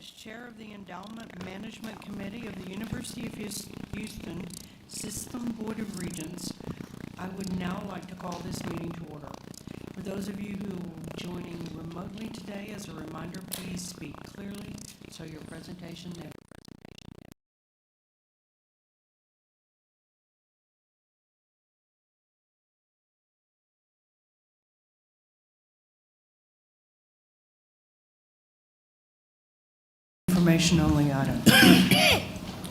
As Chair of the Endowment Management Committee of the University of Houston System Board of Regents, I would now like to call this meeting to order. For those of you who are joining remotely today, as a reminder, please speak clearly so your presentation information only item.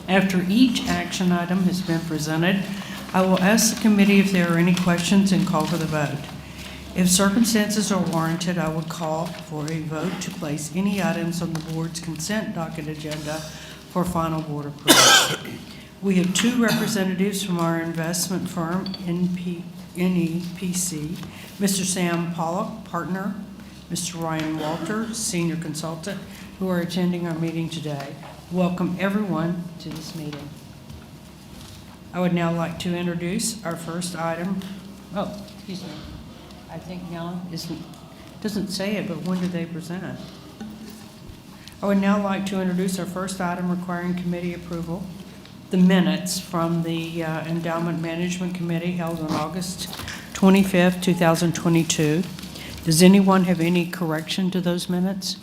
After each action item has been presented, I will ask the committee if there are any questions and call for the vote. If circumstances are warranted, I would call for a vote to place any items on the board's consent docket agenda for final board approval. We have two representatives from our investment firm, NEPC, Mr. Sam Pollock, partner, Mr. Ryan Walter, senior consultant, who are attending our meeting today. Welcome everyone to this meeting. I would now like to introduce our first item. Oh, excuse me. I think now doesn't say it, but when do they present? I would now like to introduce our first item requiring committee approval, the minutes from the Endowment Management Committee held on August 25th, 2022. Does anyone have any correction to those minutes?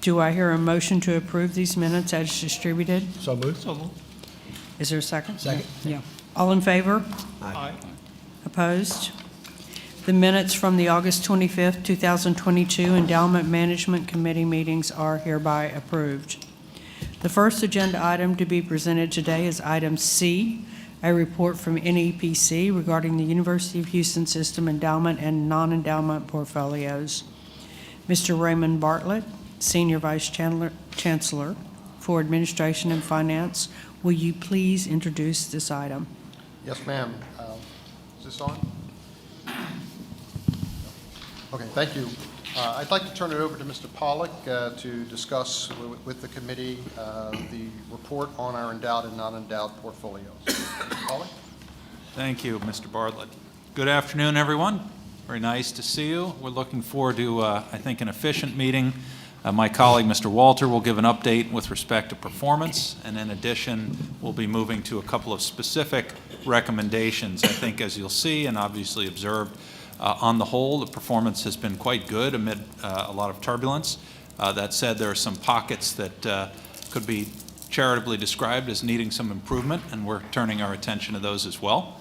Do I hear a motion to approve these minutes as distributed? So moved. So moved. Is there a second? Second. Yeah. All in favor? Aye. Opposed? The minutes from the August 25th, 2022 Endowment Management Committee meetings are hereby approved. The first agenda item to be presented today is item C, a report from NEPC regarding the University of Houston System endowment and non-endowment portfolios. Mr. Raymond Bartlett, Senior Vice Chancellor for Administration and Finance, will you please introduce this item? Yes, ma'am. Is this on? Okay, thank you. I'd like to turn it over to Mr. Pollock to discuss with the committee the report on our endowed and non-endowed portfolios. Mr. Pollock? Thank you, Mr. Bartlett. Good afternoon, everyone. Very nice to see you. We're looking forward to, I think, an efficient meeting. My colleague, Mr. Walter, will give an update with respect to performance, and in addition, we'll be moving to a couple of specific recommendations. I think, as you'll see and obviously observed, on the whole, the performance has been quite good amid a lot of turbulence. That said, there are some pockets that could be charitably described as needing some improvement, and we're turning our attention to those as well.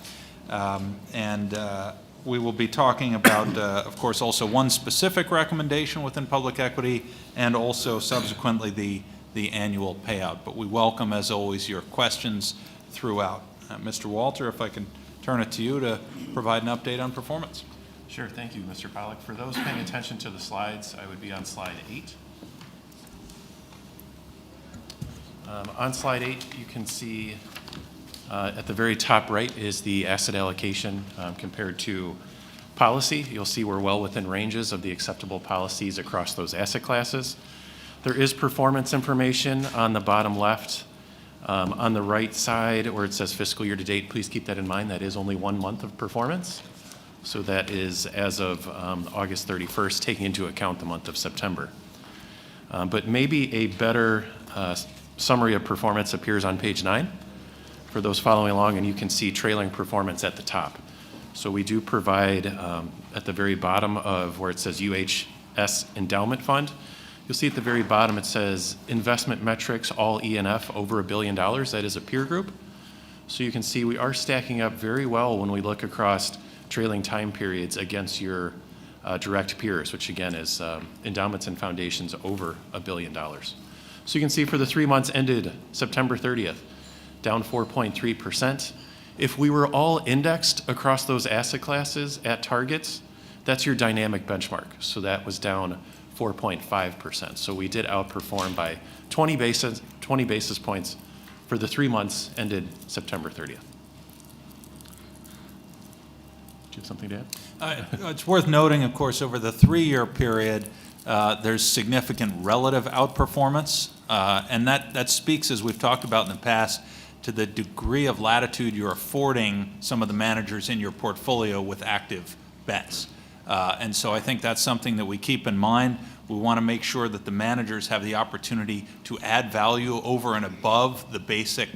We will be talking about, of course, also one specific recommendation within public equity and also subsequently the annual payout. But we welcome, as always, your questions throughout. Mr. Walter, if I can turn it to you to provide an update on performance. Sure, thank you, Mr. Pollock. For those paying attention to the slides, I would be on slide 8. On slide 8, you can see at the very top right is the asset allocation compared to policy. You'll see we're well within ranges of the acceptable policies across those asset classes. There is performance information on the bottom left. On the right side, where it says fiscal year to date, please keep that in mind. That is only 1 month of performance. So that is as of August 31st, taking into account the month of September. But maybe a better summary of performance appears on page 9 for those following along, and you can see trailing performance at the top. So we do provide at the very bottom of where it says UHS Endowment Fund, you'll see at the very bottom it says investment metrics, all E&F over $1 billion. That is a peer group. So you can see we are stacking up very well when we look across trailing time periods against your direct peers, which again is endowments and foundations over $1 billion. So you can see for the 3 months ended September 30th, down 4.3%. If we were all indexed across those asset classes at targets, that's your dynamic benchmark. So that was down 4.5%. So we did outperform by 20 basis points for the 3 months ended September 30th. Do you have something to add? It's worth noting, of course, over the 3-year period, there's significant relative outperformance, and that speaks, as we've talked about in the past, to the degree of latitude you're affording some of the managers in your portfolio with active bets. And so I think that's something that we keep in mind. We want to make sure that the managers have the opportunity to add value over and above the basic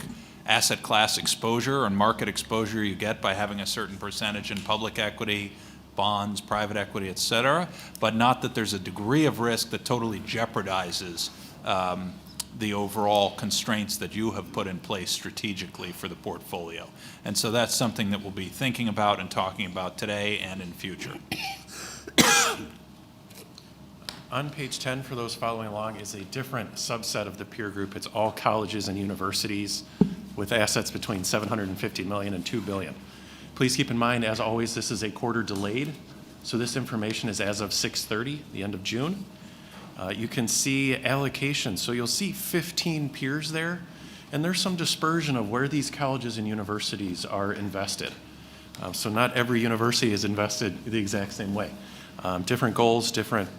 asset class exposure and market exposure you get by having a certain percentage in public equity, bonds, private equity, et cetera, but not that there's a degree of risk that totally jeopardizes the overall constraints that you have put in place strategically for the portfolio. And so that's something that we'll be thinking about and talking about today and in future. On page 10, for those following along, is a different subset of the peer group. It's all colleges and universities with assets between $750 million and $2 billion. Please keep in mind, as always, this is a quarter delayed, so this information is as of 6/30, the end of June. You can see allocations, so you'll see 15 peers there, and there's some dispersion of where these colleges and universities are invested. So not every university is invested the exact same way. Different goals, different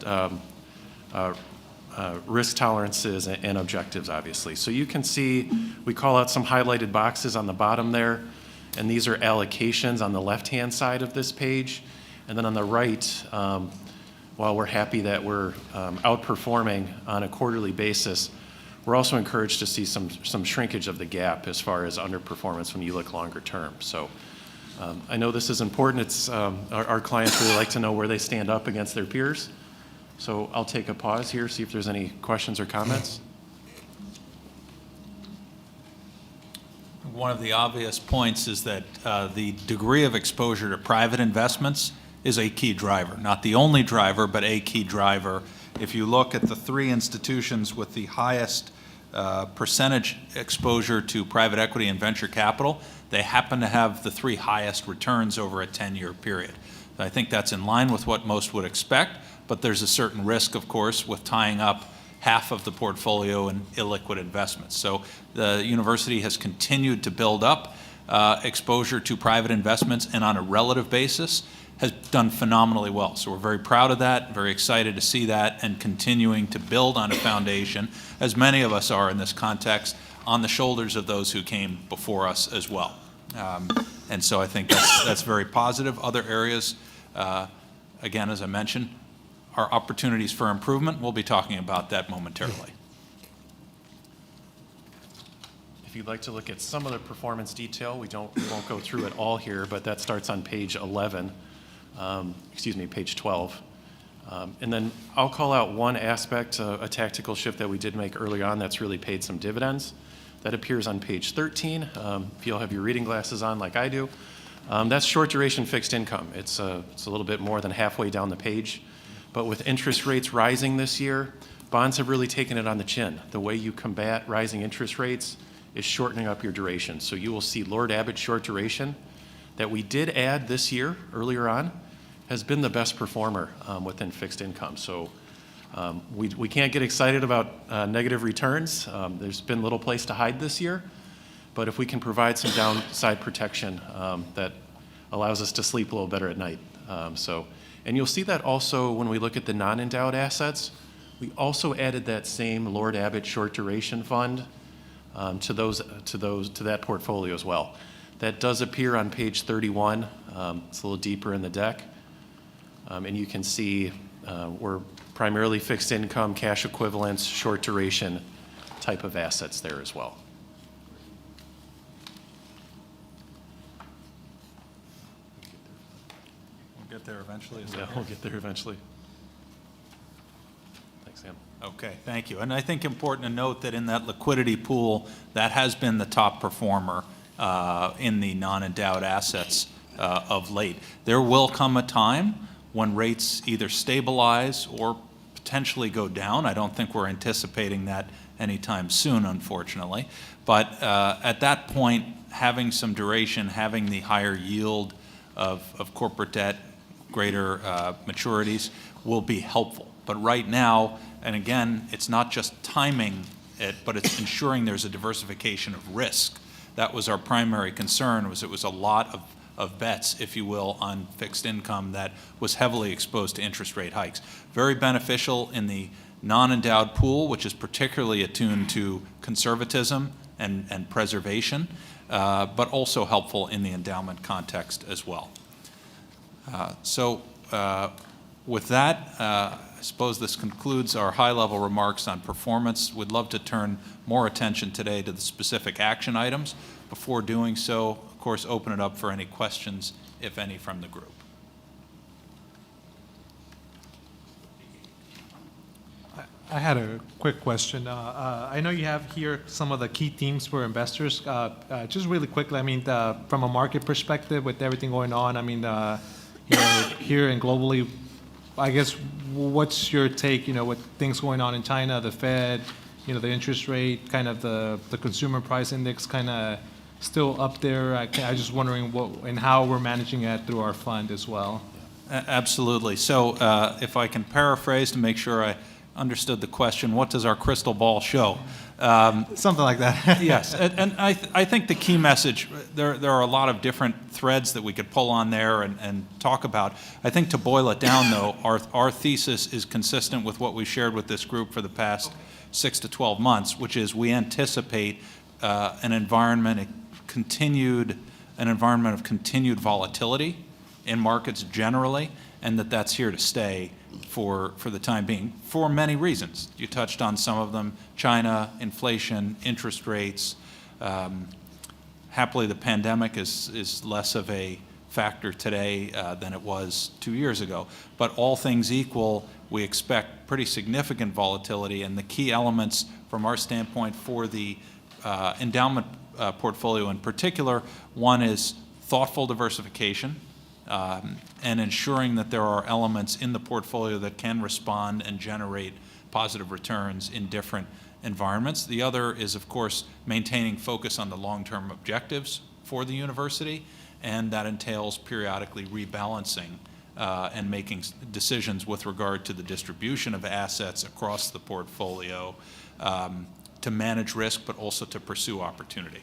risk tolerances and objectives, obviously. So you can see we call out some highlighted boxes on the bottom there, and these are allocations on the left-hand side of this page. And then on the right, while we're happy that we're outperforming on a quarterly basis, we're also encouraged to see some shrinkage of the gap as far as underperformance when you look longer term. So I know this is important. It's our clients really like to know where they stand up against their peers. So I'll take a pause here, see if there's any questions or comments. One of the obvious points is that the degree of exposure to private investments is a key driver. Not the only driver, but a key driver. If you look at the three institutions with the highest percentage exposure to private equity and venture capital, they happen to have the three highest returns over a 10-year period. I think that's in line with what most would expect, but there's a certain risk, of course, with tying up half of the portfolio in illiquid investments. So the university has continued to build up exposure to private investments, and on a relative basis has done phenomenally well. So we're very proud of that, very excited to see that, and continuing to build on a foundation, as many of us are in this context, on the shoulders of those who came before us as well. And so I think that's very positive. Other areas, again, as I mentioned, are opportunities for improvement. We'll be talking about that momentarily. If you'd like to look at some of the performance detail, we won't go through it all here, but that starts on page 11, page 12. And then I'll call out one aspect, a tactical shift that we did make early on that's really paid some dividends. That appears on page 13. If you'll have your reading glasses on like I do. That's short duration fixed income. It's a little bit more than halfway down the page. But with interest rates rising this year, bonds have really taken it on the chin. The way you combat rising interest rates is shortening up your duration. So you will see Lord Abbett short duration that we did add this year earlier on has been the best performer within fixed income. So we can't get excited about negative returns. There's been little place to hide this year. But if we can provide some downside protection that allows us to sleep a little better at night. And you'll see that also when we look at the non-endowed assets. We also added that same Lord Abbett short duration fund to that portfolio as well. That does appear on page 31. It's a little deeper in the deck. And you can see we're primarily fixed income, cash equivalents, short duration type of assets there as well. We'll get there eventually. Yeah, we'll get there eventually. Thanks, Sam. Okay, thank you. And I think important to note that in that liquidity pool, that has been the top performer in the non-endowed assets of late. There will come a time when rates either stabilize or potentially go down. I don't think we're anticipating that anytime soon, unfortunately. But at that point, having some duration, having the higher yield of corporate debt, greater maturities will be helpful. But right now, and again, it's not just timing it, but it's ensuring there's a diversification of risk. That was our primary concern, it was a lot of bets, if you will, on fixed income that was heavily exposed to interest rate hikes. Very beneficial in the non-endowed pool, which is particularly attuned to conservatism and preservation, but also helpful in the endowment context as well. with that, I suppose this concludes our high-level remarks on performance. We'd love to turn more attention today to the specific action items. Before doing so, of course, open it up for any questions, if any, from the group. I had a quick question. I know you have here some of the key themes for investors. Just really quickly, I mean, from a market perspective, with everything going on, I mean, here and globally, I guess, what's your take, with things going on in China, the Fed, the interest rate, kind of the consumer price index kind of still up there? I was just wondering what and how we're managing it through our fund as well. Absolutely. So if I can paraphrase to make sure I understood the question, what does our crystal ball show? Something like that. Yes, and I think the key message, there are a lot of different threads that we could pull on there and talk about. I think to boil it down, though, our thesis is consistent with what we've shared with this group for the past 6 to 12 months, which is we anticipate an environment of continued volatility in markets generally, and that's here to stay for the time being, for many reasons. You touched on some of them: China, inflation, interest rates. Happily, the pandemic is less of a factor today than it was 2 years ago. But all things equal, we expect pretty significant volatility, and the key elements from our standpoint for the endowment portfolio in particular, one is thoughtful diversification, and ensuring that there are elements in the portfolio that can respond and generate positive returns in different environments. The other is, of course, maintaining focus on the long-term objectives for the university, and that entails periodically rebalancing and making decisions with regard to the distribution of assets across the portfolio to manage risk, but also to pursue opportunity.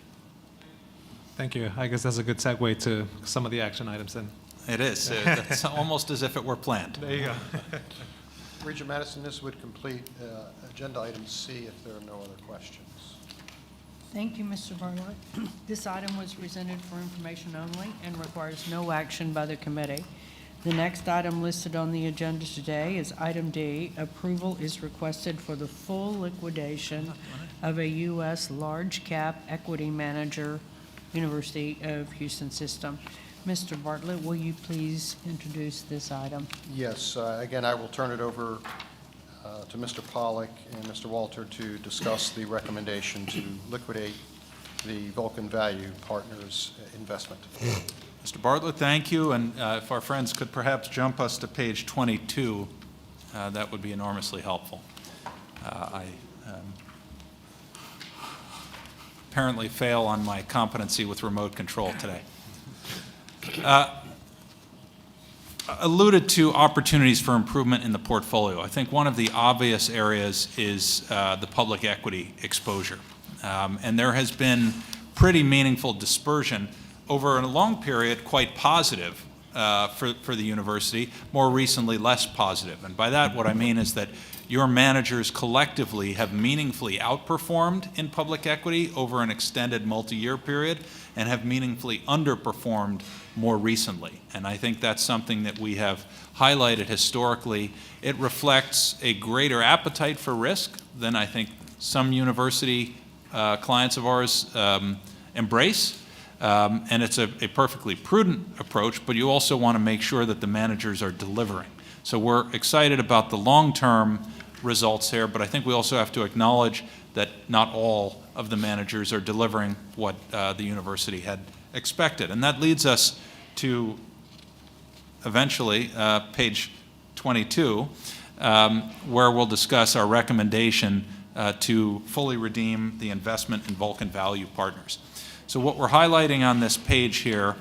Thank you. I guess that's a good segue to some of the action items then. It is. It's almost as if it were planned. There you go. Regent Madison, this would complete agenda item C if there are no other questions. Thank you, Mr. Bartlett. This item was presented for information only and requires no action by the committee. The next item listed on the agenda today is item D. Approval is requested for the full liquidation of a U.S. large cap equity manager, University of Houston System. Mr. Bartlett, will you please introduce this item? Yes, again, I will turn it over to Mr. Pollack and Mr. Walter to discuss the recommendation to liquidate the Vulcan Value Partners investment. Mr. Bartlett, thank you. And if our friends could perhaps jump us to page 22, that would be enormously helpful. I apparently fail on my competency with remote control today. Alluded to opportunities for improvement in the portfolio. I think one of the obvious areas is the public equity exposure. And there has been pretty meaningful dispersion over a long period, quite positive for the university, more recently less positive. And by that, what I mean is that your managers collectively have meaningfully outperformed in public equity over an extended multi-year period and have meaningfully underperformed more recently. And I think that's something that we have highlighted historically. It reflects a greater appetite for risk than I think some university clients of ours embrace. And it's a perfectly prudent approach, but you also want to make sure that the managers are delivering. So we're excited about the long-term results here, but I think we also have to acknowledge that not all of the managers are delivering what the university had expected. And that leads us to eventually page 22, where we'll discuss our recommendation to fully redeem the investment in Vulcan Value Partners. So what we're highlighting on this page here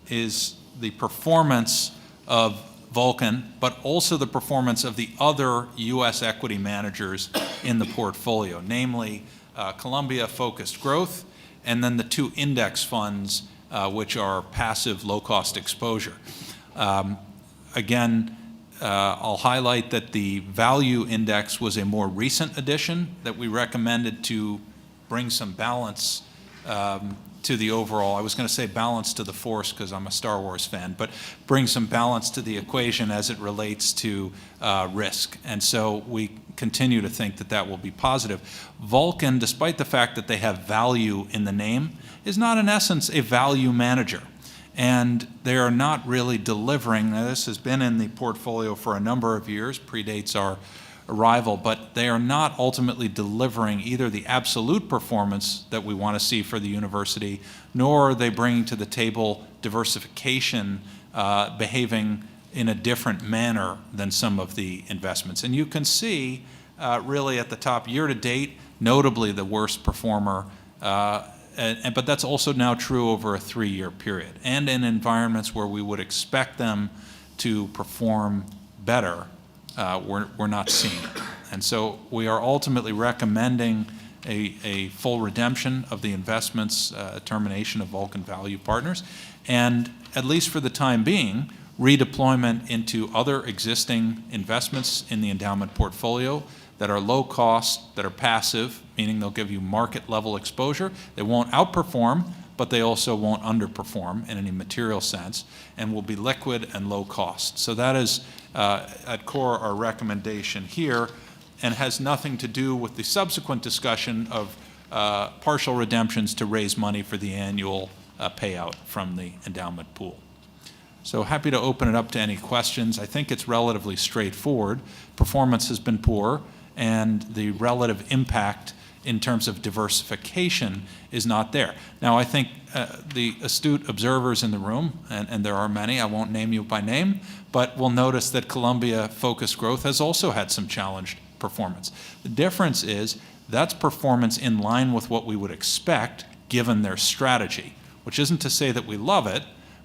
is the performance of Vulcan, but also the performance of the other U.S. equity managers in the portfolio, namely Columbia Focused Growth, and then the two index funds, which are passive low-cost exposure. Again, I'll highlight that the value index was a more recent addition that we recommended to bring some balance to the overall, I was going to say balance to the force because I'm a Star Wars fan, but bring some balance to the equation as it relates to risk. And so we continue to think that that will be positive. Vulcan, despite the fact that they have value in the name, is not in essence a value manager. And they are not really delivering. Now, this has been in the portfolio for a number of years, predates our arrival, but they are not ultimately delivering either the absolute performance that we want to see for the university, nor are they bringing to the table diversification, behaving in a different manner than some of the investments. And you can see really at the top, year to date, notably the worst performer, but that's also now true over a 3-year period, and in environments where we would expect them to perform better. We're not seeing it. And so we are ultimately recommending a full redemption of the investments, termination of Vulcan Value Partners, and at least for the time being, redeployment into other existing investments in the endowment portfolio that are low cost, that are passive, meaning they'll give you market level exposure. They won't outperform, but they also won't underperform in any material sense, and will be liquid and low cost. So that is, at core, our recommendation here, and has nothing to do with the subsequent discussion of partial redemptions to raise money for the annual payout from the endowment pool. So happy to open it up to any questions. I think it's relatively straightforward. Performance has been poor, and the relative impact in terms of diversification is not there. Now, I think the astute observers in the room, and there are many, I won't name you by name, but will notice that Columbia Focused Growth has also had some challenged performance. The difference is that's performance in line with what we would expect given their strategy, which isn't to say that we love it,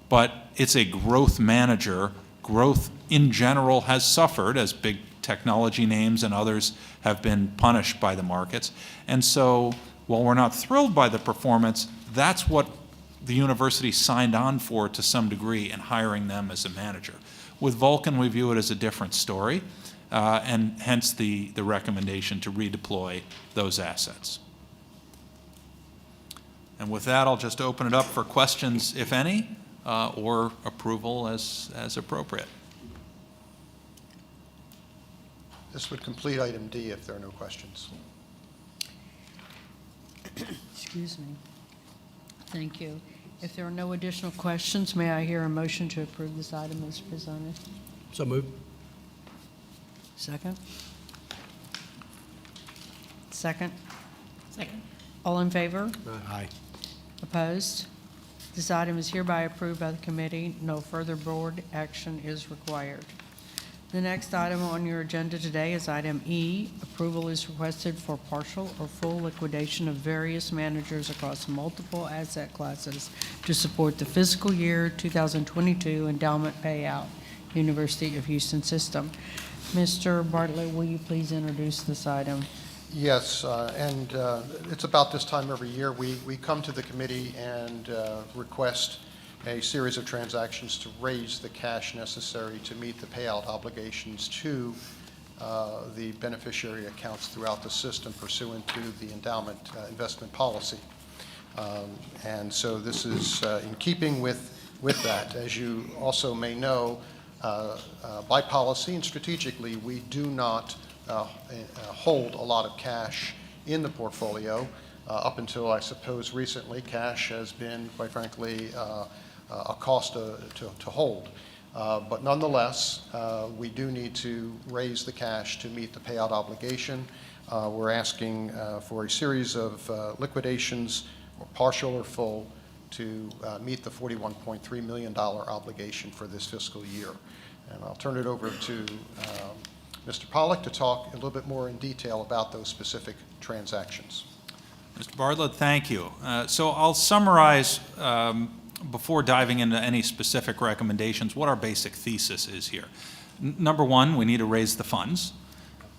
but it's a growth manager. Growth in general has suffered as big technology names and others have been punished by the markets. And so while we're not thrilled by the performance, that's what the university signed on for to some degree in hiring them as a manager. With Vulcan, we view it as a different story, and hence the recommendation to redeploy those assets. And with that, I'll just open it up for questions, if any, or approval as appropriate. This would complete item D if there are no questions. Excuse me. Thank you. If there are no additional questions, may I hear a motion to approve this item as presented? So moved. Second? Second? Second. All in favor? Aye. Opposed? This item is hereby approved by the committee. No further board action is required. The next item on your agenda today is item E. Approval is requested for partial or full liquidation of various managers across multiple asset classes to support the fiscal year 2022 endowment payout, University of Houston system. Mr. Bartlett, will you please introduce this item? Yes, and it's about this time every year. We come to the committee and request a series of transactions to raise the cash necessary to meet the payout obligations to the beneficiary accounts throughout the system pursuant to the endowment investment policy. And so this is in keeping with that. As you also may know, by policy and strategically, we do not hold a lot of cash in the portfolio. Up until, I suppose, recently, cash has been, quite frankly, a cost to hold. But nonetheless, we do need to raise the cash to meet the payout obligation. We're asking for a series of liquidations, or partial or full, to meet the $41.3 million obligation for this fiscal year. And I'll turn it over to Mr. Pollack to talk a little bit more in detail about those specific transactions. Mr. Bartlett, thank you. So I'll summarize, before diving into any specific recommendations, what our basic thesis is here. Number one, we need to raise the funds.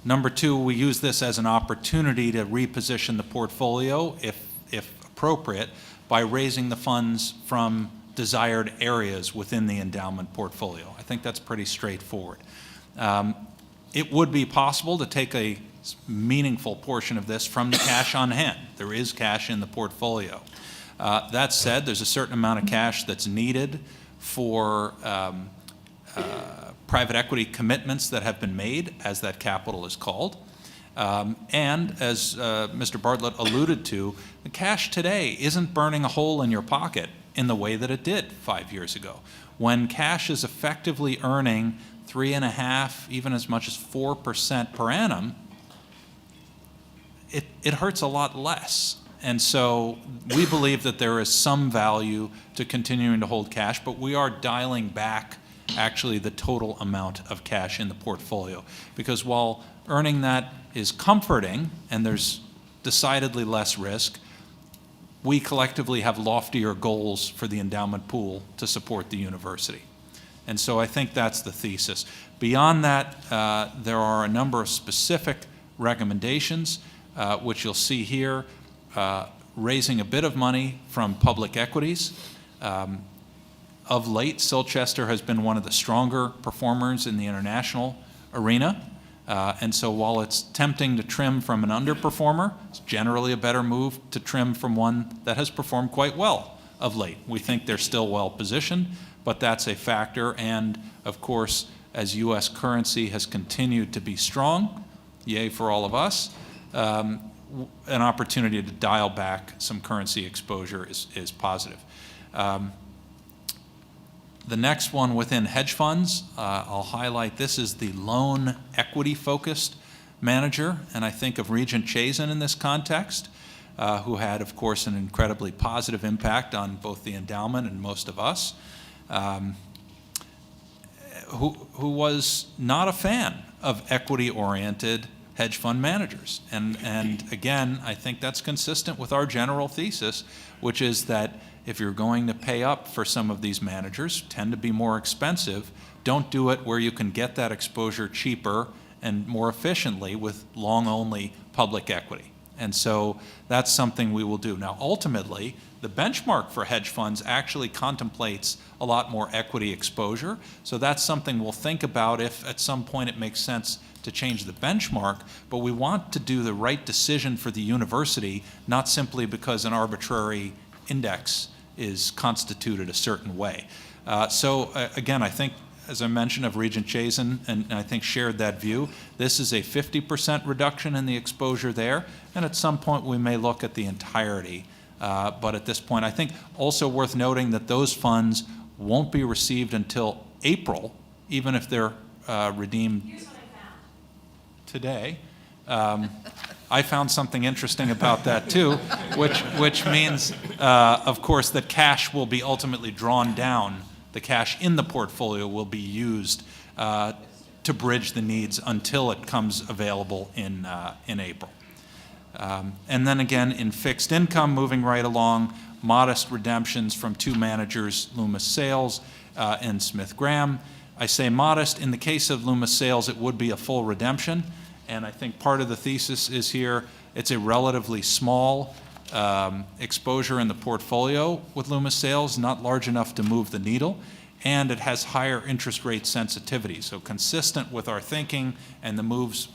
Number two, we use this as an opportunity to reposition the portfolio, if appropriate, by raising the funds from desired areas within the endowment portfolio. I think that's pretty straightforward. It would be possible to take a meaningful portion of this from the cash on hand. There is cash in the portfolio. That said, there's a certain amount of cash that's needed for private equity commitments that have been made, as that capital is called. And as Mr. Bartlett alluded to, the cash today isn't burning a hole in your pocket in the way that it did 5 years ago. When cash is effectively earning 3.5%, even as much as 4% per annum, it hurts a lot less. And so we believe that there is some value to continuing to hold cash, but we are dialing back actually the total amount of cash in the portfolio. Because while earning that is comforting and there's decidedly less risk, we collectively have loftier goals for the endowment pool to support the university. And so I think that's the thesis. Beyond that, there are a number of specific recommendations, which you'll see here, raising a bit of money from public equities. Of late, Silchester has been one of the stronger performers in the international arena. And so while it's tempting to trim from an underperformer, it's generally a better move to trim from one that has performed quite well of late. We think they're still well positioned, but that's a factor. And of course, as U.S. currency has continued to be strong, yay for all of us, an opportunity to dial back some currency exposure is positive. The next one within hedge funds, I'll highlight, this is the loan equity focused manager, and I think of Regent Chazen in this context, who had, of course, an incredibly positive impact on both the endowment and most of us, who was not a fan of equity-oriented hedge fund managers. And again, I think that's consistent with our general thesis, which is that if you're going to pay up for some of these managers, tend to be more expensive, don't do it where you can get that exposure cheaper and more efficiently with long-only public equity. And so that's something we will do. Now, ultimately, the benchmark for hedge funds actually contemplates a lot more equity exposure. So that's something we'll think about if at some point it makes sense to change the benchmark, but we want to do the right decision for the university, not simply because an arbitrary index is constituted a certain way. Again, I think, as I mentioned, of Regent Chazen, and I think shared that view, this is a 50% reduction in the exposure there, and at some point we may look at the entirety. But at this point, I think also worth noting that those funds won't be received until April, even if they're redeemed today. I found something interesting about that too, which means, of course, that cash will be ultimately drawn down. The cash in the portfolio will be used to bridge the needs until it comes available in April. And then again, in fixed income, moving right along, modest redemptions from two managers, Loomis Sayles and Smith Graham. I say modest. In the case of Loomis Sayles, it would be a full redemption. And I think part of the thesis is here, it's a relatively small exposure in the portfolio with Loomis Sayles, not large enough to move the needle, and it has higher interest rate sensitivity. So consistent with our thinking and the moves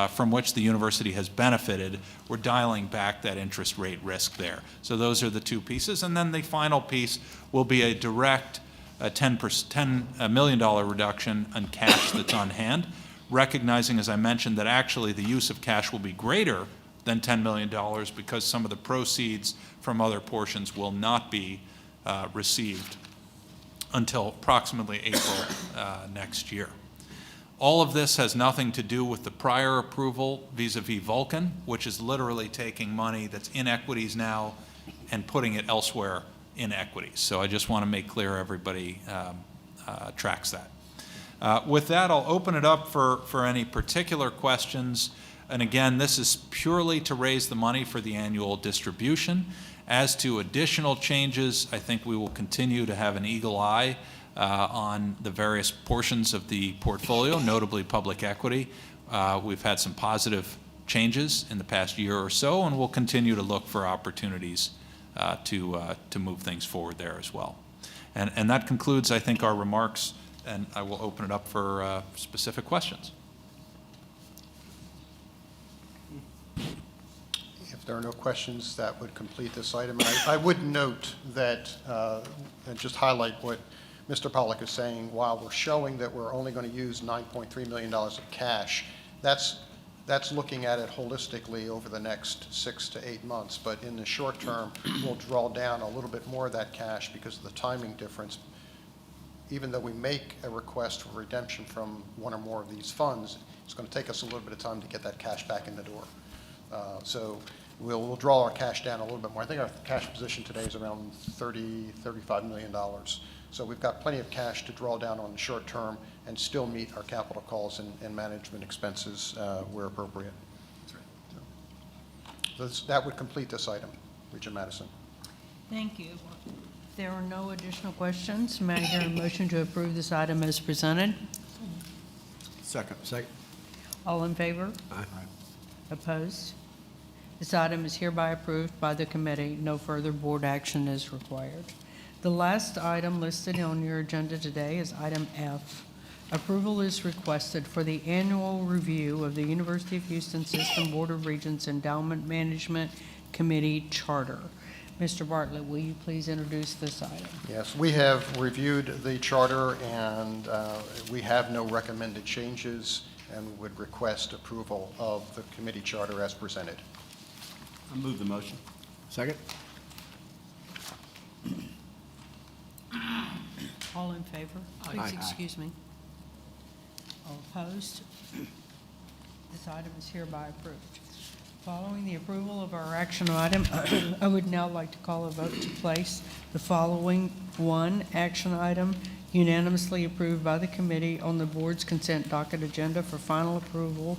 from which the university has benefited, we're dialing back that interest rate risk there. So those are the two pieces. And then the final piece will be a direct $10 million reduction on cash that's on hand, recognizing, as I mentioned, that actually the use of cash will be greater than $10 million because some of the proceeds from other portions will not be received until approximately April next year. All of this has nothing to do with the prior approval vis-a-vis Vulcan, which is literally taking money that's in equities now and putting it elsewhere in equities. So I just want to make clear everybody tracks that. With that, I'll open it up for any particular questions. And again, this is purely to raise the money for the annual distribution. As to additional changes, I think we will continue to have an eagle eye on the various portions of the portfolio, notably public equity. We've had some positive changes in the past year or so, and we'll continue to look for opportunities to move things forward there as well. And that concludes, I think, our remarks, and I will open it up for specific questions. If there are no questions, that would complete this item. And I would note that, and just highlight what Mr. Pollack is saying, while we're showing that we're only going to use $9.3 million of cash, that's looking at it holistically over the next 6 to 8 months. But in the short term, we'll draw down a little bit more of that cash because of the timing difference. Even though we make a request for redemption from one or more of these funds, it's going to take us a little bit of time to get that cash back in the door. So we'll draw our cash down a little bit more. I think our cash position today is around $35 million. So we've got plenty of cash to draw down on the short term and still meet our capital calls and management expenses where appropriate. So that would complete this item, Regent Madison. Thank you. If there are no additional questions, may I hear a motion to approve this item as presented? Second. All in favor? Aye. Opposed? This item is hereby approved by the committee. No further board action is required. The last item listed on your agenda today is item F. Approval is requested for the annual review of the University of Houston System Board of Regents Endowment Management Committee Charter. Mr. Bartlett, will you please introduce this item? Yes, we have reviewed the charter, and we have no recommended changes and would request approval of the committee charter as presented. I move the motion. Second. All in favor? Aye. Please Aye. excuse me. All opposed? This item is hereby approved. Following the approval of our action item, I would now like to call a vote to place the following one action item unanimously approved by the committee on the board's consent docket agenda for final approval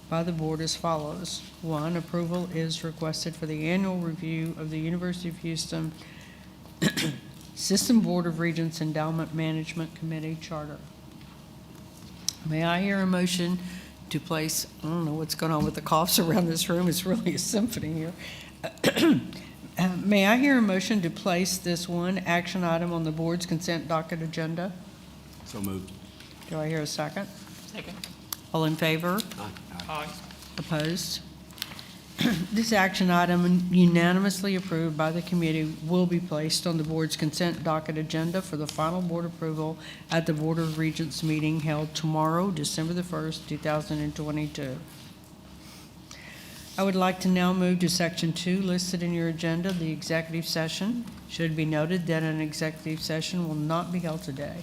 by the board as follows. 1, approval is requested for the annual review of the University of Houston System Board of Regents Endowment Management Committee Charter. May I hear a motion to place, I don't know what's going on with the coughs around this room, it's really a symphony here. May I hear a motion to place this one action item on the board's consent docket agenda? So moved. Do I hear a second? Second. All in favor? Aye. Opposed? This action item, unanimously approved by the committee, will be placed on the board's consent docket agenda for the final board approval at the Board of Regents meeting held tomorrow, December the 1st, 2022. I would like to now move to Section 2 listed in your agenda, the executive session. Should be noted that an executive session will not be held today.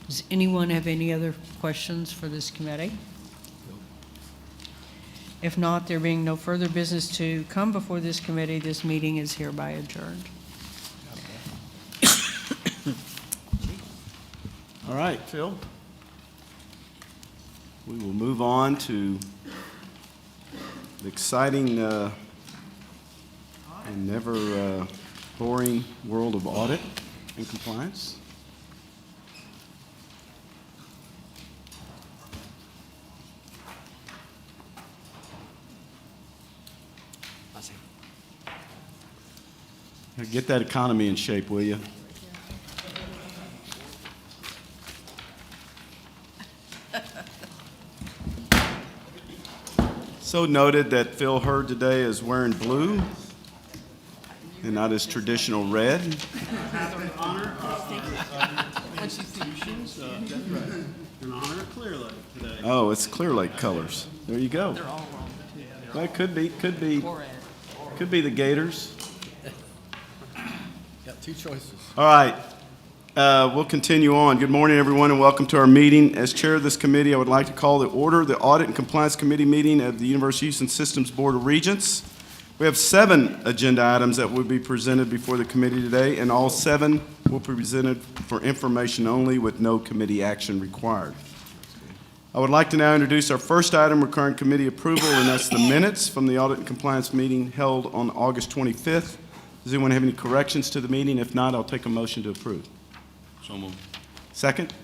Does anyone have any other questions for this committee? If not, there being no further business to come before this committee, this meeting is hereby adjourned. All right, Phil. We will move on to the exciting and never boring world of audit and compliance. Get that economy in shape, will you? So noted that Phil Hurd today is wearing blue and not his traditional red. In honor of Clear Lake today. Oh, it's Clear Lake colors. There you go. They're all wrong. That could be the Gators. Got two choices. All right, we'll continue on. Good morning, everyone, and welcome to our meeting. As chair of this committee, I would like to call to order the Audit and Compliance Committee meeting of the University of Houston Systems Board of Regents. We have 7 agenda items that will be presented before the committee today, and all 7 will be presented for information only with no committee action required. I would like to now introduce our first item requiring committee approval, and that's the minutes from the Audit and Compliance meeting held on August 25th. Does anyone have any corrections to the meeting? If not, I'll take a motion to approve. So moved. Second?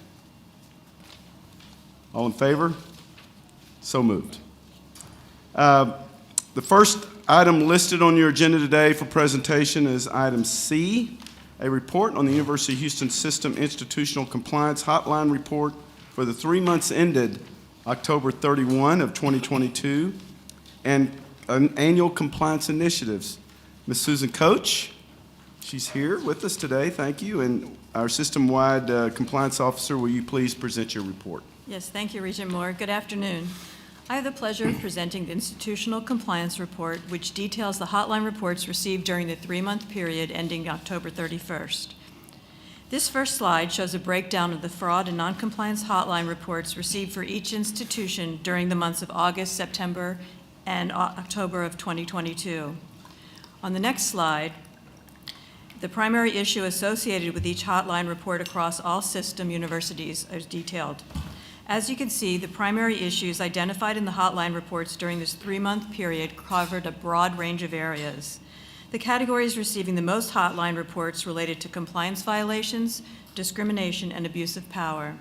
All in favor? So moved. The first item listed on your agenda today for presentation is item C, a report on the University of Houston System Institutional Compliance Hotline Report for the 3 months ended October 31 of 2022 and annual compliance initiatives. Ms. Susan Coach, she's here with us today, thank you. And our system-wide compliance officer, will you please present your report? Yes, thank you, Regent Moore. Good afternoon. I have the pleasure of presenting the Institutional Compliance Report, which details the hotline reports received during the 3-month period ending October 31st. This first slide shows a breakdown of the fraud and noncompliance hotline reports received for each institution during the months of August, September, and October of 2022. On the next slide, the primary issue associated with each hotline report across all system universities is detailed. As you can see, the primary issues identified in the hotline reports during this 3-month period covered a broad range of areas. The categories receiving the most hotline reports related to compliance violations, discrimination, and abuse of power.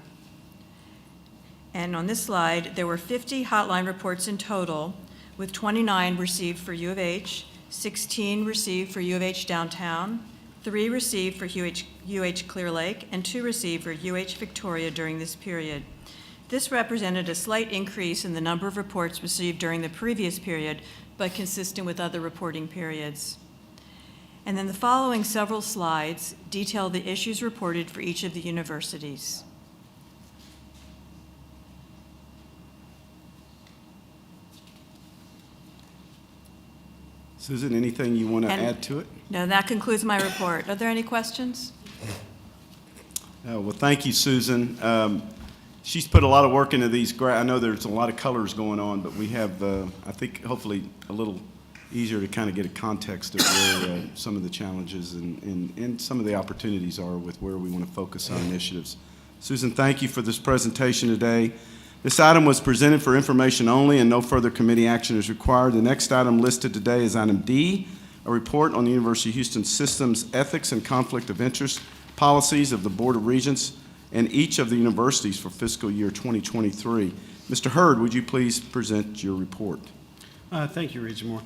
And on this slide, there were 50 hotline reports in total, with 29 received for U of H, 16 received for U of H Downtown, 3 received for UH Clear Lake, and 2 received for UH Victoria during this period. This represented a slight increase in the number of reports received during the previous period, but consistent with other reporting periods. And then the following several slides detail the issues reported for each of the universities. Susan, anything you want to And- add to it? No, that concludes my report. Are there any questions? Well, thank you, Susan. She's put a lot of work into these. I know there's a lot of colors going on, but we have, I think, hopefully a little easier to kind of get a context of where some of the challenges and some of the opportunities are with where we want to focus on initiatives. Susan, thank you for this presentation today. This item was presented for information only, and no further committee action is required. The next item listed today is item D, a report on the University of Houston Systems Ethics and Conflict of Interest Policies of the Board of Regents and each of the universities for fiscal year 2023. Mr. Hurd, would you please present your report? Thank you, Regent Moore.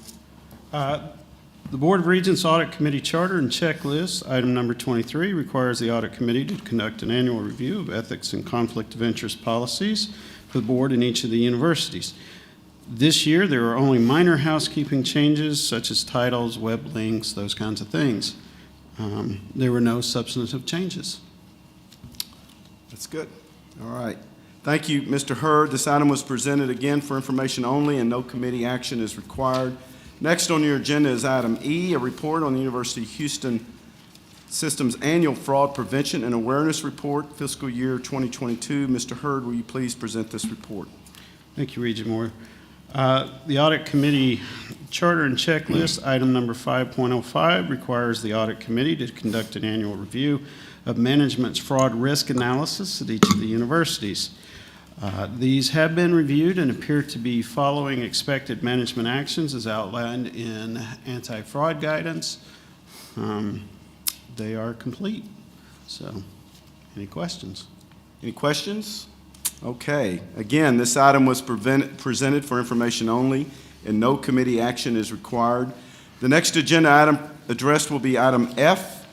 The Board of Regents Audit Committee Charter and Checklist, item number 23, requires the Audit Committee to conduct an annual review of ethics and conflict of interest policies for the board in each of the universities. This year, there are only minor housekeeping changes, such as titles, web links, those kinds of things. There were no substantive changes. That's good. All right. Thank you, Mr. Hurd. This item was presented again for information only, and no committee action is required. Next on your agenda is item E, a report on the University of Houston System's Annual Fraud Prevention and Awareness Report, fiscal year 2022. Mr. Hurd, will you please present this report? Thank you, Regent Moore. The Audit Committee Charter and Checklist, item number 5.05, requires the Audit Committee to conduct an annual review of management's fraud risk analysis at each of the universities. These have been reviewed and appear to be following expected management actions as outlined in anti-fraud guidance. They are complete. So, any questions? Any questions? Okay. Again, this item was presented for information only, and no committee action is required. The next agenda item addressed will be item F,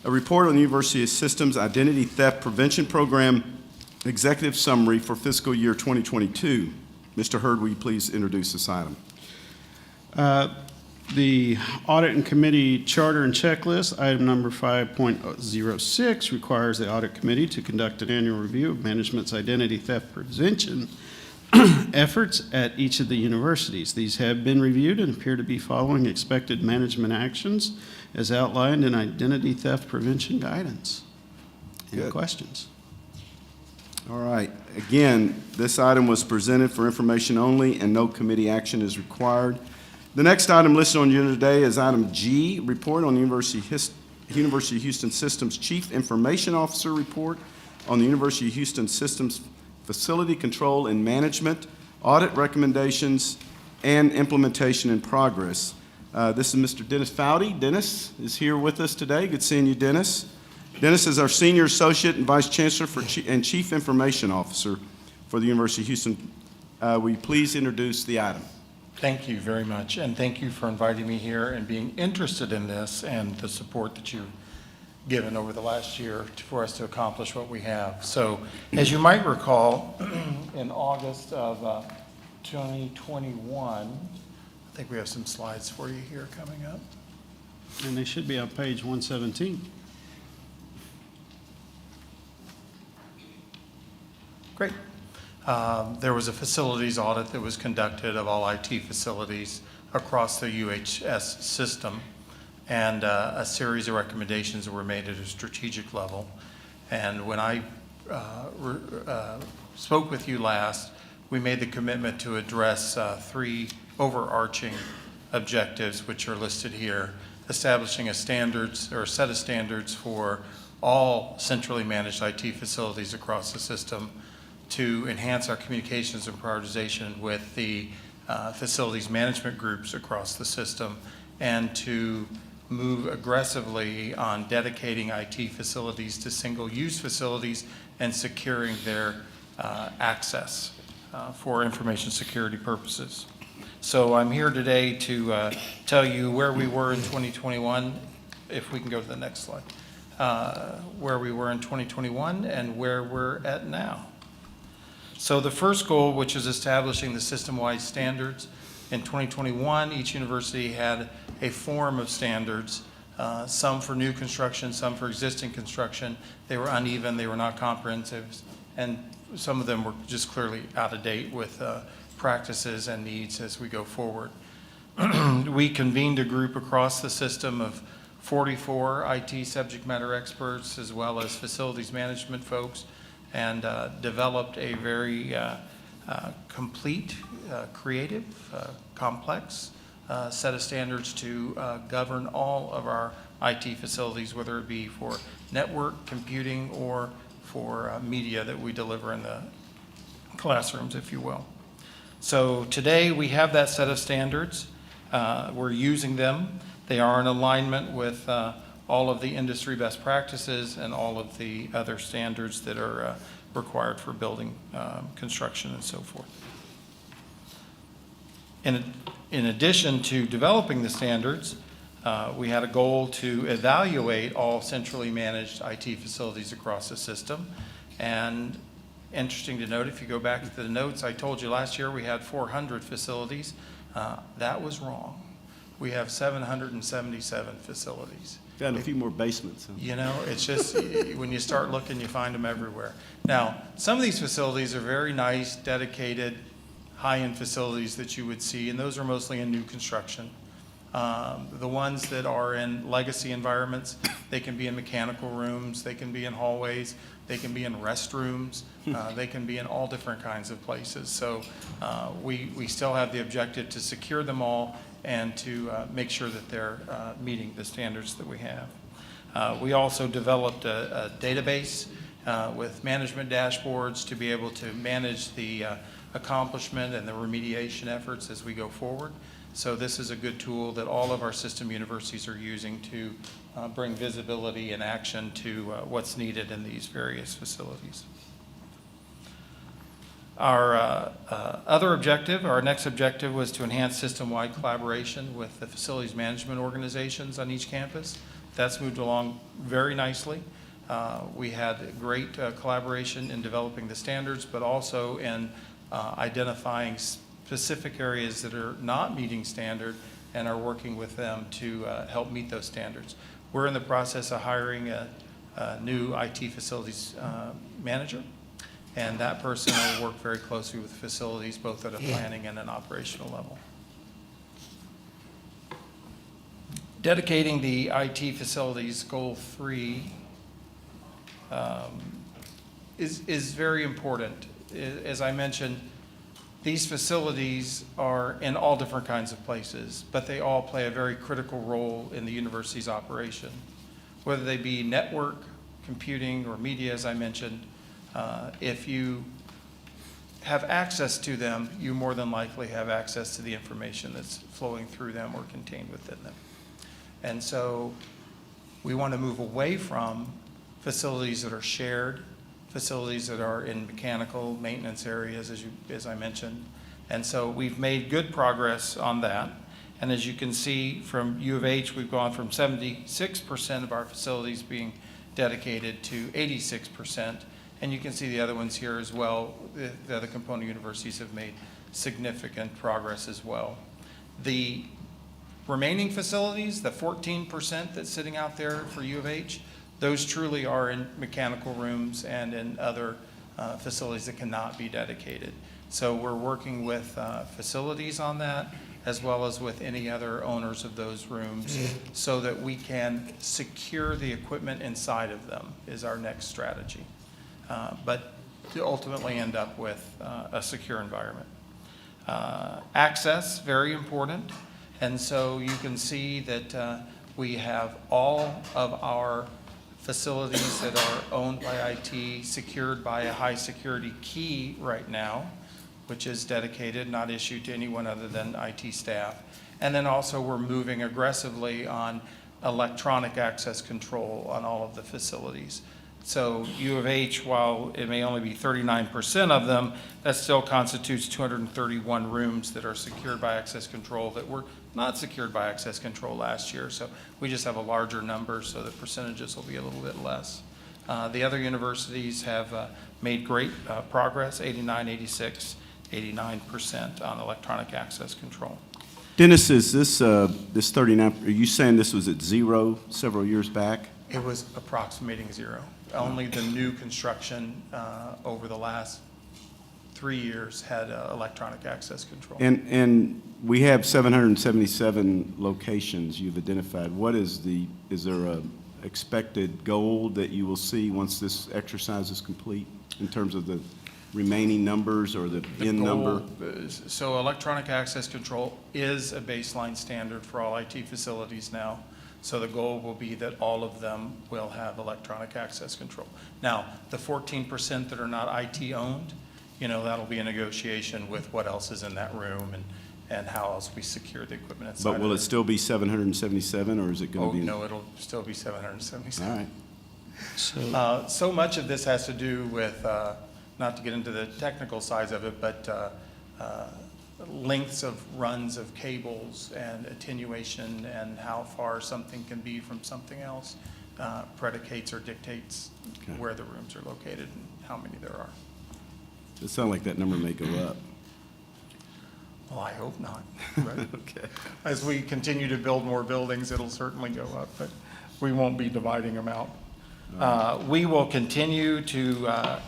a report on the University of Systems Identity Theft Prevention Program Executive Summary for fiscal year 2022. Mr. Hurd, will you please introduce this item? The Audit and Committee Charter and Checklist, item number 5.06, requires the Audit Committee to conduct an annual review of management's identity theft prevention efforts at each of the universities. These have been reviewed and appear to be following expected management actions as outlined in identity theft prevention guidance. Any Good. questions? All right. Again, this item was presented for information only, and no committee action is required. The next item listed on the agenda today is item G, report on the University of Houston Systems Chief Information Officer report on the University of Houston Systems Facility Control and Management, audit recommendations, and implementation in progress. This is Mr. Dennis Foudy. Dennis is here with us today. Good seeing you, Dennis. Dennis is our Senior Associate and Vice Chancellor and Chief Information Officer for the University of Houston. Will you please introduce the item? Thank you very much, and thank you for inviting me here and being interested in this and the support that you've given over the last year for us to accomplish what we have. So, as you might recall, in August of 2021, I think we have some slides for you here coming up. And they should be on page 117. Great. There was a facilities audit that was conducted of all IT facilities across the UHS system, and a series of recommendations were made at a strategic level. And when I spoke with you last, we made the commitment to address three overarching objectives, which are listed here: establishing a standards or a set of standards for all centrally managed IT facilities across the system, to enhance our communications and prioritization with the facilities management groups across the system, and to move aggressively on dedicating IT facilities to single-use facilities and securing their access for information security purposes. So I'm here today to tell you where we were in 2021, if we can go to the next slide, where we were in 2021 and where we're at now. So the first goal, which is establishing the system-wide standards, in 2021, each university had a form of standards, some for new construction, some for existing construction. They were uneven, they were not comprehensive, and some of them were just clearly out of date with practices and needs as we go forward. We convened a group across the system of 44 IT subject matter experts, as well as facilities management folks, and developed a very complete, creative, complex set of standards to govern all of our IT facilities, whether it be for network, computing, or for media that we deliver in the classrooms, if you will. So today we have that set of standards. We're using them. They are in alignment with all of the industry best practices and all of the other standards that are required for building construction and so forth. In addition to developing the standards, we had a goal to evaluate all centrally managed IT facilities across the system. And interesting to note, if you go back to the notes, I told you last year we had 400 facilities. That was wrong. We have 777 facilities. Got a few more basements. Huh? You know, it's just, when you start looking, you find them everywhere. Now, some of these facilities are very nice, dedicated, high-end facilities that you would see, and those are mostly in new construction. The ones that are in legacy environments, they can be in mechanical rooms, they can be in hallways, they can be in restrooms, they can be in all different kinds of places. So we still have the objective to secure them all and to make sure that they're meeting the standards that we have. We also developed a database with management dashboards to be able to manage the accomplishment and the remediation efforts as we go forward. So this is a good tool that all of our system universities are using to bring visibility and action to what's needed in these various facilities. Our other objective, our next objective, was to enhance system-wide collaboration with the facilities management organizations on each campus. That's moved along very nicely. We had great collaboration in developing the standards, but also in identifying specific areas that are not meeting standard and are working with them to help meet those standards. We're in the process of hiring a new IT facilities manager, and that person will work very closely with facilities, both at a planning and an operational level. Dedicating the IT facilities, goal 3, is very important. As I mentioned, these facilities are in all different kinds of places, but they all play a very critical role in the university's operation. Whether they be network, computing, or media, as I mentioned, if you have access to them, you more than likely have access to the information that's flowing through them or contained within them. And so we want to move away from facilities that are shared, facilities that are in mechanical maintenance areas, as I mentioned. And so we've made good progress on that. And as you can see from U of H, we've gone from 76% of our facilities being dedicated to 86%. And you can see the other ones here as well. The other component universities have made significant progress as well. The remaining facilities, the 14% that's sitting out there for U of H, those truly are in mechanical rooms and in other facilities that cannot be dedicated. So we're working with facilities on that, as well as with any other owners of those rooms, so that we can secure the equipment inside of them is our next strategy. But to ultimately end up with a secure environment. Access, very important. And so you can see that we have all of our facilities that are owned by IT secured by a high security key right now, which is dedicated, not issued to anyone other than IT staff. And then also we're moving aggressively on electronic access control on all of the facilities. So U of H, while it may only be 39% of them, that still constitutes 231 rooms that are secured by access control that were not secured by access control last year. So we just have a larger number, so the percentages will be a little bit less. The other universities have made great progress, 89, 86, 89% on electronic access control. Dennis, is this 39, are you saying this was at zero several years back? It was approximating zero. Only the new construction over the last 3 years had electronic access control. And we have 777 locations you've identified. Is there a expected goal that you will see once this exercise is complete in terms of the remaining numbers or the end number? So electronic access control is a baseline standard for all IT facilities now. So the goal will be that all of them will have electronic access control. Now, the 14% that are not IT owned, that'll be a negotiation with what else is in that room and how else we secure the equipment inside. But will it still be 777, or is it going to be? No, it'll still be 777. All right. So much of this has to do with, not to get into the technical sides of it, but lengths of runs of cables and attenuation and how far something can be from something else predicates or dictates Okay. where the rooms are located and how many there are. It sounds like that number may go up. Well, I hope not. But Okay. as we continue to build more buildings, it'll certainly go up, but we won't be dividing them out. We will continue to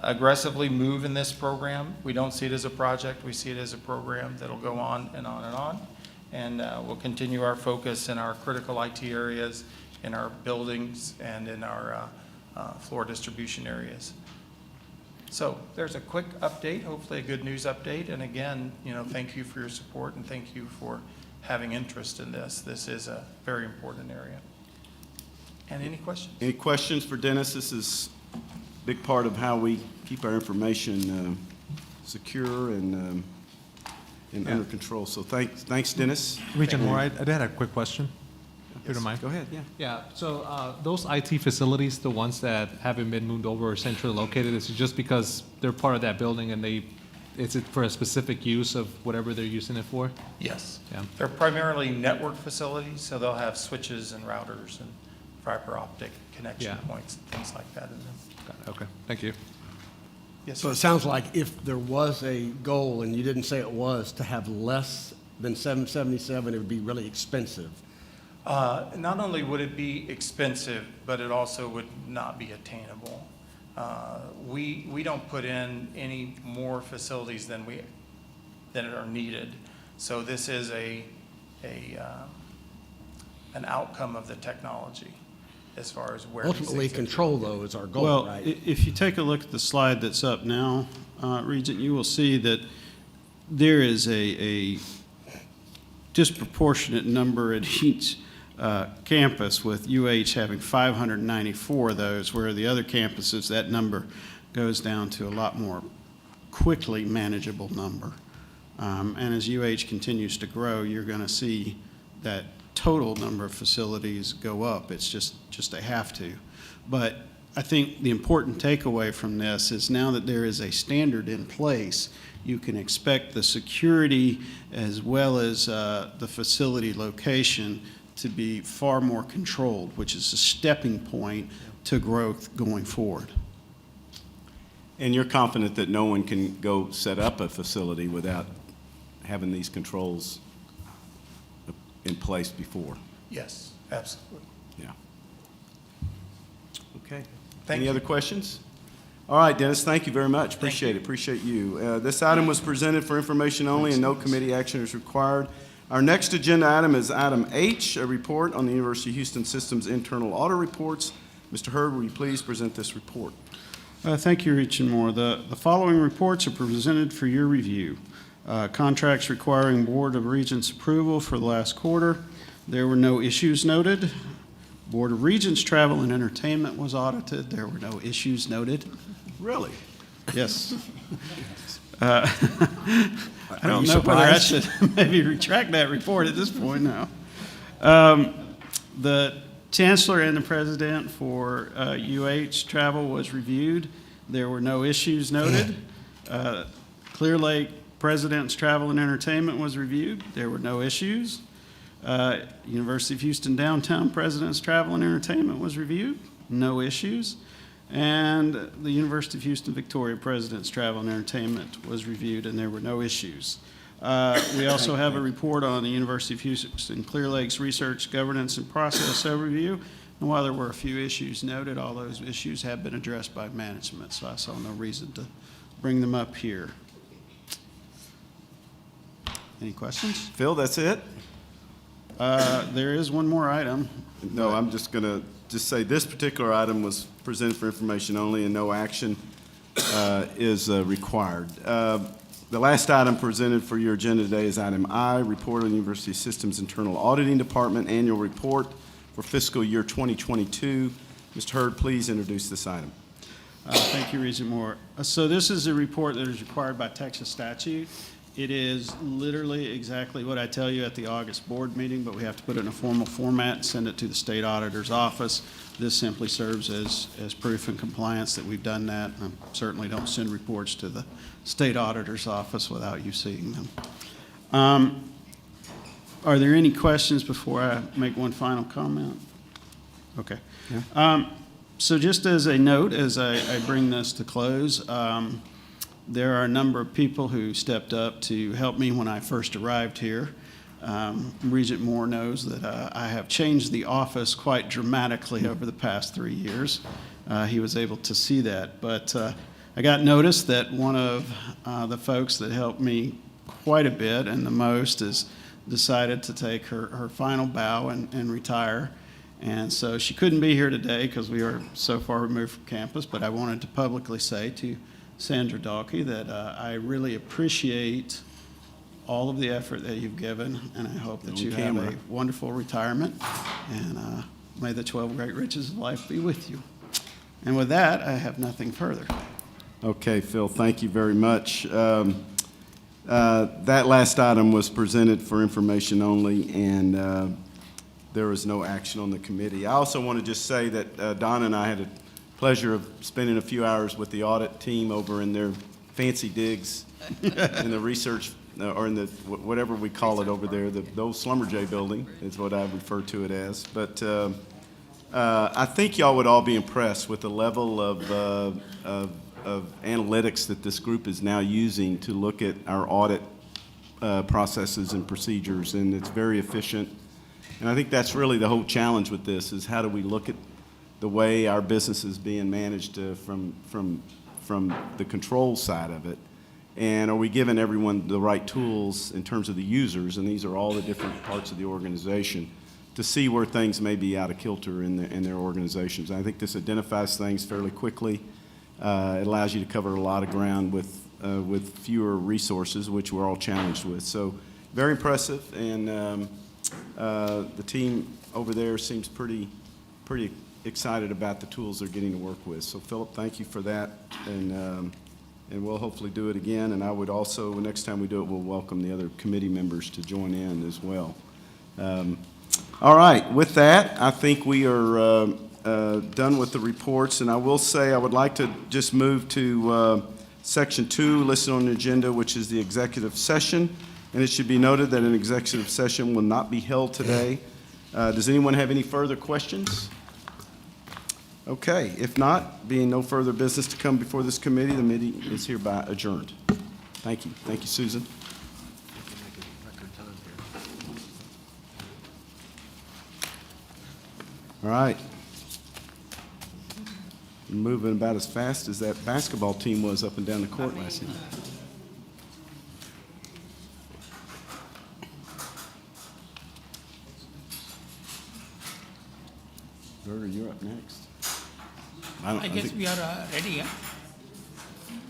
aggressively move in this program. We don't see it as a project. We see it as a program that'll go on and on and on. And we'll continue our focus in our critical IT areas, in our buildings, and in our floor distribution areas. So there's a quick update, hopefully a good news update. And again, thank you for your support and thank you for having interest in this. This is a very important area. And any questions? Any questions for Dennis? This is a big part of how we keep our information secure and under control. So thanks, Dennis. Regent Moore, I had a quick question, if you don't mind. Go ahead, yeah. Yeah, so those IT facilities, the ones that haven't been moved over or centrally located, is it just because they're part of that building and is it for a specific use of whatever they're using it for? Yes. Yeah. They're primarily network facilities, so they'll have switches and routers and fiber optic connection Yeah. points, things like that in them. Got it, okay, thank you. Yes, So sir. it sounds like if there was a goal, and you didn't say it was, to have less than 777, it would be really expensive. Not only would it be expensive, but it also would not be attainable. We don't put in any more facilities than are needed. So this is an outcome of the technology as far as where these Ultimately, things are control, though, is our goal, Well, right? if you take a look at the slide that's up now, Regent, you will see that there is a disproportionate number at each campus, with UH having 594 of those, where the other campuses, that number goes down to a lot more quickly manageable number. And as UH continues to grow, you're going to see that total number of facilities go up. It's just they have to. But I think the important takeaway from this is now that there is a standard in place, you can expect the security as well as the facility location to be far more controlled, which is a stepping point to growth going forward. And you're confident that no one can go set up a facility without having these controls in place before. Yes, absolutely. Yeah. Okay. Thank Any you. other questions? All right, Dennis, thank you very much. Appreciate it. Appreciate you. This item was presented for information only, and no committee action is required. Our next agenda item is item H, a report on the University of Houston System's internal audit reports. Mr. Hurd, will you please present this report? Thank you, Regent Moore. The following reports are presented for your review. Contracts requiring Board of Regents approval for the last quarter. There were no issues noted. Board of Regents travel and entertainment was audited. There were no issues noted. Really? Yes. I don't know whether I should maybe retract that report at this point now. The Chancellor and the President for UH travel was reviewed. There were no issues noted. Clear Lake President's travel and entertainment was reviewed. There were no issues. University of Houston Downtown President's travel and entertainment was reviewed. No issues. And the University of Houston Victoria President's travel and entertainment was reviewed, and there were no issues. We also have a report on the University of Houston Clear Lake's research, governance, and process overview. And while there were a few issues noted, all those issues have been addressed by management, so I saw no reason to bring them up here. Any questions? Phil, that's it? There is one more item. No, I'm just going to say this particular item was presented for information only, and no action is required. The last item presented for your agenda today is item I, Report on University Systems Internal Auditing Department Annual Report for fiscal year 2022. Mr. Hurd, please introduce this item. Thank you, Regent Moore. So this is a report that is required by Texas statute. It is literally exactly what I tell you at the August board meeting, but we have to put it in a formal format and send it to the state auditor's office. This simply serves as proof and compliance that we've done that. I certainly don't send reports to the state auditor's office without you seeing them. Are there any questions before I make one final comment? Okay. So just as a note, as I bring this to close, there are a number of people who stepped up to help me when I first arrived here. Regent Moore knows that I have changed the office quite dramatically over the past 3 years. He was able to see that. But I got notice that one of the folks that helped me quite a bit and the most has decided to take her final bow and retire. And so she couldn't be here today because we are so far removed from campus, but I wanted to publicly say to Sandra Dalkey that I really appreciate all of the effort that you've given, and I hope that you have a wonderful retirement, and may the 12 great riches of life be with you. And with that, I have nothing further. Okay, Phil, thank you very much. That last item was presented for information only, and there was no action on the committee. I also want to just say that Donna and I had a pleasure of spending a few hours with the audit team over in their fancy digs in the research, or in the, whatever we call it over there, the old Schlumberger building is what I refer to it as. But I think y'all would all be impressed with the level of analytics that this group is now using to look at our audit processes and procedures, and it's very efficient. And I think that's really the whole challenge with this, is how do we look at the way our business is being managed from the control side of it, and are we giving everyone the right tools in terms of the users, and these are all the different parts of the organization, to see where things may be out of kilter in their organizations. And I think this identifies things fairly quickly. It allows you to cover a lot of ground with fewer resources, which we're all challenged with. So very impressive, and the team over there seems pretty excited about the tools they're getting to work with. So Philip, thank you for that, and we'll hopefully do it again. And I would also, next time we do it, we'll welcome the other committee members to join in as well. All right, with that, I think we are done with the reports, and I will say I would like to just move to Section 2 listed on the agenda, which is the executive session. And it should be noted that an executive session will not be held today. Does anyone have any further questions? Okay, if not, being no further business to come before this committee, the meeting is hereby adjourned. Thank you. Thank you, Susan. All right. Moving about as fast as that basketball team was up and down the court last night. Berger, you're up next. I guess we are ready, yeah?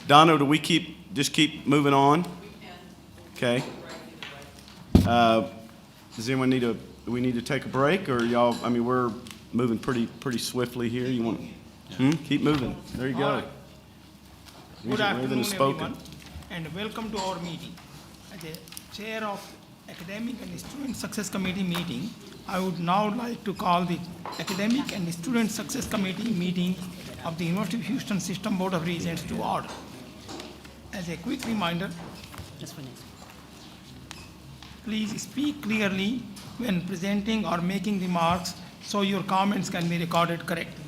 Dono, do we just keep moving on? Okay. Does anyone do we need to take a break, or y'all, I mean, we're moving pretty swiftly here. You want, keep moving. There you All go. right. Good Rather afternoon, than spoken. everyone, and welcome to our meeting. As a chair of Academic and Student Success Committee meeting, I would now like to call the Academic and Student Success Committee meeting of the University of Houston System Board of Regents to order. As a quick reminder, please speak clearly when presenting or making remarks so your comments can be recorded correctly.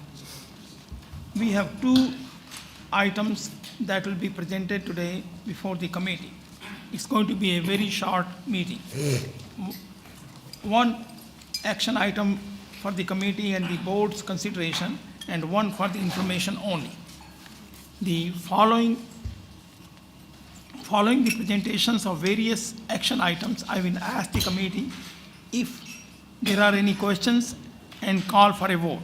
We have two items that will be presented today before the committee. It's going to be a very short meeting. One action item for the committee and the board's consideration, and one for the information only. The following the presentations of various action items, I will ask the committee if there are any questions and call for a vote.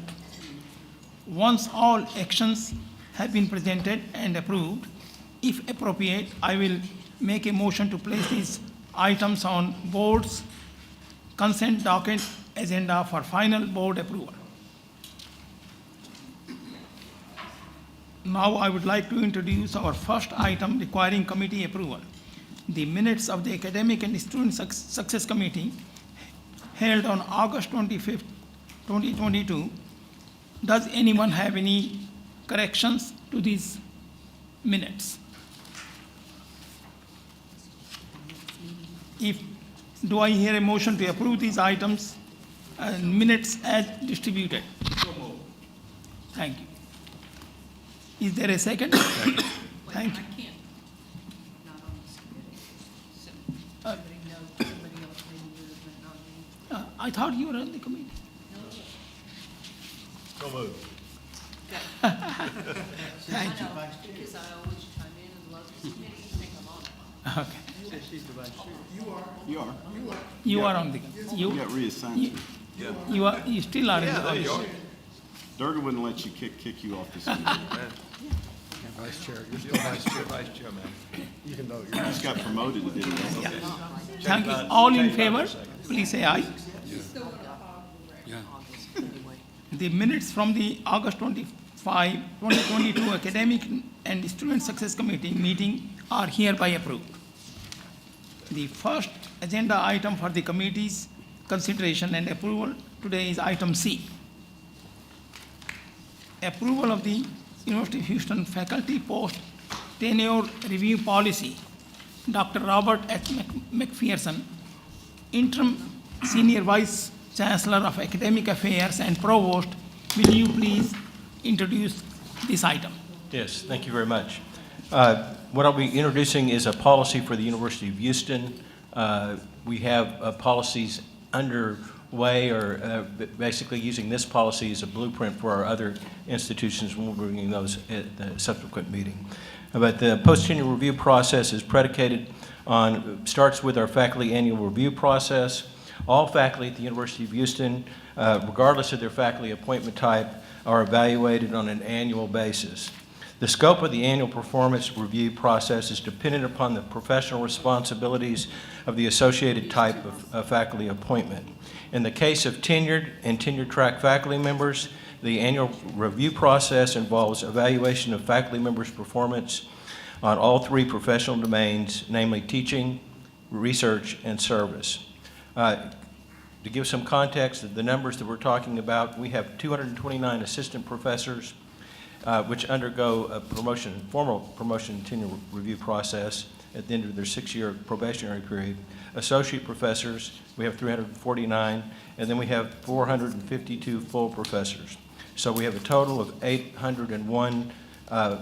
Once all actions have been presented and approved, if appropriate, I will make a motion to place these items on board's consent docket agenda for final board approval. Now I would like to introduce our first item requiring committee approval. The minutes of the Academic and Student Success Committee held on August 25th, 2022. Does anyone have any corrections to these minutes? Do I hear a motion to approve these items and minutes as distributed? Thank you. Is there a second? Thank you. I thought you were on the committee. So moved. Thank you. Because I always chime in and love this committee, think I'm on it. Okay. You are. You are on the, You got reassigned. you still are in the committee. Durga wouldn't let you kick you off this committee. Vice Chair, you're still Vice Chair. Vice Chair, man. You can vote. You just got promoted, didn't you? Thank you. All in favor, please say aye. The minutes from the August 25, 2022 Academic and Student Success Committee meeting are hereby approved. The first agenda item for the committee's consideration and approval today is item C. Approval of the University of Houston Faculty Post Tenure Review Policy. Dr. Robert H. McPherson, Interim Senior Vice Chancellor of Academic Affairs and Provost, will you please introduce this item? Yes, thank you very much. What I'll be introducing is a policy for the University of Houston. We have policies underway, or basically using this policy as a blueprint for our other institutions, when we're bringing those at the subsequent meeting. But the post-tenure review process is predicated on, starts with our faculty annual review process. All faculty at the University of Houston, regardless of their faculty appointment type, are evaluated on an annual basis. The scope of the annual performance review process is dependent upon the professional responsibilities of the associated type of faculty appointment. In the case of tenured and tenure-track faculty members, the annual review process involves evaluation of faculty members' performance on all three professional domains, namely teaching, research, and service. To give some context, the numbers that we're talking about, we have 229 assistant professors which undergo a formal promotion and tenure review process at the end of their 6-year probationary period. Associate professors, we have 349, and then we have 452 full professors. So we have a total of 801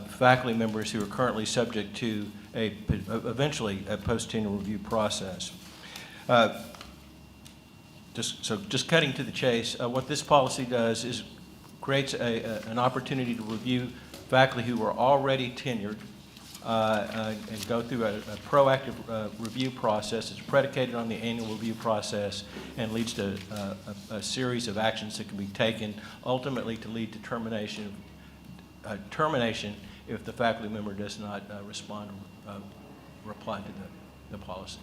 faculty members who are currently subject to eventually a post-tenure review process. Just cutting to the chase, what this policy does is creates an opportunity to review faculty who are already tenured and go through a proactive review process. It's predicated on the annual review process and leads to a series of actions that can be taken, ultimately to lead to termination if the faculty member does not respond or reply to the policy.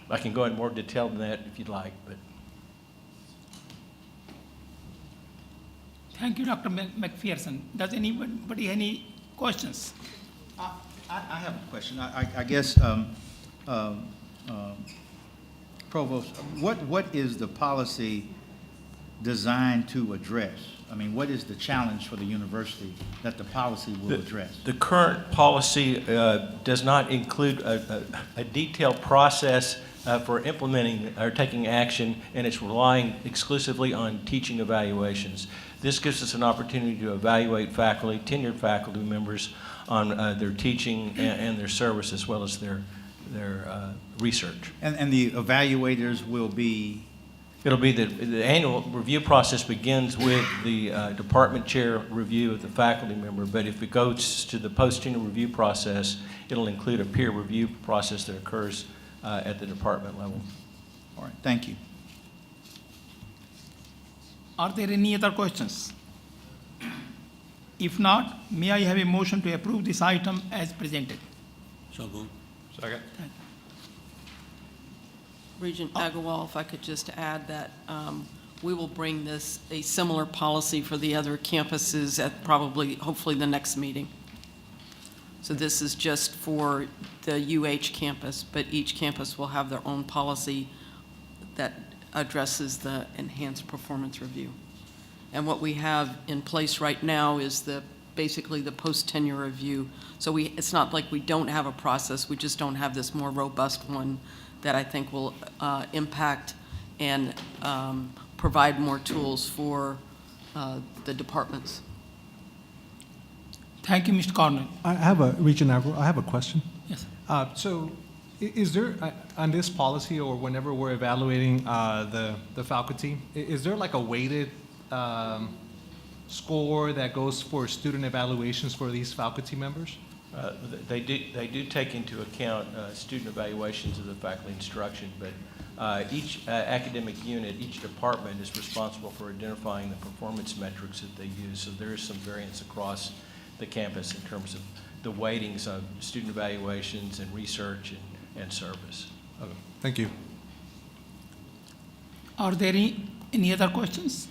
I can go in more detail than that if you'd like, but. Thank you, Dr. McPherson. Does anybody have any questions? I have a question. I guess, Provost, what is the policy designed to address? I mean, what is the challenge for the university that the policy will address? The current policy does not include a detailed process for implementing or taking action, and it's relying exclusively on teaching evaluations. This gives us an opportunity to evaluate faculty, tenured faculty members on their teaching and their service, as well as their research. And the evaluators will be? It'll be the annual review process begins with the department chair review of the faculty member, but if it goes to the post-tenure review process, it'll include a peer review process that occurs at the department level. All right, thank you. Are there any other questions? If not, may I have a motion to approve this item as presented? Second. Regent Agarwal, if I could just add that we will bring a similar policy for the other campuses at hopefully the next meeting. So this is just for the UH campus, but each campus will have their own policy that addresses the enhanced performance review. And what we have in place right now is basically the post-tenure review. So it's not like we don't have a process, we just don't have this more robust one that I think will impact and provide more tools for the departments. Thank you, Mr. Cornell. I have a question. Yes. So is there, on this policy or whenever we're evaluating the faculty, is there like a weighted score that goes for student evaluations for these faculty members? They do take into account student evaluations of the faculty instruction, but each academic unit, each department is responsible for identifying the performance metrics that they use. So there is some variance across the campus in terms of the weightings of student evaluations and research and service. Okay. Thank you. Are there any other questions?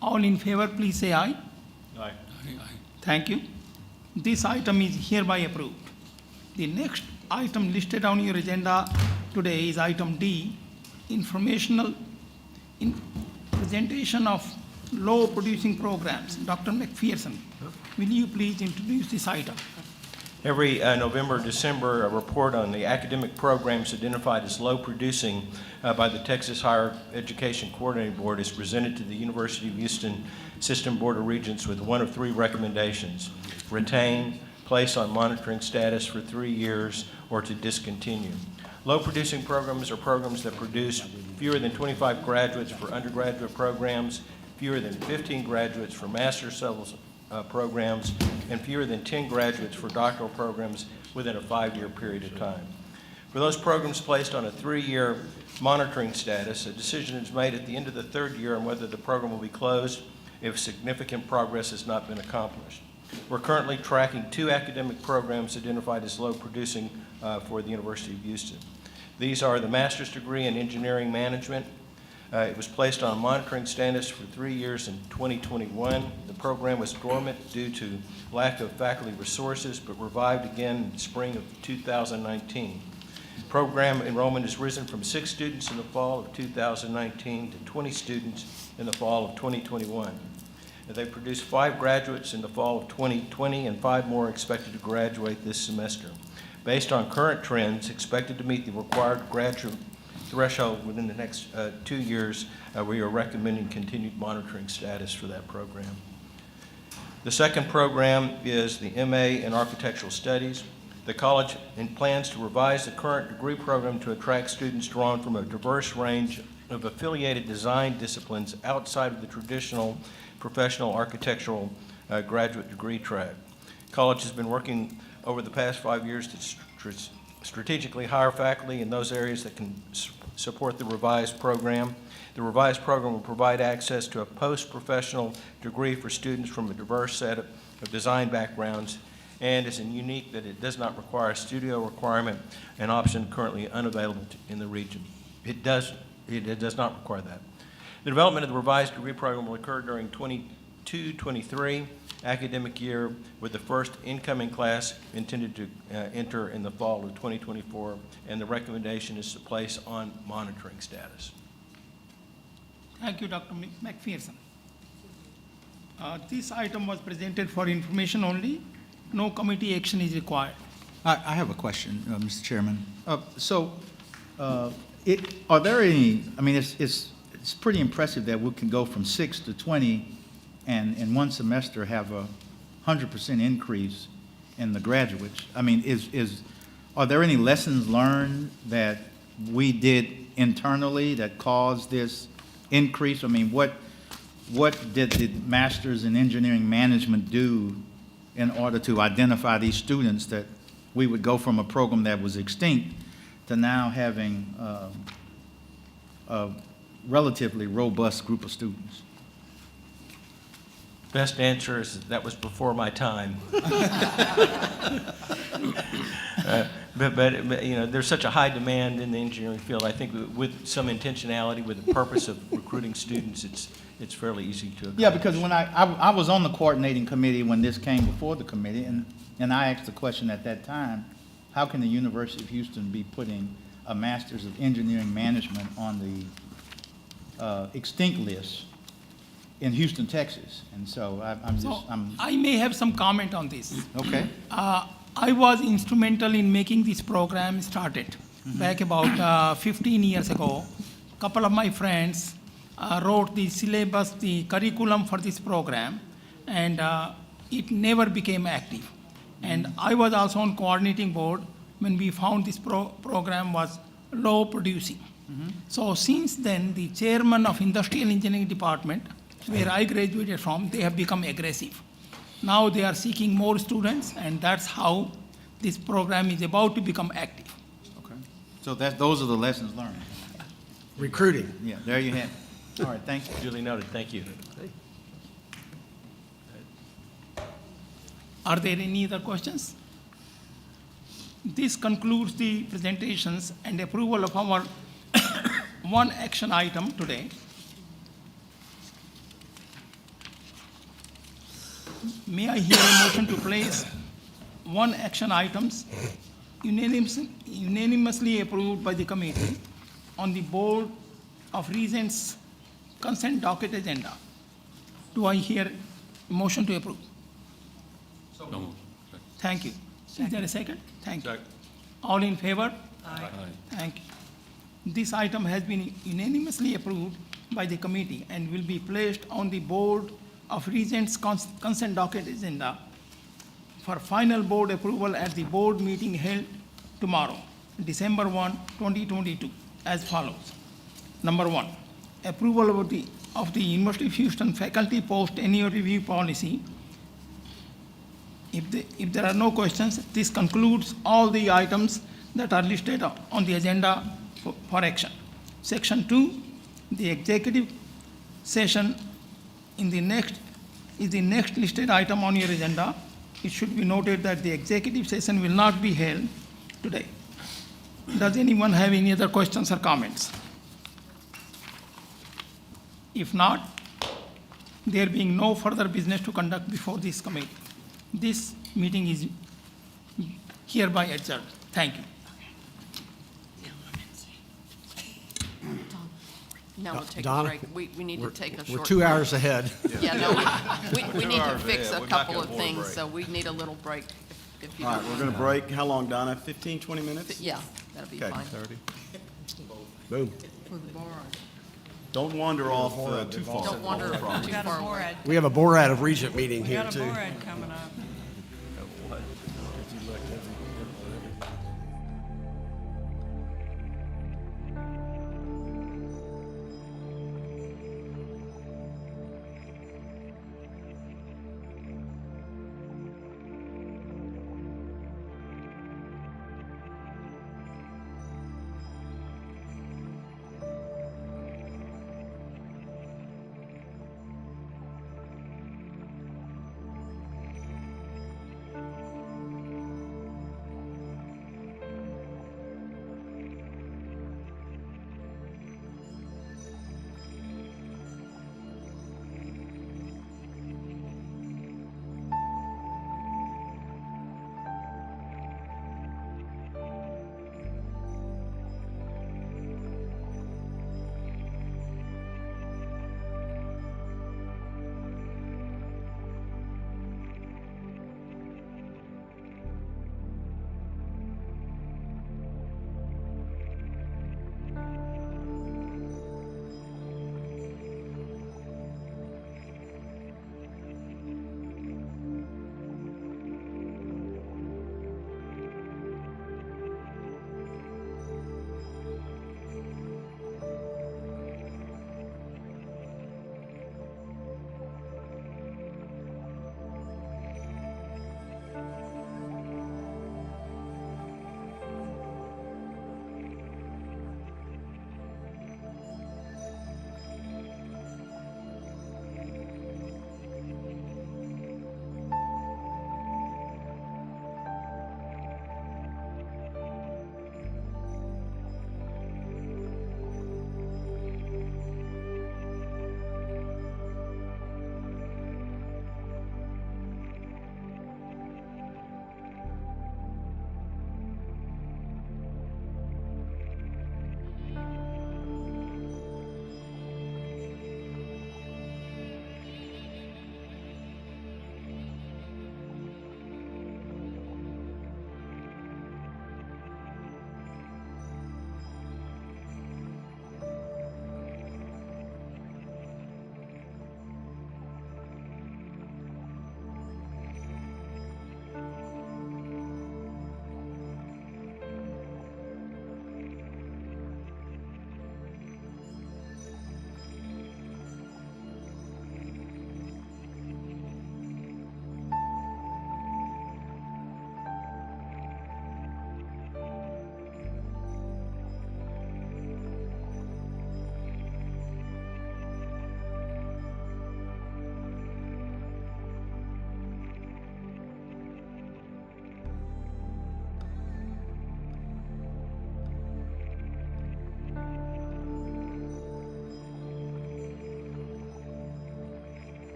All in favor, please say aye. Aye. Thank you. This item is hereby approved. The next item listed on your agenda today is item D, presentation of low producing programs. Dr. McPherson, will you please introduce this item? Every November, December, a report on the academic programs identified as low producing by the Texas Higher Education Coordinating Board is presented to the University of Houston System Board of Regents with one of three recommendations: retain, place on monitoring status for 3 years, or to discontinue. Low producing programs are programs that produce fewer than 25 graduates for undergraduate programs, fewer than 15 graduates for master's level programs, and fewer than 10 graduates for doctoral programs within a 5-year period of time. For those programs placed on a 3-year monitoring status, a decision is made at the end of the 3rd year on whether the program will be closed if significant progress has not been accomplished. We're currently tracking 2 academic programs identified as low producing for the University of Houston. These are the master's degree in engineering management. It was placed on monitoring status for 3 years in 2021. The program was dormant due to lack of faculty resources, but revived again in spring of 2019. Program enrollment has risen from 6 students in the fall of 2019 to 20 students in the fall of 2021. They produced 5 graduates in the fall of 2020, and 5 more expected to graduate this semester. Based on current trends, expected to meet the required graduate threshold within the next 2 years, we are recommending continued monitoring status for that program. The second program is the MA in Architectural Studies. The college plans to revise the current degree program to attract students drawn from a diverse range of affiliated design disciplines outside of the traditional professional architectural graduate degree track. College has been working over the past 5 years to strategically hire faculty in those areas that can support the revised program. The revised program will provide access to a post-professional degree for students from a diverse set of design backgrounds, and is unique that it does not require a studio requirement, an option currently unavailable in the region. It does not require that. The development of the revised degree program will occur during 22-23 academic year, with the first incoming class intended to enter in the fall of 2024, and the recommendation is to place on monitoring status. Thank you, Dr. McPherson. This item was presented for information only. No committee action is required. I have a question, Mr. Chairman. Are there any, I mean, it's pretty impressive that we can go from 6 to 20 and in one semester have a 100% increase in the graduates. I mean, are there any lessons learned that we did internally that caused this increase? I mean, what did the Masters in Engineering Management do in order to identify these students that we would go from a program that was extinct to now having a relatively robust group of students? Best answer is that was before my time. But you know, there's such a high demand in the engineering field. I think with some intentionality, with the purpose of recruiting students, it's fairly easy to accomplish. Yeah, because when I was on the coordinating committee when this came before the committee, and I asked the question at that time, how can the University of Houston be putting a Master's of Engineering Management on the extinct list in Houston, Texas? And so I may have some comment on this. Okay. I was instrumental in making this program started back about 15 years ago. A couple of my friends wrote the syllabus, the curriculum for this program, and it never became active. And I was also on coordinating board when we found this program was low producing. So since then, the chairman of Industrial Engineering Department, where I graduated from, they have become aggressive. Now they are seeking more students, and that's how this program is about to become active. Okay. So those are the lessons learned. Recruiting. Yeah, there you have it. All right, thank you. Duly noted. Thank you. Are there any other questions? This concludes the presentations and approval of our one action item today. May I hear a motion to place one action items unanimously approved by the committee on the Board of Regents consent docket agenda? Do I hear a motion to approve? Thank you. Is there a second? Thank you. All in favor? Aye. Thank you. This item has been unanimously approved by the committee and will be placed on the Board of Regents consent docket agenda for final board approval at the board meeting held tomorrow, December 1, 2022, as follows. Number 1, approval of the University of Houston faculty post annual review policy. If there are no questions, this concludes all the items that are listed on the agenda for action. Section 2, the executive session is the next listed item on your agenda. It should be noted that the executive session will not be held today. Does anyone have any other questions or comments? If not, there being no further business to conduct before this committee, this meeting is hereby adjourned. Thank you. Now we'll take a Donna, break. We need to take a short break. We're 2 hours ahead. Yeah, no, we need to fix a couple of things, so we need a little break if you All don't right, we're mind. going to break. How long, Donna? 15, 20 minutes? Yeah, that'll be Okay. fine. Boom. Don't wander off too far. Don't wander too far away. We have a Board of Regent meeting here, too. coming up.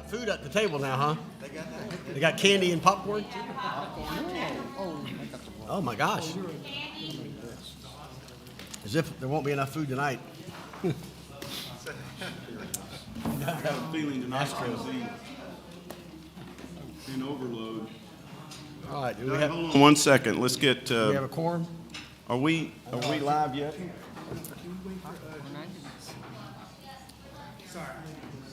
got food at the table now, huh? They got candy and popcorn? Oh, my gosh. As if there won't be enough food tonight. I have a feeling tonight's going to be an overload. All right, do we have, Hold on 1 second, let's get, do we have a quorum? are we live yet?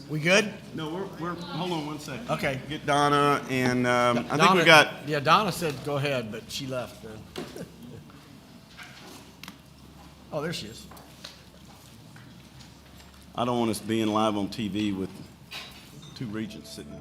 We good? No, we're, hold on 1 second. Okay. Get Donna, and I think we Donna- got, Yeah, Donna said go ahead, but she left then. Oh, there she is. I don't want us being live on TV with two regents sitting there.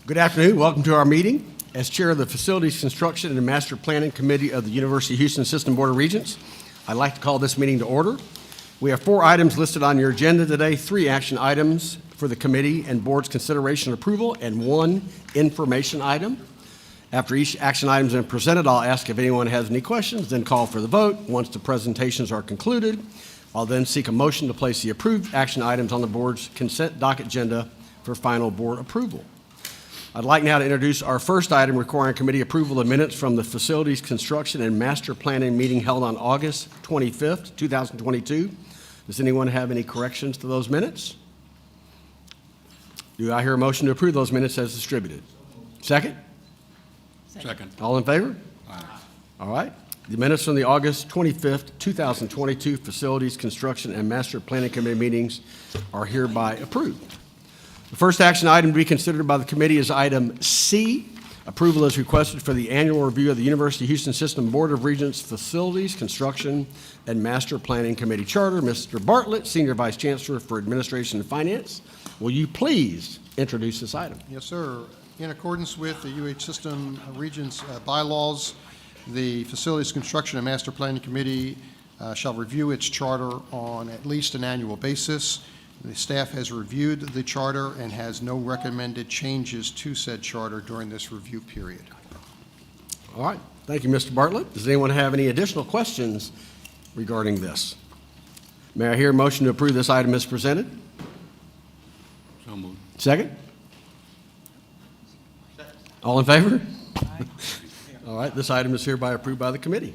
Good afternoon. Welcome to our meeting. As Chair of the Facilities Construction and Master Planning Committee of the University of Houston System Board of Regents, I'd like to call this meeting to order. We have 4 items listed on your agenda today, 3 action items for the committee and board's consideration and approval, and 1 information item. After each action item has been presented, I'll ask if anyone has any questions, then call for the vote. Once the presentations are concluded, I'll then seek a motion to place the approved action items on the board's consent docket agenda for final board approval. I'd like now to introduce our first item requiring committee approval of minutes from the Facilities Construction and Master Planning meeting held on August 25th, 2022. Does anyone have any corrections to those minutes? Do I hear a motion to approve those minutes as distributed? Second? Second. All in favor? All right. The minutes from the August 25th, 2022 Facilities Construction and Master Planning Committee meetings are hereby approved. The first action item to be considered by the committee is item C. Approval is requested for the annual review of the University of Houston System Board of Regents Facilities, Construction, and Master Planning Committee Charter. Mr. Bartlett, Senior Vice Chancellor for Administration and Finance, will you please introduce this item? Yes, sir. In accordance with the UH System Regents bylaws, the Facilities Construction and Master Planning Committee shall review its charter on at least an annual basis. The staff has reviewed the charter and has no recommended changes to said charter during this review period. All right. Thank you, Mr. Bartlett. Does anyone have any additional questions regarding this? May I hear a motion to approve this item as presented? So moved. Second? All in favor? All right, this item is hereby approved by the committee.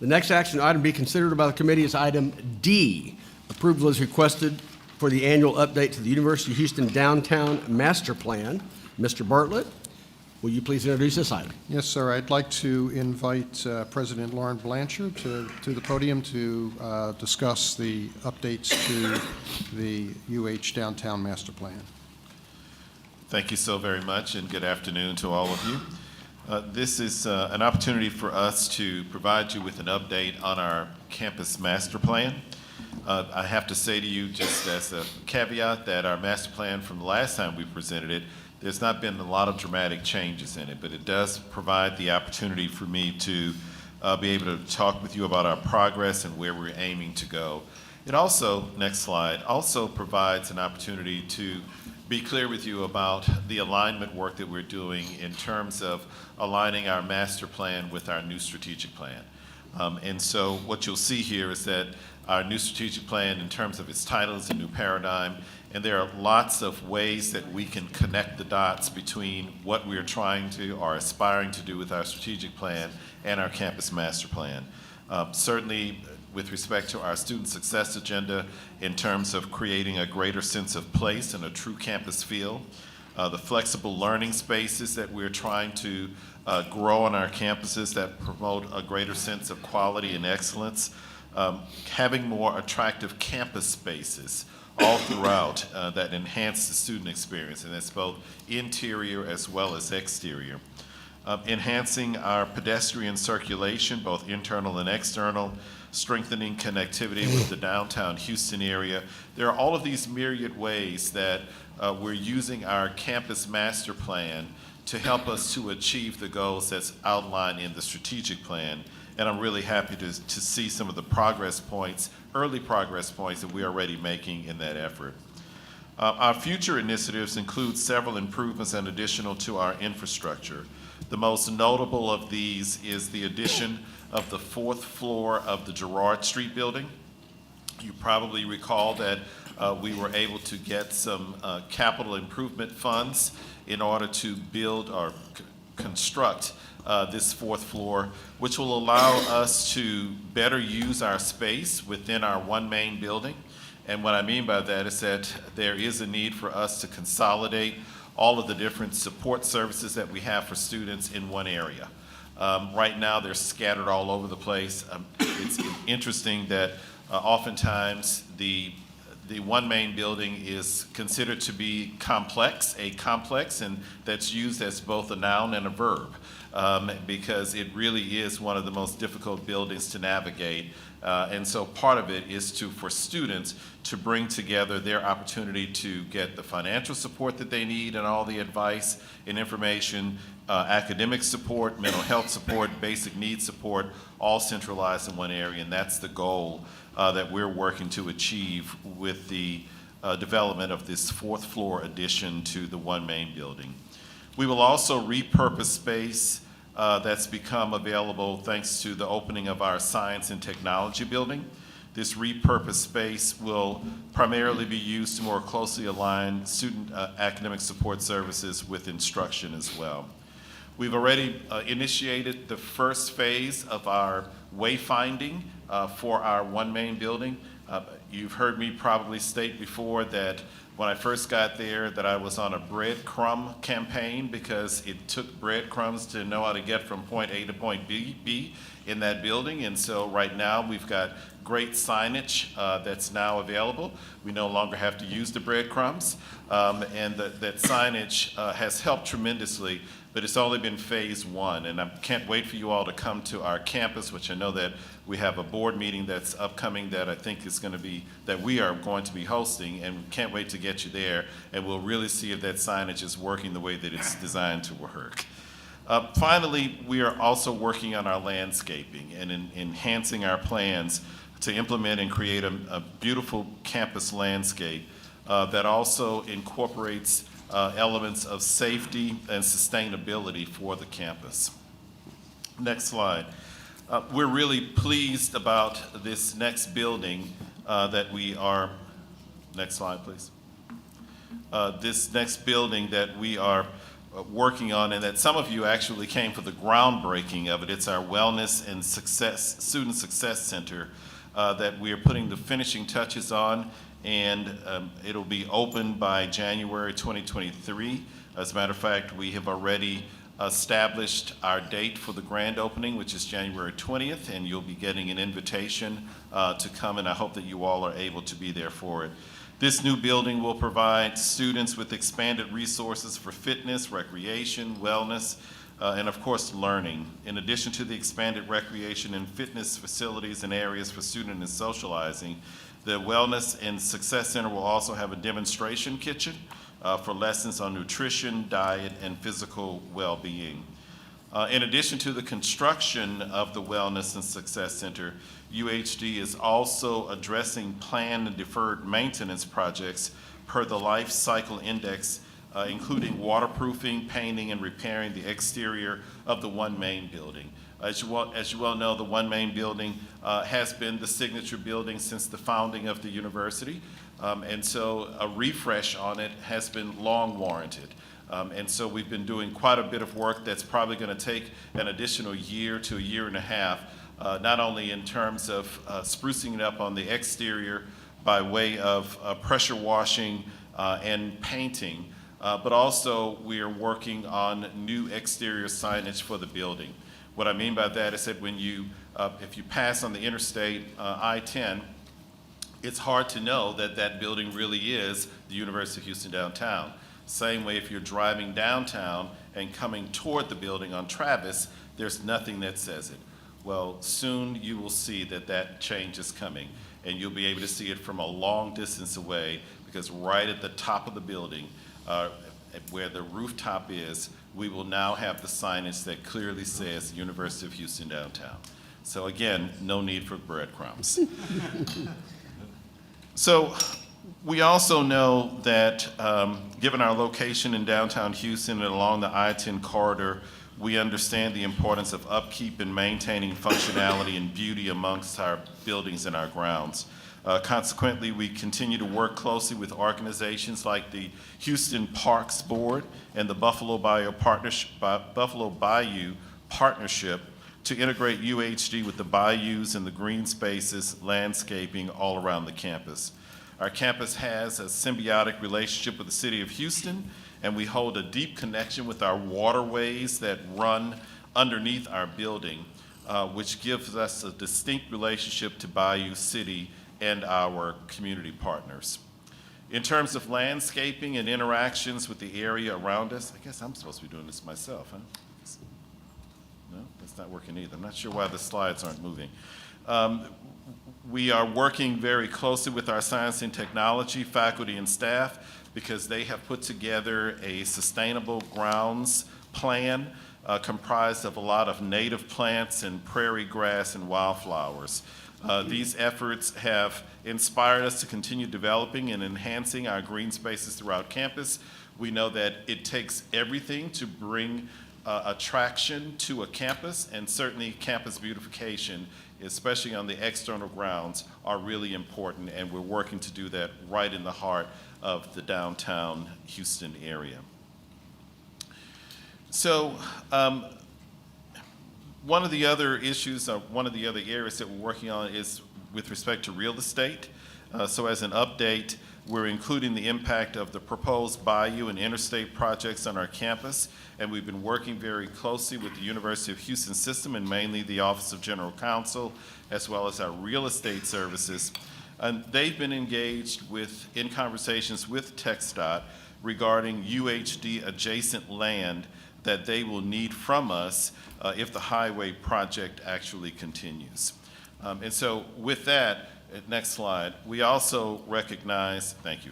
The next action item to be considered by the committee is item D. Approval is requested for the annual update to the University of Houston Downtown Master Plan. Mr. Bartlett, will you please introduce this item? Yes, sir. I'd like to invite President Lauren Blanchard to the podium to discuss the updates to the UH Downtown Master Plan. Thank you so very much, and good afternoon to all of you. This is an opportunity for us to provide you with an update on our campus master plan. I have to say to you, just as a caveat, that our master plan from the last time we presented it, there's not been a lot of dramatic changes in it, but it does provide the opportunity for me to be able to talk with you about our progress and where we're aiming to go. It also, next slide, also provides an opportunity to be clear with you about the alignment work that we're doing in terms of aligning our master plan with our new strategic plan. And so what you'll see here is that our new strategic plan, in terms of its title, is a new paradigm, and there are lots of ways that we can connect the dots between what we're trying to or aspiring to do with our strategic plan and our campus master plan. Certainly, with respect to our student success agenda, in terms of creating a greater sense of place and a true campus feel, the flexible learning spaces that we're trying to grow on our campuses that promote a greater sense of quality and excellence, having more attractive campus spaces all throughout that enhance the student experience, and that's both interior as well as exterior. Enhancing our pedestrian circulation, both internal and external, strengthening connectivity with the downtown Houston area. There are all of these myriad ways that we're using our campus master plan to help us to achieve the goals that's outlined in the strategic plan. and I'm really happy to see some of the progress points, early progress points that we are already making in that effort. Our future initiatives include several improvements and additional to our infrastructure. The most notable of these is the addition of the 4th floor of the Girard Street building. You probably recall that we were able to get some capital improvement funds in order to build or construct this 4th floor, which will allow us to better use our space within our one main building. And what I mean by that is that there is a need for us to consolidate all of the different support services that we have for students in one area. Right now, they're scattered all over the place. It's interesting that oftentimes the one main building is considered to be a complex, and that's used as both a noun and a verb, because it really is one of the most difficult buildings to navigate. And so part of it is for students to bring together their opportunity to get the financial support that they need and all the advice and information, academic support, mental health support, basic needs support, all centralized in one area. And that's the goal that we're working to achieve with the development of this 4th floor addition to the one main building. We will also repurpose space that's become available thanks to the opening of our Science and Technology building. This repurposed space will primarily be used to more closely align student academic support services with instruction as well. We've already initiated the first phase of our wayfinding for our one main building. You've heard me probably state before that when I first got there that I was on a breadcrumb campaign because it took breadcrumbs to know how to get from point A to point B in that building. And so right now we've got great signage that's now available. We no longer have to use the breadcrumbs. And that signage has helped tremendously, but it's only been phase 1. And I can't wait for you all to come to our campus, which I know that we have a board meeting that's upcoming that I think is going to be, that we are going to be hosting, and can't wait to get you there. And we'll really see if that signage is working the way that it's designed to work. Finally, we are also working on our landscaping and enhancing our plans to implement and create a beautiful campus landscape that also incorporates elements of safety and sustainability for the campus. Next slide. We're really pleased about this next building that we are, next slide please. This next building that we are working on, and that some of you actually came for the groundbreaking of it. It's our Wellness and Student Success Center that we are putting the finishing touches on, and it'll be open by January 2023. As a matter of fact, we have already established our date for the grand opening, which is January 20th, and you'll be getting an invitation to come, and I hope that you all are able to be there for it. This new building will provide students with expanded resources for fitness, recreation, wellness, and of course, learning. In addition to the expanded recreation and fitness facilities and areas for student and socializing, the Wellness and Success Center will also have a demonstration kitchen for lessons on nutrition, diet, and physical well-being. In addition to the construction of the Wellness and Success Center, UHD is also addressing planned and deferred maintenance projects per the Life Cycle Index, including waterproofing, painting, and repairing the exterior of the one main building. As you well know, the one main building has been the signature building since the founding of the university, and so a refresh on it has been long warranted. And so we've been doing quite a bit of work that's probably going to take an additional year to a year and a half, not only in terms of sprucing it up on the exterior by way of pressure washing and painting, but also we are working on new exterior signage for the building. What I mean by that is that when you, if you pass on the interstate I-10, it's hard to know that that building really is the University of Houston downtown. Same way if you're driving downtown and coming toward the building on Travis, there's nothing that says it. Well, soon you will see that that change is coming, and you'll be able to see it from a long distance away, because right at the top of the building, where the rooftop is, we will now have the signage that clearly says University of Houston downtown. So again, no need for breadcrumbs. So we also know that given our location in downtown Houston and along the I-10 corridor, we understand the importance of upkeep and maintaining functionality and beauty amongst our buildings and our grounds. Consequently, we continue to work closely with organizations like the Houston Parks Board and the Buffalo Bayou Partnership to integrate UHD with the bayous and the green spaces, landscaping all around the campus. Our campus has a symbiotic relationship with the city of Houston, and we hold a deep connection with our waterways that run underneath our building, which gives us a distinct relationship to Bayou City and our community partners. In terms of landscaping and interactions with the area around us, I guess I'm supposed to be doing this myself, huh? No, that's not working either. I'm not sure why the slides aren't moving. We are working very closely with our science and technology faculty and staff because they have put together a sustainable grounds plan comprised of a lot of native plants and prairie grass and wildflowers. These efforts have inspired us to continue developing and enhancing our green spaces throughout campus. We know that it takes everything to bring attraction to a campus, and certainly campus beautification, especially on the external grounds, are really important, and we're working to do that right in the heart of the downtown Houston area. So one of the other issues, one of the other areas that we're working on is with respect to real estate. So as an update, we're including the impact of the proposed Bayou and interstate projects on our campus, and we've been working very closely with the University of Houston system and mainly the Office of General Counsel, as well as our real estate services. And they've been engaged in conversations with TxDOT regarding UHD adjacent land that they will need from us if the highway project actually continues. And so with that, next slide, we also recognize, thank you.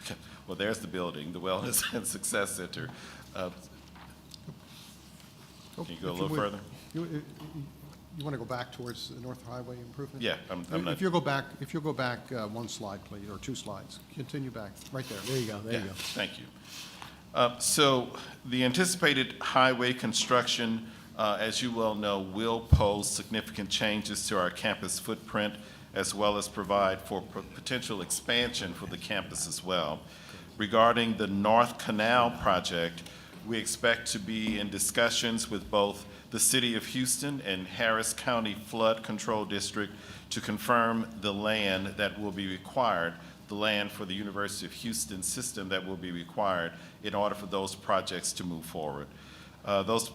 Okay. Well, there's the building, the Wellness and Success Center. Can you go a little further? You want to go back towards the North Highway improvement? Yeah, I'm not. If you'll go back one slide, please, or two slides. Continue back, right there. There you go, there you go. Thank you. So the anticipated highway construction, as you well know, will pose significant changes to our campus footprint, as well as provide for potential expansion for the campus as well. Regarding the North Canal project, we expect to be in discussions with both the City of Houston and Harris County Flood Control District to confirm the land that will be required, the land for the University of Houston system that will be required in order for those projects to move forward.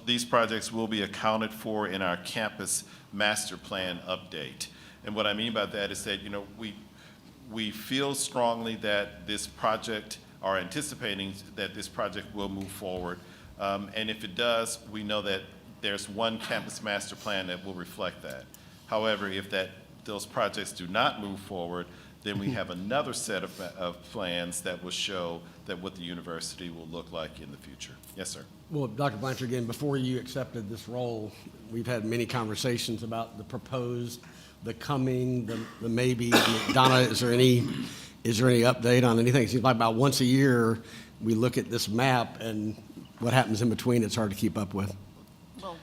These projects will be accounted for in our campus master plan update. And what I mean by that is that, we feel strongly that this project, are anticipating that this project will move forward. And if it does, we know that there's one campus master plan that will reflect that. However, if those projects do not move forward, then we have another set of plans that will show that what the university will look like in the future. Yes, sir. Well, Dr. Blanchard, again, before you accepted this role, we've had many conversations about the proposed, the coming, the maybe. Donna, is there any update on anything? It seems like about once a year, we look at this map, and what happens in between, it's hard to keep up with. Well,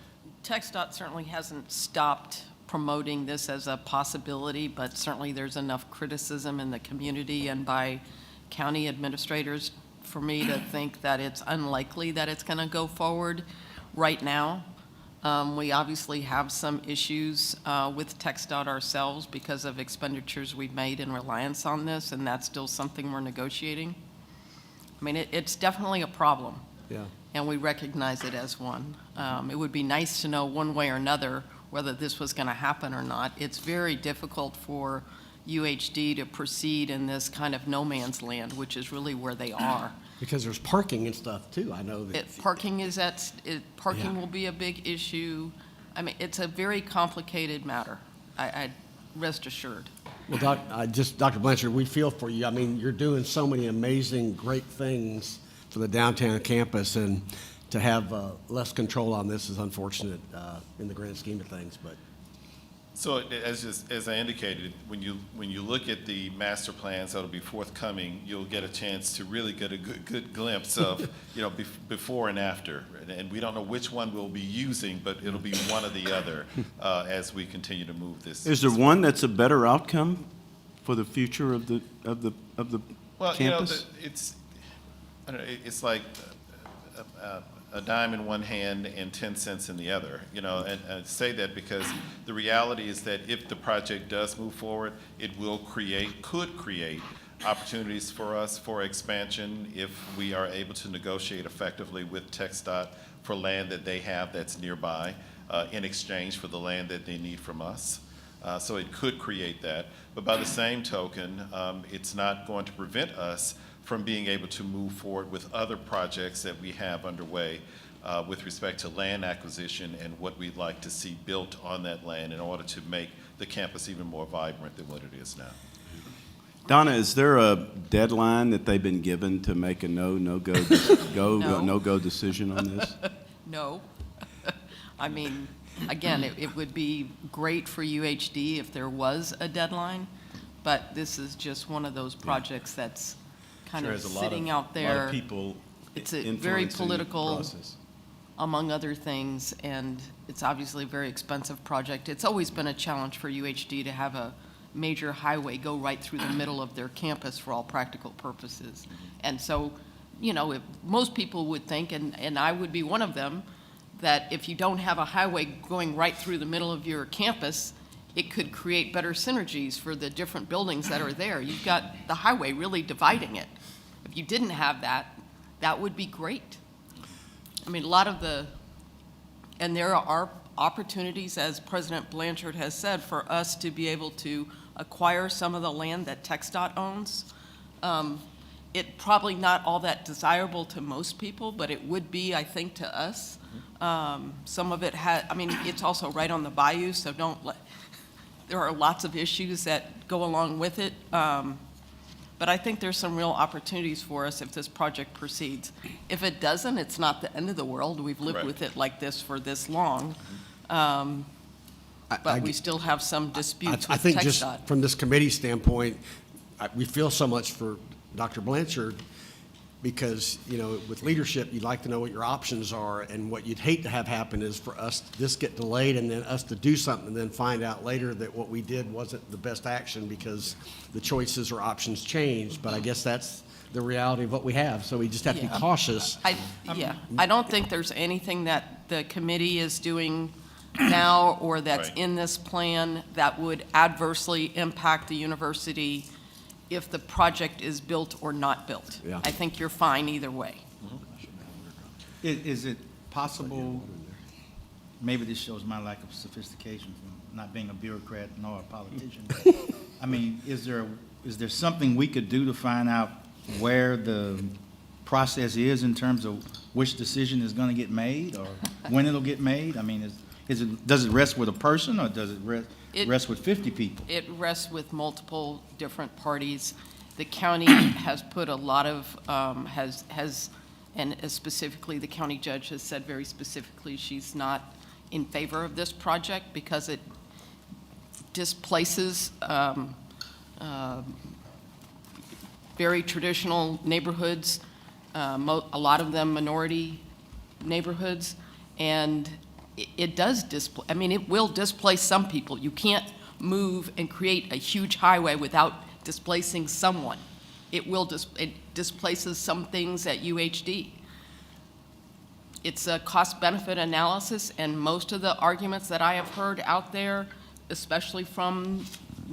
TxDOT certainly hasn't stopped promoting this as a possibility, but certainly there's enough criticism in the community and by county administrators for me to think that it's unlikely that it's going to go forward right now. We obviously have some issues with TxDOT ourselves because of expenditures we've made in reliance on this, and that's still something we're negotiating. I mean, it's definitely a problem. Yeah. And we recognize it as one. It would be nice to know one way or another whether this was going to happen or not. It's very difficult for UHD to proceed in this kind of no man's land, which is really where they are. Because there's parking and stuff, too. I know that. Parking will be a big issue. I mean, it's a very complicated matter, I rest assured. Well, Dr. Blanchard, we feel for you. I mean, you're doing so many amazing, great things for the downtown campus, and to have less control on this is unfortunate in the grand scheme of things, but So as I indicated, when you look at the master plans that'll be forthcoming, you'll get a chance to really get a good glimpse of, before and after. And we don't know which one we'll be using, but it'll be one or the other as we continue to move this. Is there one that's a better outcome for the future of the Well, campus? I don't know, it's like a dime in one hand and 10 cents in the other, and I say that because the reality is that if the project does move forward, it could create opportunities for us for expansion if we are able to negotiate effectively with TxDOT for land that they have that's nearby in exchange for the land that they need from us. So it could create that. But by the same token, it's not going to prevent us from being able to move forward with other projects that we have underway with respect to land acquisition and what we'd like to see built on that land in order to make the campus even more vibrant than what it is now. Donna, is there a deadline that they've been given to make a no-go decision on this? No. I mean, again, it would be great for UHD if there was a deadline, but this is just one of those projects that's kind of sitting out there. It's a very political, among other things, and it's obviously a very expensive project. It's always been a challenge for UHD to have a major highway go right through the middle of their campus for all practical purposes. And so, if most people would think, and I would be one of them, that if you don't have a highway going right through the middle of your campus, it could create better synergies for the different buildings that are there. You've got the highway really dividing it. If you didn't have that, that would be great. I mean, and there are opportunities, as President Blanchard has said, for us to be able to acquire some of the land that TxDOT owns. It probably not all that desirable to most people, but it would be, I think, to us. Some of it it's also right on the bayou, so there are lots of issues that go along with it. But I think there's some real opportunities for us if this project proceeds. If it doesn't, it's not the end of the world. We've lived with it like this for this long. But we still have some disputes I with think just TxDOT. from this committee standpoint, we feel so much for Dr. Blanchard because, with leadership, you'd like to know what your options are, and what you'd hate to have happen is for us to this get delayed and then us to do something and then find out later that what we did wasn't the best action because the choices or options changed. But I guess that's the reality of what we have, so we just have to be cautious. I don't think there's anything that the committee is doing now or that's in this plan that would adversely impact the university if the project is built or not built. Yeah. I think you're fine either way. Is it possible, maybe this shows my lack of sophistication from not being a bureaucrat nor a politician, but, I mean, is there something we could do to find out where the process is in terms of which decision is going to get made or when it'll get made? I mean, does it rest with a person or does it rest with 50 people? It rests with multiple different parties. The county has put a lot of, and specifically the county judge has said very specifically she's not in favor of this project because it displaces very traditional neighborhoods, a lot of them minority neighborhoods, and it does it will displace some people. You can't move and create a huge highway without displacing someone. It displaces some things at UHD. It's a cost-benefit analysis, and most of the arguments that I have heard out there, especially from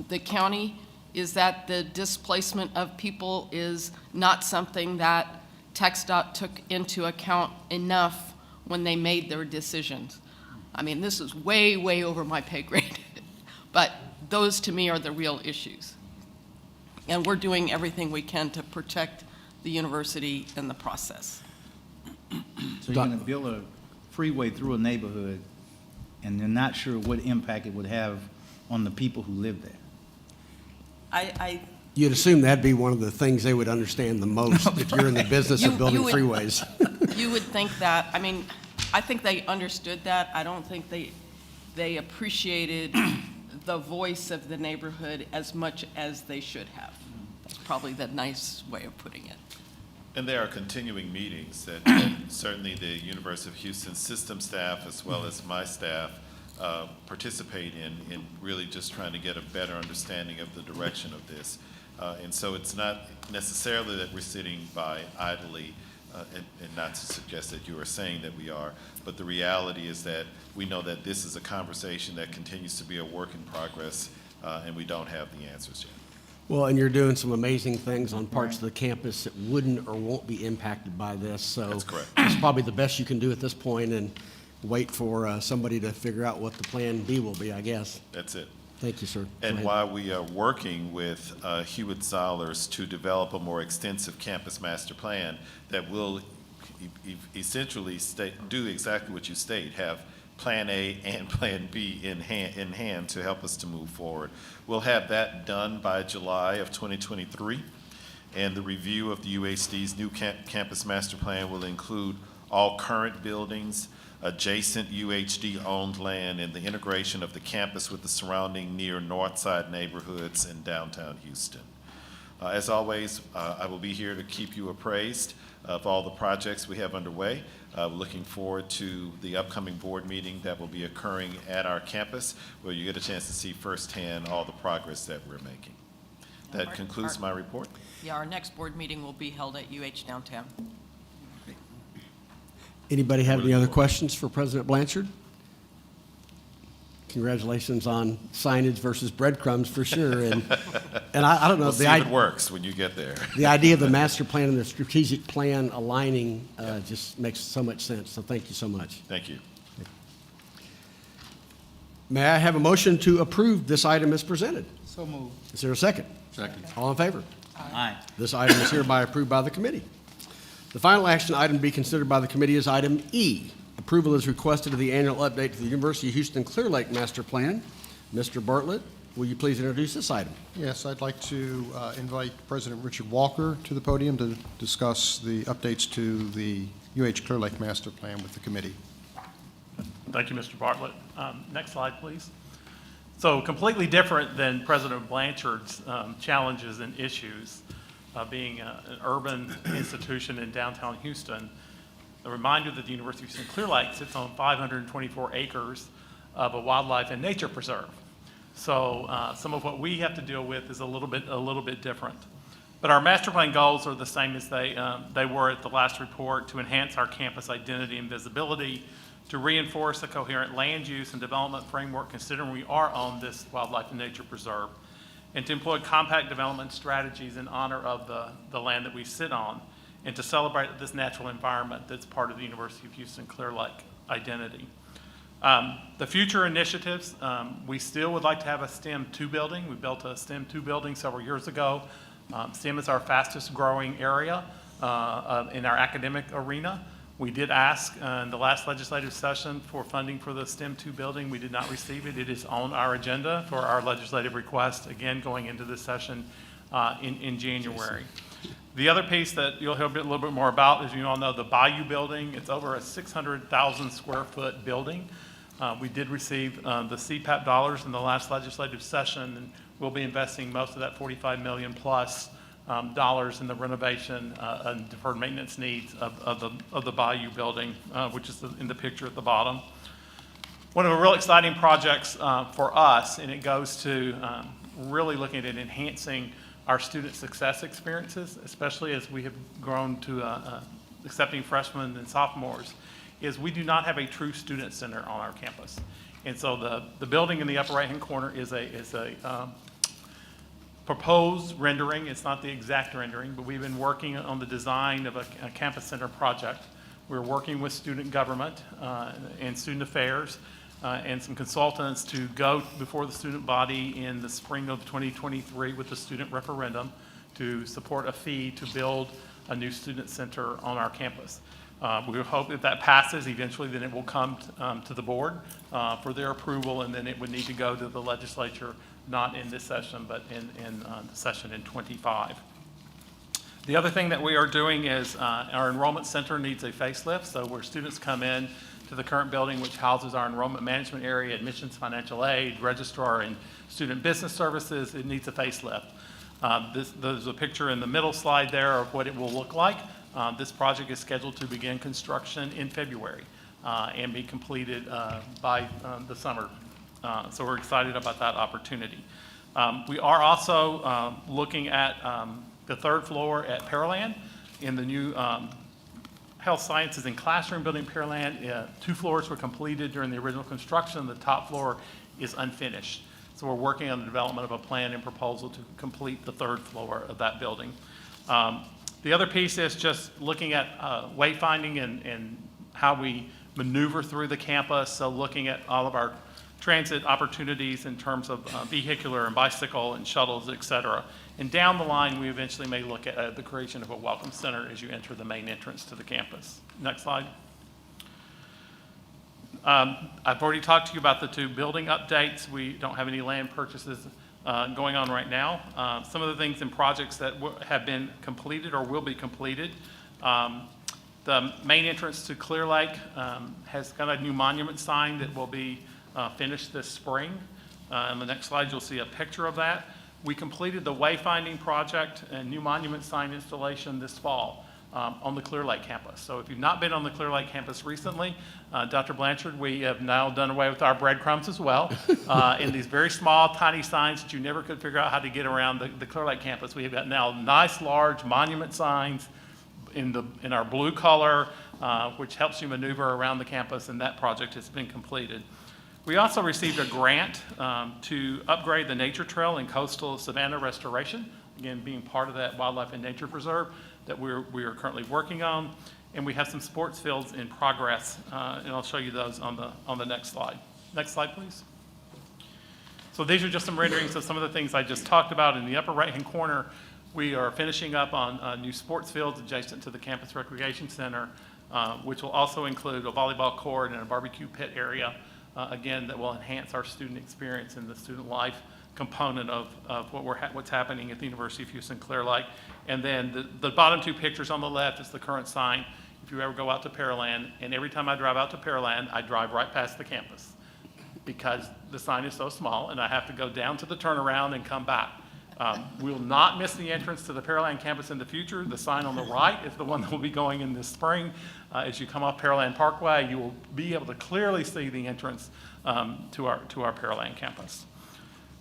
the county, is that the displacement of people is not something that TxDOT took into account enough when they made their decisions. I mean, this is way, way over my pay grade, but those to me are the real issues. And we're doing everything we can to protect the university in the process. So you're going to build a freeway through a neighborhood, and you're not sure what impact it would have on the people who live there? You'd assume that'd be one of the things they would understand the most if you're in the business of building freeways. You would think that. I mean, I think they understood that. I don't think they appreciated the voice of the neighborhood as much as they should have. That's probably the nice way of putting it. And there are continuing meetings that certainly the University of Houston system staff, as well as my staff, participate in really just trying to get a better understanding of the direction of this. And so it's not necessarily that we're sitting by idly, and not to suggest that you are saying that we are, but the reality is that we know that this is a conversation that continues to be a work in progress, and we don't have the answers yet. Well, and you're doing some amazing things on parts of the campus that wouldn't or won't be impacted by this, so. That's correct. It's probably the best you can do at this point, and wait for somebody to figure out what the plan B will be, I guess. That's it. Thank you, sir. Go And ahead. while we are working with Hewitt Zollers to develop a more extensive campus master plan that will essentially do exactly what you state, have Plan A and Plan B in hand to help us to move forward. We'll have that done by July of 2023, and the review of the UHD's new campus master plan will include all current buildings, adjacent UHD-owned land, and the integration of the campus with the surrounding near north side neighborhoods in downtown Houston. As always, I will be here to keep you appraised of all the projects we have underway. Looking forward to the upcoming board meeting that will be occurring at our campus, where you get a chance to see firsthand all the progress that we're making. That concludes my report. Yeah, our next board meeting will be held at UH Downtown. Anybody have any other questions for President Blanchard? Congratulations on signage versus breadcrumbs for sure. And I don't know. We'll see if it works when you get there. The idea of the master plan and the strategic plan aligning just makes so much sense. So thank you so much. Thank you. May I have a motion to approve this item as presented? So moved. Is there a second? Second. All in favor? Aye. This item is hereby approved by the committee. The final action item to be considered by the committee is item E. Approval is requested of the annual update to the University of Houston Clear Lake Master Plan. Mr. Bartlett, will you please introduce this item? Yes, I'd like to invite President Richard Walker to the podium to discuss the updates to the UH Clear Lake Master Plan with the committee. Thank you, Mr. Bartlett. Next slide, please. So completely different than President Blanchard's challenges and issues, being an urban institution in downtown Houston. A reminder that the University of Houston Clear Lake sits on 524 acres of a wildlife and nature preserve. So some of what we have to deal with is a little bit different. But our master plan goals are the same as they were at the last report: to enhance our campus identity and visibility, to reinforce a coherent land use and development framework considering we are on this wildlife and nature preserve, and to employ compact development strategies in honor of the land that we sit on, and to celebrate this natural environment that's part of the University of Houston Clear Lake identity. The future initiatives, we still would like to have a STEM 2 building. We built a STEM 2 building several years ago. STEM is our fastest growing area in our academic arena. We did ask in the last legislative session for funding for the STEM 2 building. We did not receive it. It is on our agenda for our legislative request, again, going into this session in January. The other piece that you'll hear a little bit more about, as you all know, the Bayou building. It's over a 600,000 square foot building. We did receive the CPAP dollars in the last legislative session, and we'll be investing most of that $45 million plus dollars in the renovation and deferred maintenance needs of the Bayou building, which is in the picture at the bottom. One of the real exciting projects for us, and it goes to really looking at enhancing our student success experiences, especially as we have grown to accepting freshmen and sophomores, is we do not have a true student center on our campus. And so the building in the upper right-hand corner is a proposed rendering. It's not the exact rendering, but we've been working on the design of a campus center project. We're working with student government and student affairs and some consultants to go before the student body in the spring of 2023 with the student referendum to support a fee to build a new student center on our campus. We hope if that passes eventually, then it will come to the board for their approval, and then it would need to go to the legislature, not in this session, but in the session in 25. The other thing that we are doing is our enrollment center needs a facelift, so where students come in to the current building, which houses our enrollment management area, admissions, financial aid, registrar, and student business services. It needs a facelift. There's a picture in the middle slide there of what it will look like. This project is scheduled to begin construction in February and be completed by the summer. So we're excited about that opportunity. We are also looking at the third floor at Pearland in the new Health Sciences and Classroom building Pearland. 2 floors were completed during the original construction. The top floor is unfinished. So we're working on the development of a plan and proposal to complete the 3rd floor of that building. The other piece is just looking at wayfinding and how we maneuver through the campus. So looking at all of our transit opportunities in terms of vehicular and bicycle and shuttles, et cetera. And down the line, we eventually may look at the creation of a welcome center as you enter the main entrance to the campus. Next slide. I've already talked to you about the 2 building updates. We don't have any land purchases going on right now. Some of the things and projects that have been completed or will be completed. The main entrance to Clear Lake has got a new monument sign that will be finished this spring. On the next slide, you'll see a picture of that. We completed the wayfinding project and new monument sign installation this fall on the Clear Lake campus. So if you've not been on the Clear Lake campus recently, Dr. Blanchard, we have now done away with our breadcrumbs as well. In these very small, tiny signs that you never could figure out how to get around the Clear Lake campus, we have got now nice, large monument signs in our blue color, which helps you maneuver around the campus, and that project has been completed. We also received a grant to upgrade the nature trail and coastal savanna restoration, again, being part of that wildlife and nature preserve that we are currently working on. And we have some sports fields in progress, and I'll show you those on the next slide. Next slide, please. So these are just some renderings of some of the things I just talked about. In the upper right-hand corner, we are finishing up on new sports fields adjacent to the campus recreation center, which will also include a volleyball court and a barbecue pit area. Again, that will enhance our student experience and the student life component of what's happening at the University of Houston Clear Lake. And then the bottom 2 pictures on the left is the current sign. If you ever go out to Pearland, and every time I drive out to Pearland, I drive right past the campus because the sign is so small, and I have to go down to the turnaround and come back. We will not miss the entrance to the Pearland campus in the future. The sign on the right is the one that will be going in this spring. As you come off Pearland Parkway, you will be able to clearly see the entrance to our Pearland campus.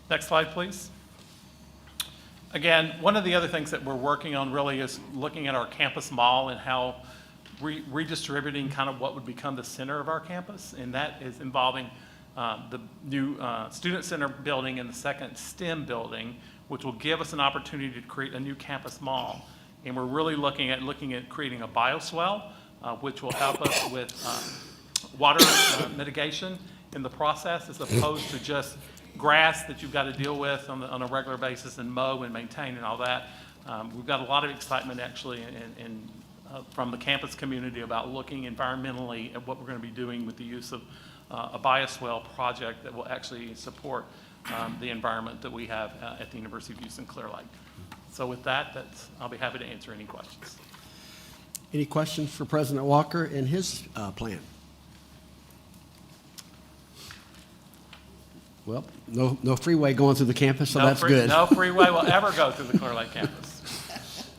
Next slide, please. Again, one of the other things that we're working on really is looking at our campus mall and how redistributing kind of what would become the center of our campus, and that is involving the new Student Center building and the second STEM building, which will give us an opportunity to create a new campus mall. And we're really looking at creating a bioswale, which will help us with water mitigation in the process, as opposed to just grass that you've got to deal with on a regular basis and mow and maintain and all that. We've got a lot of excitement actually from the campus community about looking environmentally at what we're going to be doing with the use of a bioswale project that will actually support the environment that we have at the University of Houston Clear Lake. So with that, I'll be happy to answer any questions. Any questions for President Walker and his plan? Well, no freeway going through the campus, so that's good. No freeway will ever go through the Clear Lake campus.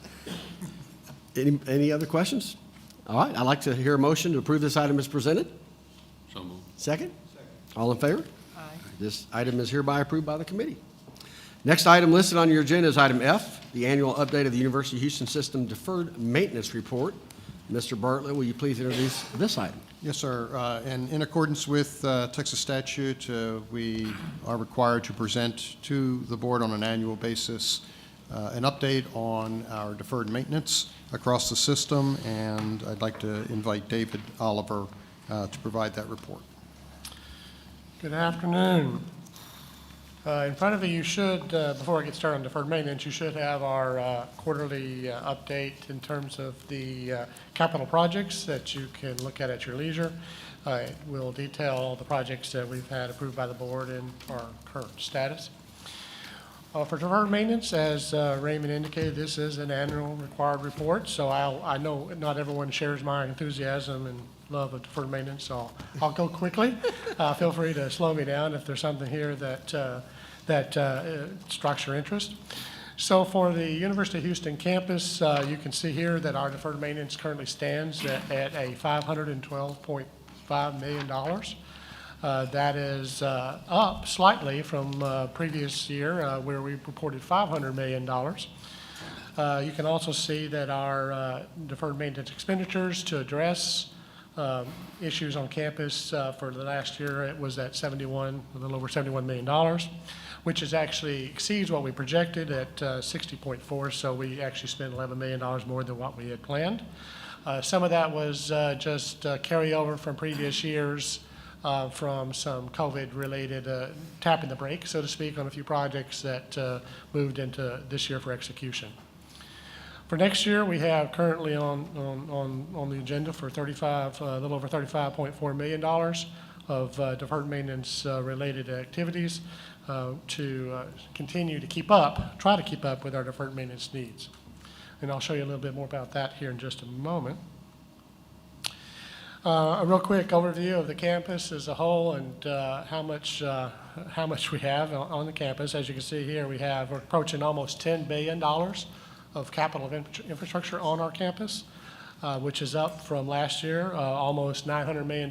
Any other questions? All right, I'd like to hear a motion to approve this item as presented. So moved. Second? All in favor? Aye. This item is hereby approved by the committee. Next item listed on your agenda is item F, the annual update of the University of Houston System Deferred Maintenance Report. Mr. Bartlett, will you please introduce this item? Yes, sir. And in accordance with Texas statute, we are required to present to the board on an annual basis an update on our deferred maintenance across the system, and I'd like to invite David Oliver to provide that report. Good afternoon. In front of you should, before I get started on deferred maintenance, you should have our quarterly update in terms of the capital projects that you can look at your leisure. It will detail all the projects that we've had approved by the board and our current status. For deferred maintenance, as Raymond indicated, this is an annual required report, so I know not everyone shares my enthusiasm and love of deferred maintenance, so I'll go quickly. Feel free to slow me down if there's something here that strikes your interest. So for the University of Houston campus, you can see here that our deferred maintenance currently stands at a $512.5 million. That is up slightly from previous year where we reported $500 million. You can also see that our deferred maintenance expenditures to address issues on campus for the last year, it was at a little over $71 million, which is actually exceeds what we projected at 60.4, so we actually spent $11 million more than what we had planned. Some of that was just carryover from previous years from some COVID-related tapping the brake, so to speak, on a few projects that moved into this year for execution. For next year, we have currently on the agenda for a little over $35.4 million of deferred maintenance related activities to continue to try to keep up with our deferred maintenance needs. And I'll show you a little bit more about that here in just a moment. A real quick overview of the campus as a whole and how much we have on the campus. As you can see here, we're approaching almost $10 billion of capital infrastructure on our campus, which is up from last year, almost $900 million.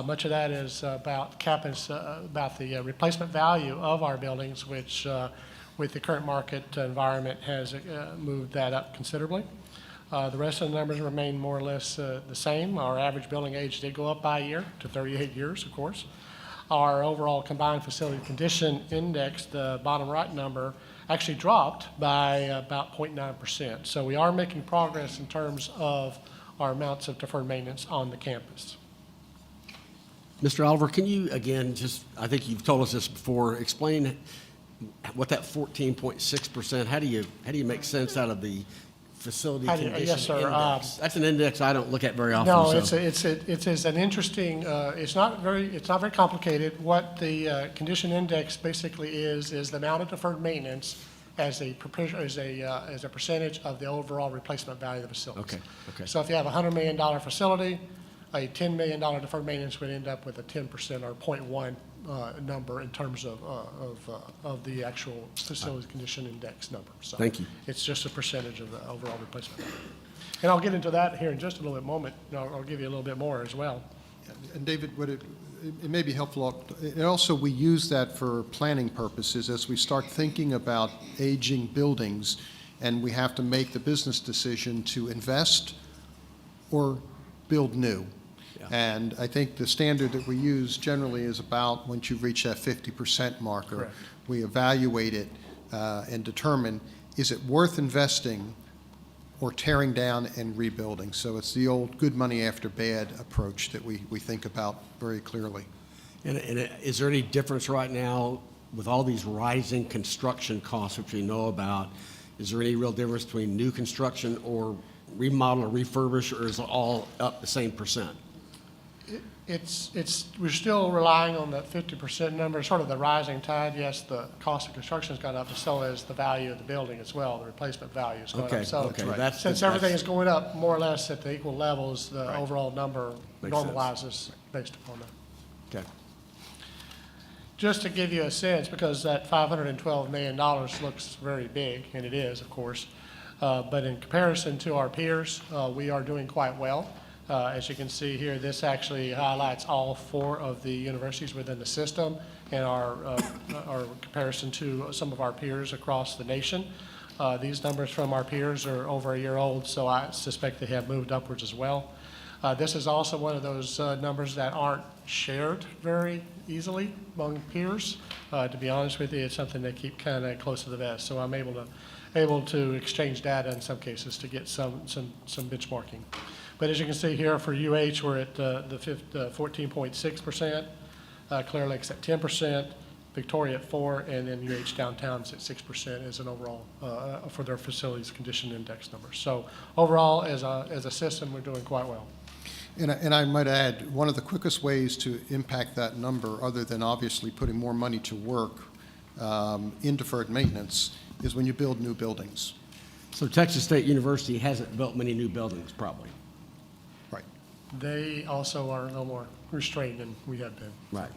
Much of that is about the replacement value of our buildings, which with the current market environment has moved that up considerably. The rest of the numbers remain more or less the same. Our average building age did go up by a year to 38 years, of course. Our overall combined facility condition index, the bottom right number, actually dropped by about 0.9%. So we are making progress in terms of our amounts of deferred maintenance on the campus. Mr. Oliver, can you, again, I think you've told us this before, explain what that 14.6%, how do you make sense out of the facility condition yes, sir. index? That's an index I don't look at very often. No, so. it's an interesting, it's not very complicated. What the condition index basically is the amount of deferred maintenance as a percentage of the overall replacement value of the facility. Okay. So if you have a $100 million facility, a $10 million deferred maintenance would end up with a 10% or 0.1 number in terms of the actual facility condition index number. So thank you. it's just a percentage of the overall replacement value. And I'll get into that here in just a little bit moment. I'll give you a little bit more as well. And David, it may be helpful, and also we use that for planning purposes as we start thinking about aging buildings and we have to make the business decision to invest or build new. And I think the standard that we use generally is about once you reach that 50% marker, Correct. we evaluate it and determine, is it worth investing or tearing down and rebuilding? So it's the old good money after bad approach that we think about very clearly. And is there any difference right now with all these rising construction costs, which we know about? Is there any real difference between new construction or remodel or refurbish, or is it all up the same percent? We're still relying on that 50% number, sort of the rising tide. Yes, the cost of construction has gone up, but so has the value of the building as well. The replacement value is going up. So since everything is going up more or less at the equal levels, the overall number normalizes based upon that. Okay. Just to give you a sense, because that $512 million looks very big, and it is, of course, but in comparison to our peers, we are doing quite well. As you can see here, this actually highlights all 4 of the universities within the system and our comparison to some of our peers across the nation. These numbers from our peers are over a year old, so I suspect they have moved upwards as well. This is also one of those numbers that aren't shared very easily among peers. To be honest with you, it's something they keep kind of close to the vest, so I'm able to exchange data in some cases to get some benchmarking. But as you can see here, for UH, we're at the 14.6%, Clear Lake's at 10%, Victoria at 4%, and then UH Downtown's at 6% as an overall for their facilities condition index number. So overall, as a system, we're doing quite well. And I might add, one of the quickest ways to impact that number, other than obviously putting more money to work in deferred maintenance, is when you build new buildings. So Texas State University hasn't built many new buildings, probably. Right. they also are a little more restrained than we have been. Right.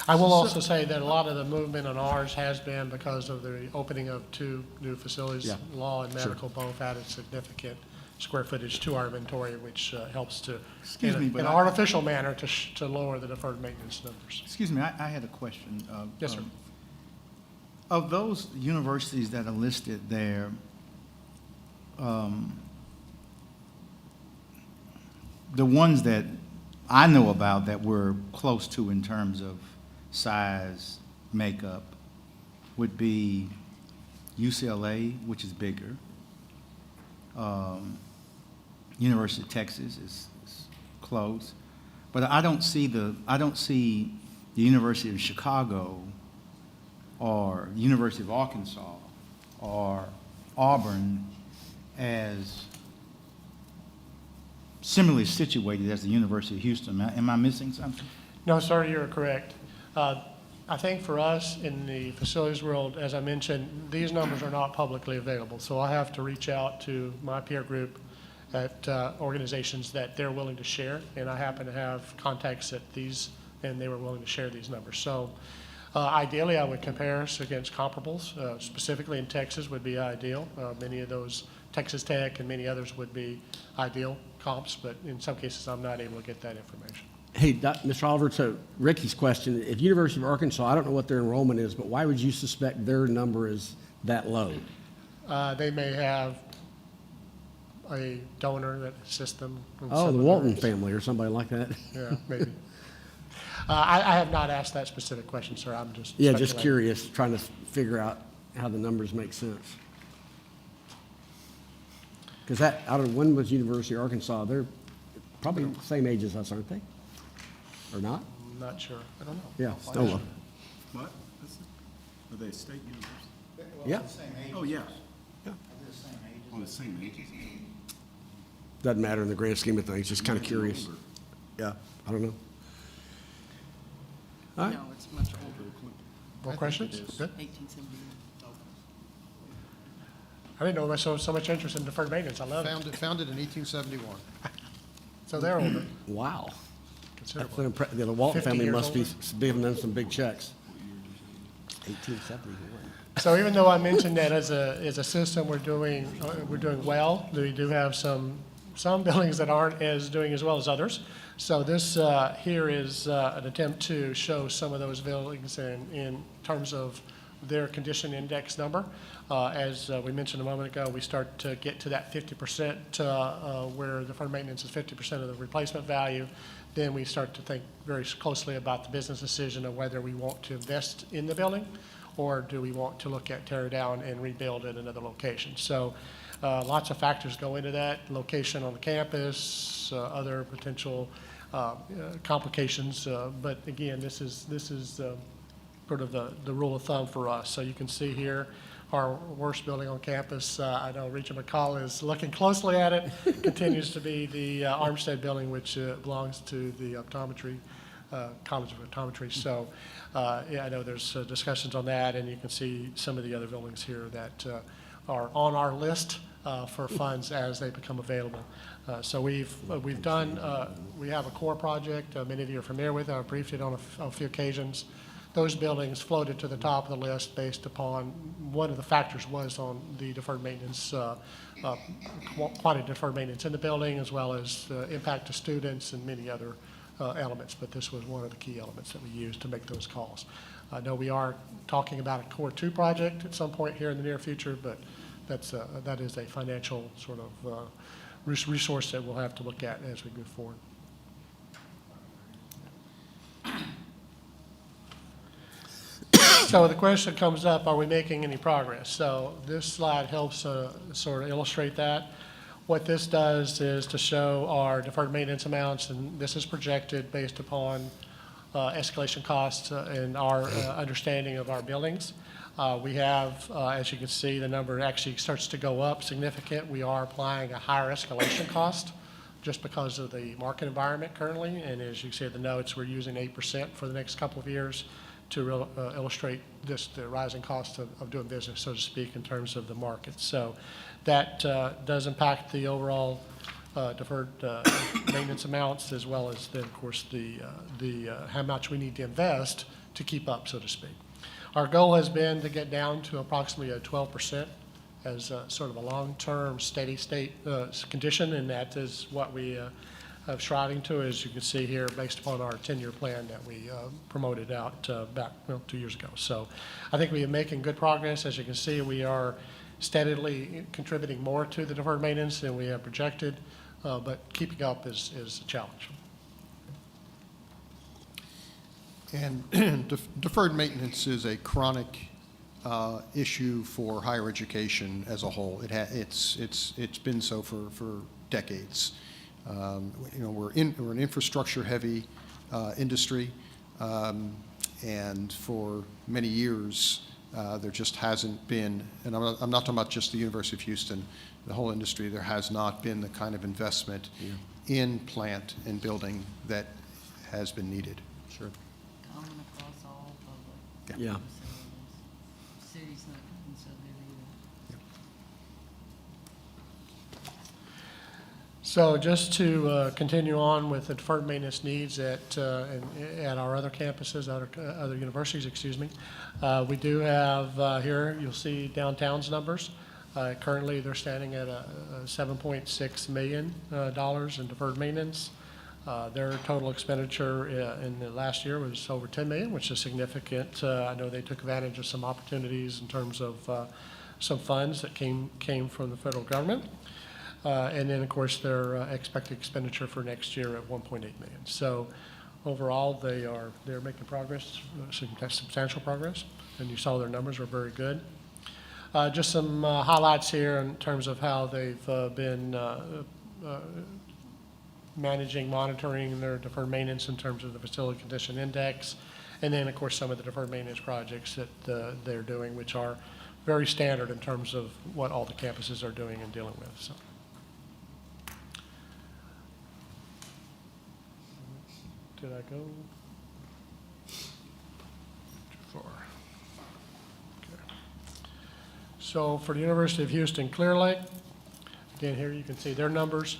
I will also say that a lot of the movement on ours has been because of the opening of 2 new facilities. Yeah, Law and sure. medical both added significant square footage to our inventory, which helps to, Excuse in me, a- but in an artificial manner, to lower the deferred maintenance numbers. Excuse me, I had a question. Yes, sir. Of those universities that are listed there, the ones that I know about that we're close to in terms of size, makeup, would be UCLA, which is bigger. University of Texas is close. But I don't see the University of Chicago or University of Arkansas or Auburn as similarly situated as the University of Houston. Am I missing something? No, sir, you're correct. I think for us in the facilities world, as I mentioned, these numbers are not publicly available. So I have to reach out to my peer group at organizations that they're willing to share. And I happen to have contacts at these, and they were willing to share these numbers. So ideally, I would compare us against comparables. Specifically in Texas would be ideal. Many of those, Texas Tech and many others would be ideal comps, but in some cases, I'm not able to get that information. Hey, Mr. Oliver, to Ricky's question, if University of Arkansas, I don't know what their enrollment is, but why would you suspect their number is that low? They may have a donor that assists them. in Oh, some the of Walton their- family or somebody like that? Yeah, maybe. I have not asked that specific question, sir. I'm just Yeah, just speculating. curious, trying to figure out how the numbers make sense. Because when was University of Arkansas? They're probably the same age as us, aren't they? Or not? I'm not sure. I don't know. Yeah, oh, well. What? Are they a state university? Yeah. Oh, yeah. Oh, the same ages? Doesn't matter in the grand scheme of things, just kind of curious. Yeah, I don't know. All right. No, it's much older, More questions? Good. 1870. I didn't know there was so much interest in deferred maintenance. I love it. Founded in 1871. So they're older. Wow. Considerably. The Walton 50 family years must be older. giving them some big checks. 1871. So even though I mentioned that as a system, we're doing well, we do have some buildings that aren't doing as well as others. So this here is an attempt to show some of those buildings in terms of their condition index number. As we mentioned a moment ago, we start to get to that 50% where deferred maintenance is 50% of the replacement value. Then we start to think very closely about the business decision of whether we want to invest in the building or do we want to look at tear it down and rebuild at another location. So lots of factors go into that, location on the campus, other potential complications. But again, this is sort of the rule of thumb for us. So you can see here our worst building on campus. I know Regent McCall is looking closely at it. Continues to be the Armstead building, which belongs to the optometry, College of Optometry. So yeah, I know there's discussions on that, and you can see some of the other buildings here that are on our list for funds as they become available. So we've done, we have a core project, many of you are familiar with, I've briefed it on a few occasions. Those buildings floated to the top of the list based upon, one of the factors was on the deferred maintenance, quantity of deferred maintenance in the building, as well as impact to students and many other elements. But this was one of the key elements that we used to make those calls. I know we are talking about a Core 2 project at some point here in the near future, but that is a financial sort of resource that we'll have to look at as we move forward. So the question comes up, are we making any progress? So this slide helps sort of illustrate that. What this does is to show our deferred maintenance amounts, and this is projected based upon escalation costs and our understanding of our buildings. We have, as you can see, the number actually starts to go up significant. We are applying a higher escalation cost just because of the market environment currently. And as you see in the notes, we're using 8% for the next couple of years to illustrate the rising cost of doing business, so to speak, in terms of the market. So that does impact the overall deferred maintenance amounts, as well as then, of course, the how much we need to invest to keep up, so to speak. Our goal has been to get down to approximately a 12% as sort of a long-term steady state condition, and that is what we have striving to, as you can see here, based upon our 10-year plan that we promoted out back 2 years ago. So I think we are making good progress. As you can see, we are steadily contributing more to the deferred maintenance than we have projected, but keeping up is a challenge. And deferred maintenance is a chronic issue for higher education as a whole. It's been so for decades. We're an infrastructure-heavy industry, and for many years there just hasn't been. And I'm not talking about just the University of Houston. The whole industry. There has not been the kind of investment in plant and building that has been needed. Sure. Common across all public Yeah. facilities. Cities not considered either. So just to continue on with the deferred maintenance needs at our other campuses, other universities, excuse me, we do have here, you'll see downtown's numbers. Currently, they're standing at $7.6 million in deferred maintenance. Their total expenditure in the last year was over $10 million, which is significant. I know they took advantage of some opportunities in terms of some funds that came from the federal government. And then, of course, their expected expenditure for next year at $1.8 million. So overall, they're making progress, substantial progress, and you saw their numbers are very good. Just some highlights here in terms of how they've been managing, monitoring their deferred maintenance in terms of the facility condition index, and then, of course, some of the deferred maintenance projects that they're doing, which are very standard in terms of what all the campuses are doing and dealing with. So. Did I go too far? Okay. So for the University of Houston Clear Lake, again, here you can see their numbers,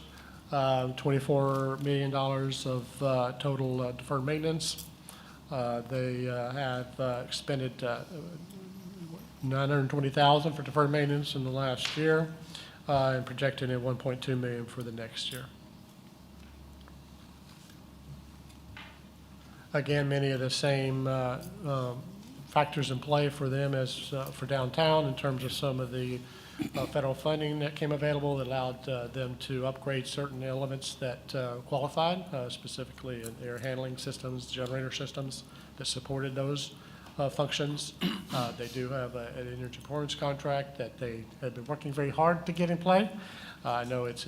$24 million of total deferred maintenance. They have expended $920,000 for deferred maintenance in the last year, and projected at $1.2 million for the next year. Again, many of the same factors in play for them as for downtown in terms of some of the federal funding that came available that allowed them to upgrade certain elements that qualified, specifically in air handling systems, generator systems that supported those functions. They do have an energy performance contract that they have been working very hard to get in play. I know it's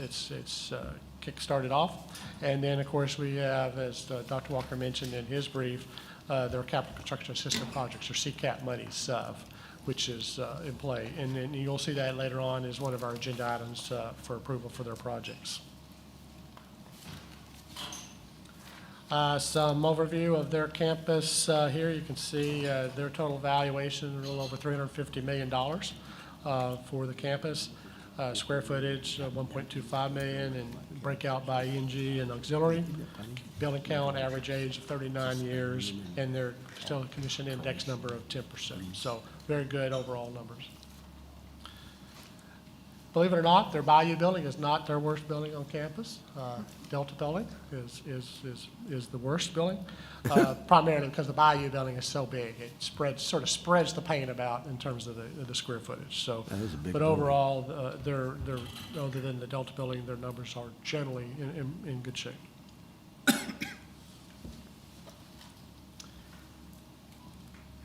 kick-started off. And then, of course, we have, as Dr. Walker mentioned in his brief, their capital construction assistance projects, or CCAP monies, which is in play. And then you'll see that later on as one of our agenda items for approval for their projects. Some overview of their campus here. You can see their total valuation, a little over $350 million for the campus. Square footage, 1.25 million, and breakout by E&G and auxiliary. Building count, average age of 39 years, and their facility condition index number of 10%. So very good overall numbers. Believe it or not, their Bayou building is not their worst building on campus. Delta building is the worst building, primarily because the Bayou building is so big. It sort of spreads the pain about in terms of the square footage. So, but overall, they're other than the Delta building, their numbers are generally in good shape.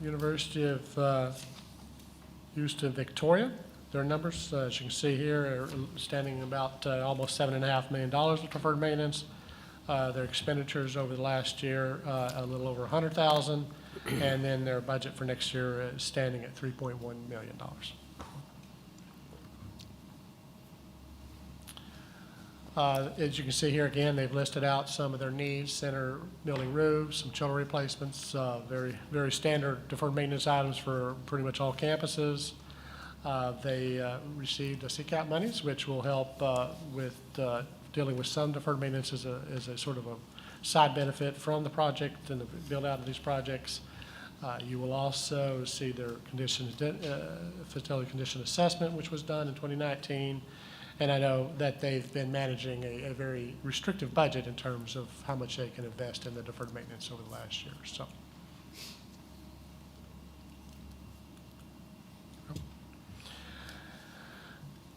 University of Houston Victoria. Their numbers, as you can see here, are standing about almost $7.5 million of deferred maintenance. Their expenditures over the last year, a little over $100,000, and then their budget for next year is standing at $3.1 million. As you can see here again, they've listed out some of their needs: center building roofs, some chiller replacements, very standard deferred maintenance items for pretty much all campuses. They received CCAP monies, which will help with dealing with some deferred maintenance as a sort of a side benefit from the project and the build-out of these projects. You will also see their facility condition assessment, which was done in 2019. And I know that they've been managing a very restrictive budget in terms of how much they can invest in the deferred maintenance over the last year, so.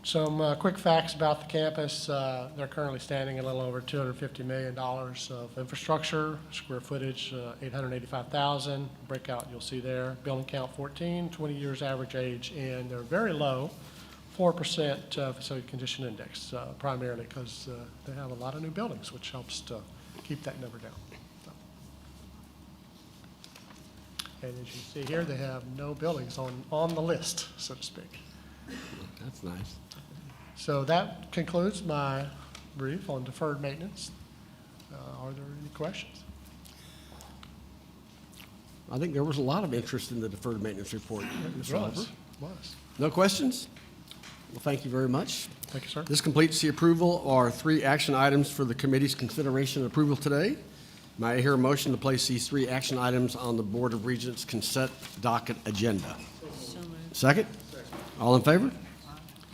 Some quick facts about the campus. They're currently standing at a little over $250 million of infrastructure, square footage, 885,000. Breakout you'll see there. Building count 14, 20 years average age, and they're very low, 4% facility condition index, primarily because they have a lot of new buildings, which helps to keep that number down. So. And as you see here, they have no buildings on the list, so to speak. That's nice. So that concludes my brief on deferred maintenance. Are there any questions? I think there was a lot of interest in the deferred maintenance report, Mr. Oliver. Was. No questions? Well, thank you very much. Thank you, sir. This completes the approval of our 3 action items for the committee's consideration and approval today. May I hear a motion to place these 3 action items on the Board of Regents consent docket agenda? Second? All in favor?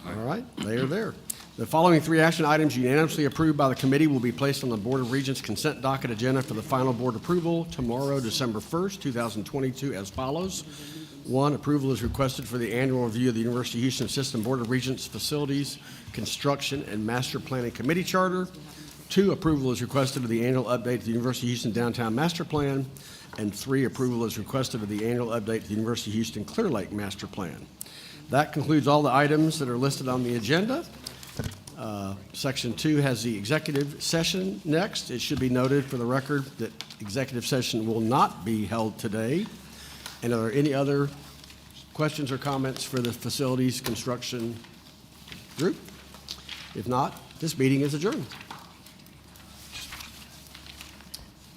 All right, they are there. The following 3 action items unanimously approved by the committee will be placed on the Board of Regents consent docket agenda for the final board approval tomorrow, December 1st, 2022, as follows. 1, approval is requested for the annual review of the University of Houston System Board of Regents Facilities, Construction, and Master Planning Committee Charter. 2, approval is requested of the annual update to the University of Houston Downtown Master Plan. And 3, approval is requested of the annual update to the University of Houston Clear Lake Master Plan. That concludes all the items that are listed on the agenda. Section 2 has the executive session next. It should be noted for the record that executive session will not be held today. And are there any other questions or comments for the facilities construction group? If not, this meeting is adjourned.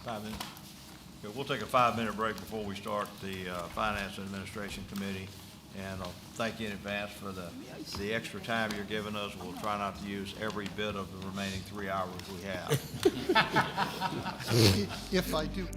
5 minutes. Okay, we'll take a 5-minute break before we start the Finance and Administration Committee. And I'll thank you in advance for the extra time you're giving us. We'll try not to use every bit of the remaining 3 hours we have. If I do.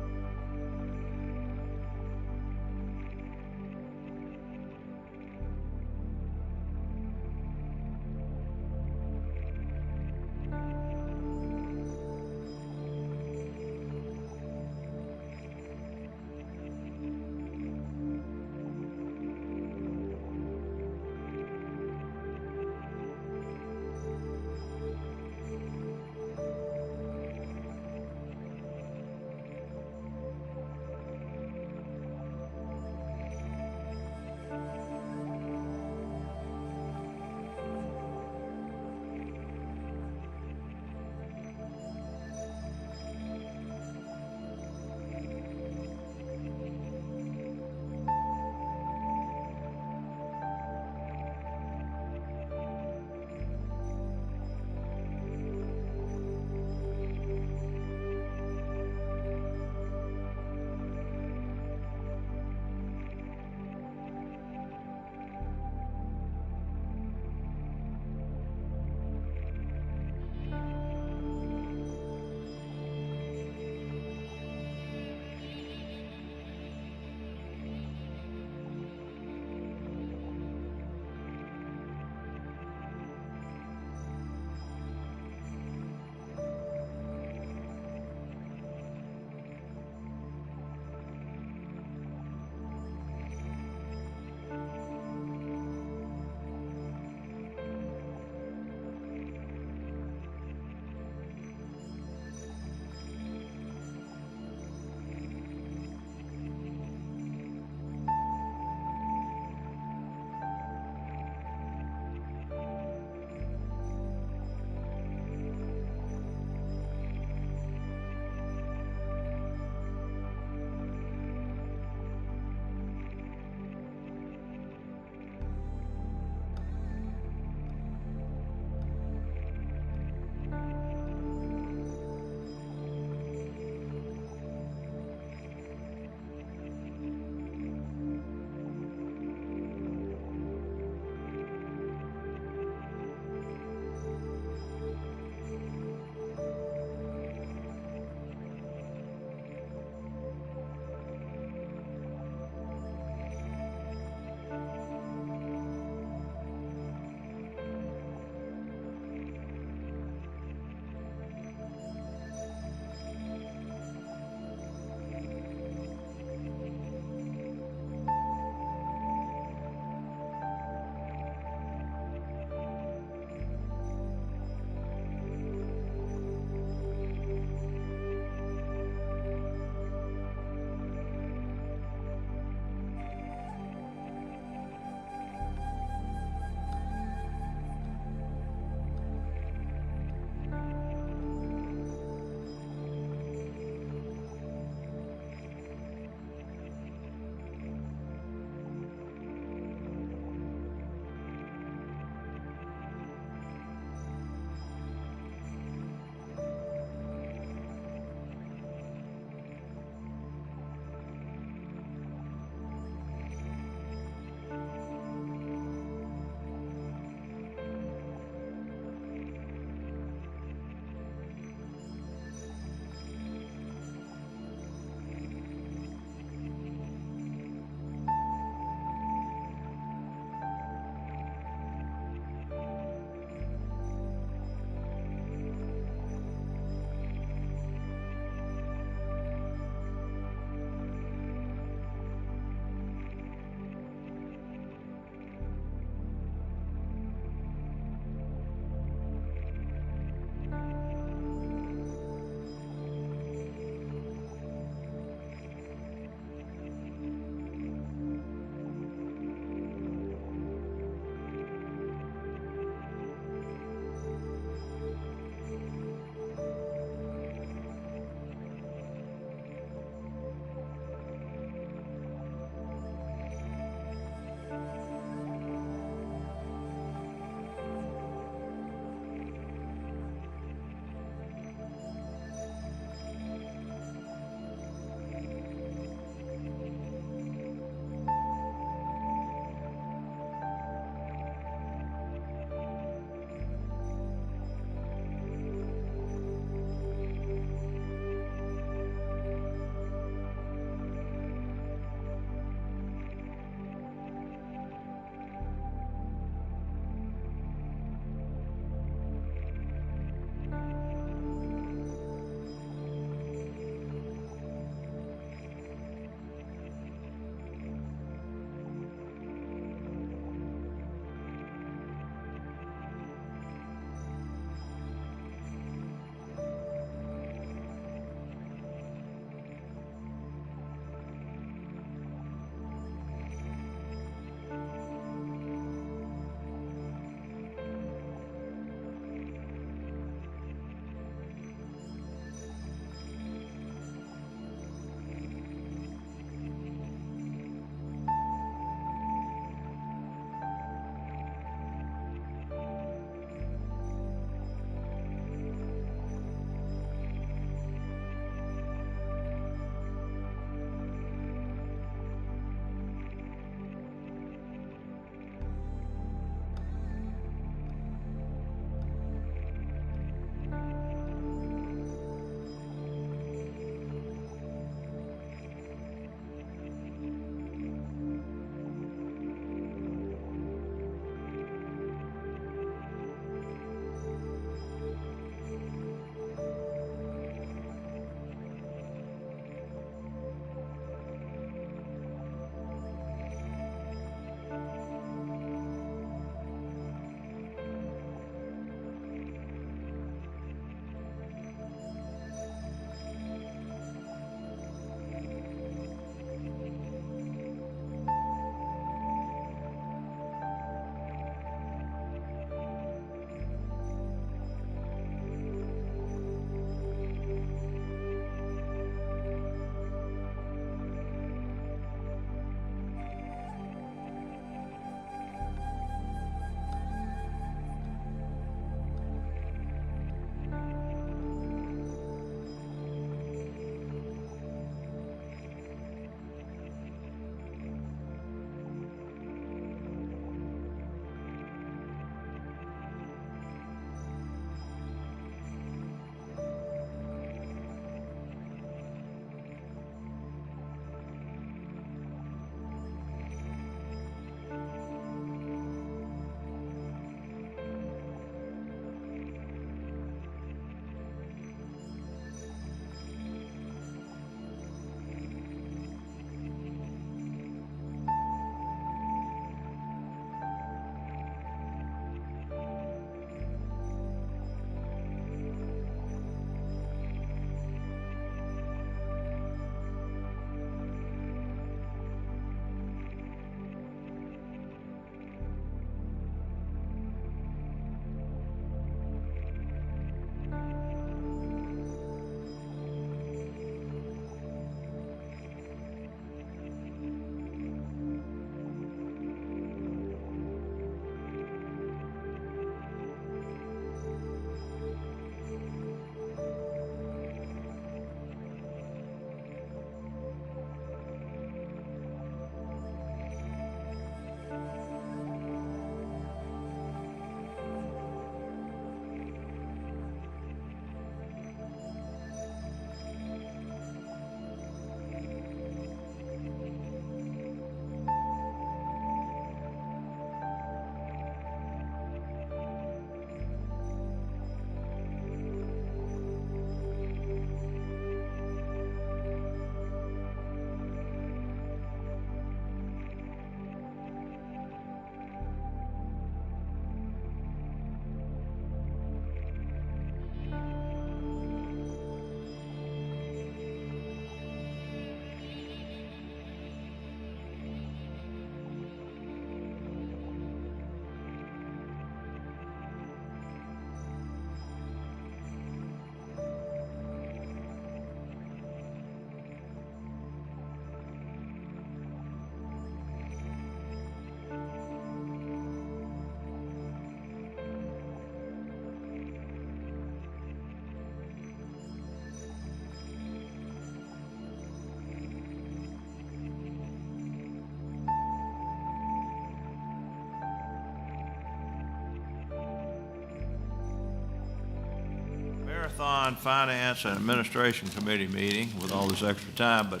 marathon Finance and Administration Committee meeting with all this extra time, but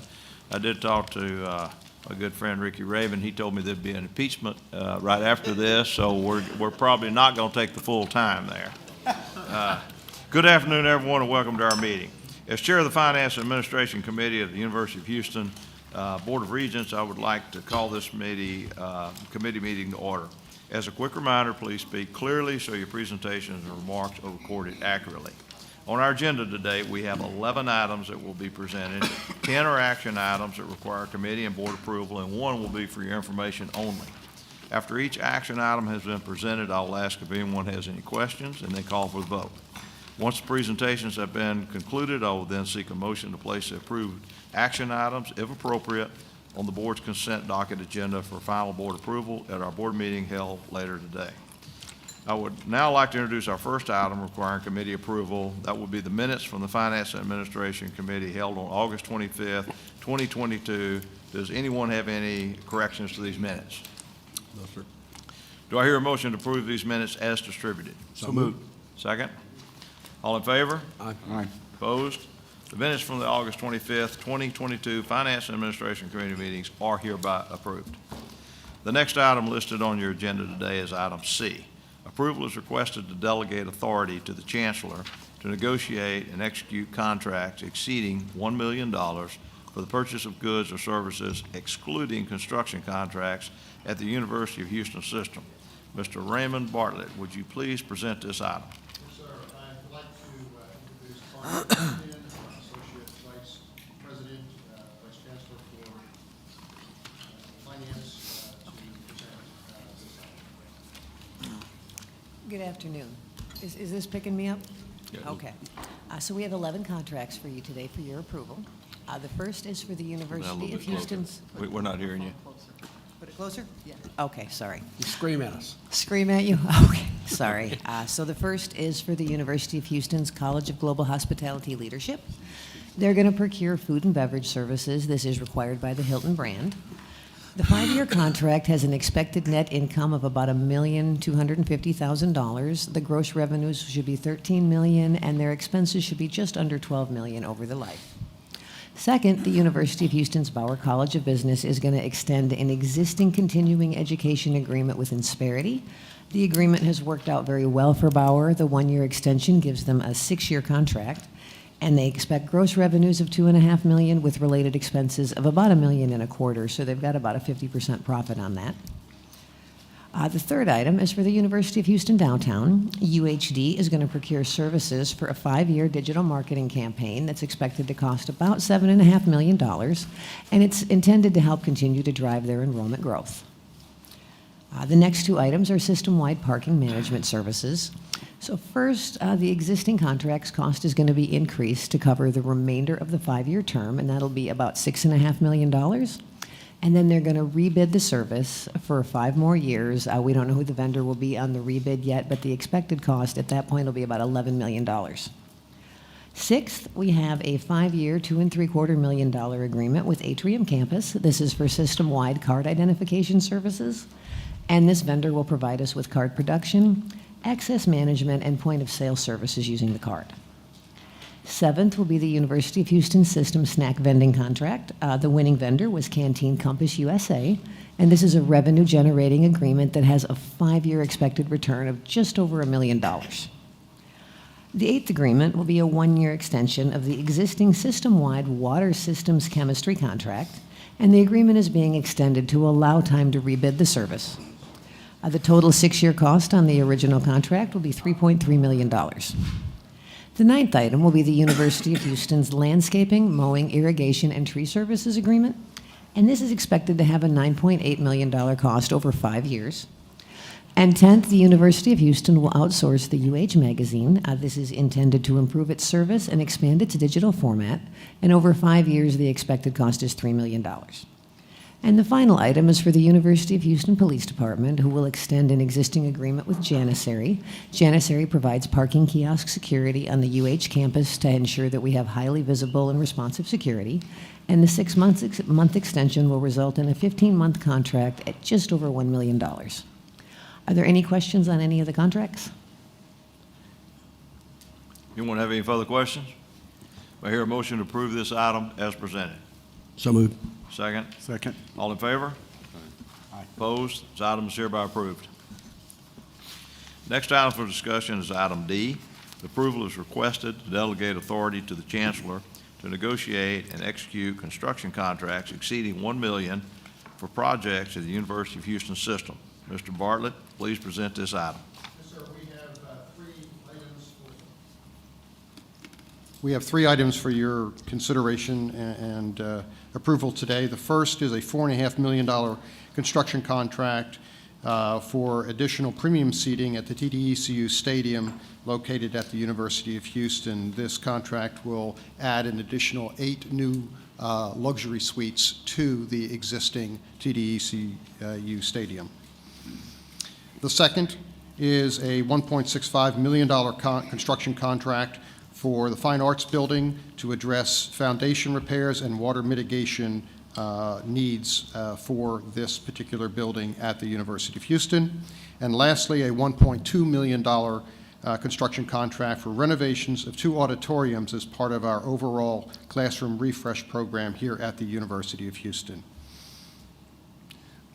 I did talk to my good friend Ricky Raven. He told me there'd be an impeachment right after this, so we're probably not going to take the full time there. Good afternoon, everyone, and welcome to our meeting. As Chair of the Finance and Administration Committee of the University of Houston Board of Regents, I would like to call this committee meeting to order. As a quick reminder, please speak clearly so your presentations and remarks are recorded accurately. On our agenda today, we have 11 items that will be presented. 10 are action items that require committee and board approval, and 1 will be for your information only. After each action item has been presented, I'll ask if anyone has any questions, and then call for the vote. Once the presentations have been concluded, I will then seek a motion to place the approved action items, if appropriate, on the board's consent docket agenda for final board approval at our board meeting held later today. I would now like to introduce our first item requiring committee approval. That will be the minutes from the Finance and Administration Committee held on August 25th, 2022. Does anyone have any corrections to these minutes? No, sir. Do I hear a motion to approve these minutes as distributed? So moved. Second? All in favor? Aye. Opposed? The minutes from the August 25th, 2022 Finance and Administration Committee meetings are hereby approved. The next item listed on your agenda today is item C. Approval is requested to delegate authority to the Chancellor to negotiate and execute contracts exceeding $1 million for the purchase of goods or services excluding construction contracts at the University of Houston system. Mr. Raymond Bartlett, would you please present this item? Yes, sir. I'd like to introduce Clark Preston, Associate Vice President, Vice Chancellor for Finance, to present this item. Good afternoon. Is this picking me up? Yeah. Okay. So we have 11 contracts for you today for your approval. The first is for the University of Houston's. We're not hearing you. Put it closer? Yeah. Okay, sorry. You scream at us. Scream at you? Okay, sorry. So the first is for the University of Houston's College of Global Hospitality Leadership. They're going to procure food and beverage services. This is required by the Hilton brand. The 5-year contract has an expected net income of about $1,250,000. The gross revenues should be $13 million, and their expenses should be just under $12 million over the life. Second, the University of Houston's Bauer College of Business is going to extend an existing continuing education agreement with Insperity. The agreement has worked out very well for Bauer. The 1-year extension gives them a 6-year contract, and they expect gross revenues of $2.5 million with related expenses of about $1.25 million, so they've got about a 50% profit on that. The third item is for the University of Houston Downtown. UHD is going to procure services for a 5-year digital marketing campaign that's expected to cost about $7.5 million, and it's intended to help continue to drive their enrollment growth. The next 2 items are system-wide parking management services. So first, the existing contract's cost is going to be increased to cover the remainder of the 5-year term, and that'll be about $6.5 million. And then they're going to rebid the service for 5 more years. We don't know who the vendor will be on the rebid yet, but the expected cost at that point will be about $11 million. Sixth, we have a 5-year, $2.75 million agreement with Atrium Campus. This is for system-wide card identification services, and this vendor will provide us with card production, access management, and point-of-sale services using the card. Seventh will be the University of Houston System snack vending contract. The winning vendor was Canteen Compass USA, and this is a revenue-generating agreement that has a 5-year expected return of just over $1 million. The 8th agreement will be a 1-year extension of the existing system-wide water systems chemistry contract, and the agreement is being extended to allow time to rebid the service. The total 6-year cost on the original contract will be $3.3 million. The 9th item will be the University of Houston's landscaping, mowing, irrigation, and tree services agreement, and this is expected to have a $9.8 million cost over 5 years. And 10th, the University of Houston will outsource the UH magazine. This is intended to improve its service and expand its digital format, and over 5 years, the expected cost is $3 million. And the final item is for the University of Houston Police Department, who will extend an existing agreement with Janissary. Janissary provides parking kiosk security on the UH campus to ensure that we have highly visible and responsive security. And the 6-month extension will result in a 15-month contract at just over $1 million. Are there any questions on any of the contracts? Anyone have any further questions? May I hear a motion to approve this item as presented? So moved. Second? Second. All in favor? Opposed? This item is hereby approved. Next item for discussion is item D. The approval is requested to delegate authority to the Chancellor to negotiate and execute construction contracts exceeding $1 million for projects at the University of Houston system. Mr. Bartlett, please present this item. Yes, sir. We have three items for your consideration and approval today. The first is a $4.5 million construction contract for additional premium seating at the TDECU Stadium located at the University of Houston. This contract will add an additional 8 new luxury suites to the existing TDECU Stadium. The second is a $1.65 million construction contract for the Fine Arts Building to address foundation repairs and water mitigation needs for this particular building at the University of Houston. And lastly, a $1.2 million construction contract for renovations of 2 auditoriums as part of our overall classroom refresh program here at the University of Houston.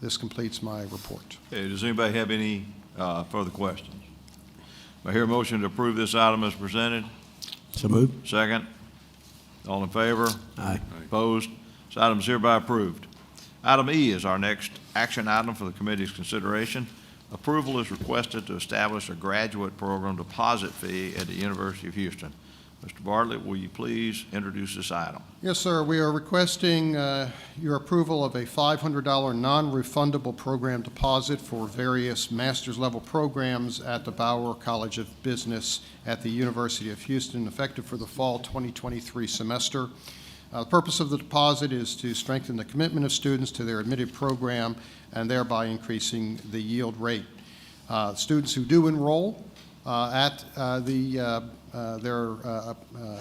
This completes my report. Okay, does anybody have any further questions? May I hear a motion to approve this item as presented? So moved. Second. All in favor? Aye. Opposed? This item is hereby approved. Item E is our next action item for the committee's consideration. Approval is requested to establish a graduate program deposit fee at the University of Houston. Mr. Bartlett, will you please introduce this item? Yes, sir. We are requesting your approval of a $500 non-refundable program deposit for various master's level programs at the Bauer College of Business at the University of Houston, effective for the fall 2023 semester. The purpose of the deposit is to strengthen the commitment of students to their admitted program and thereby increasing the yield rate. Students who do enroll at their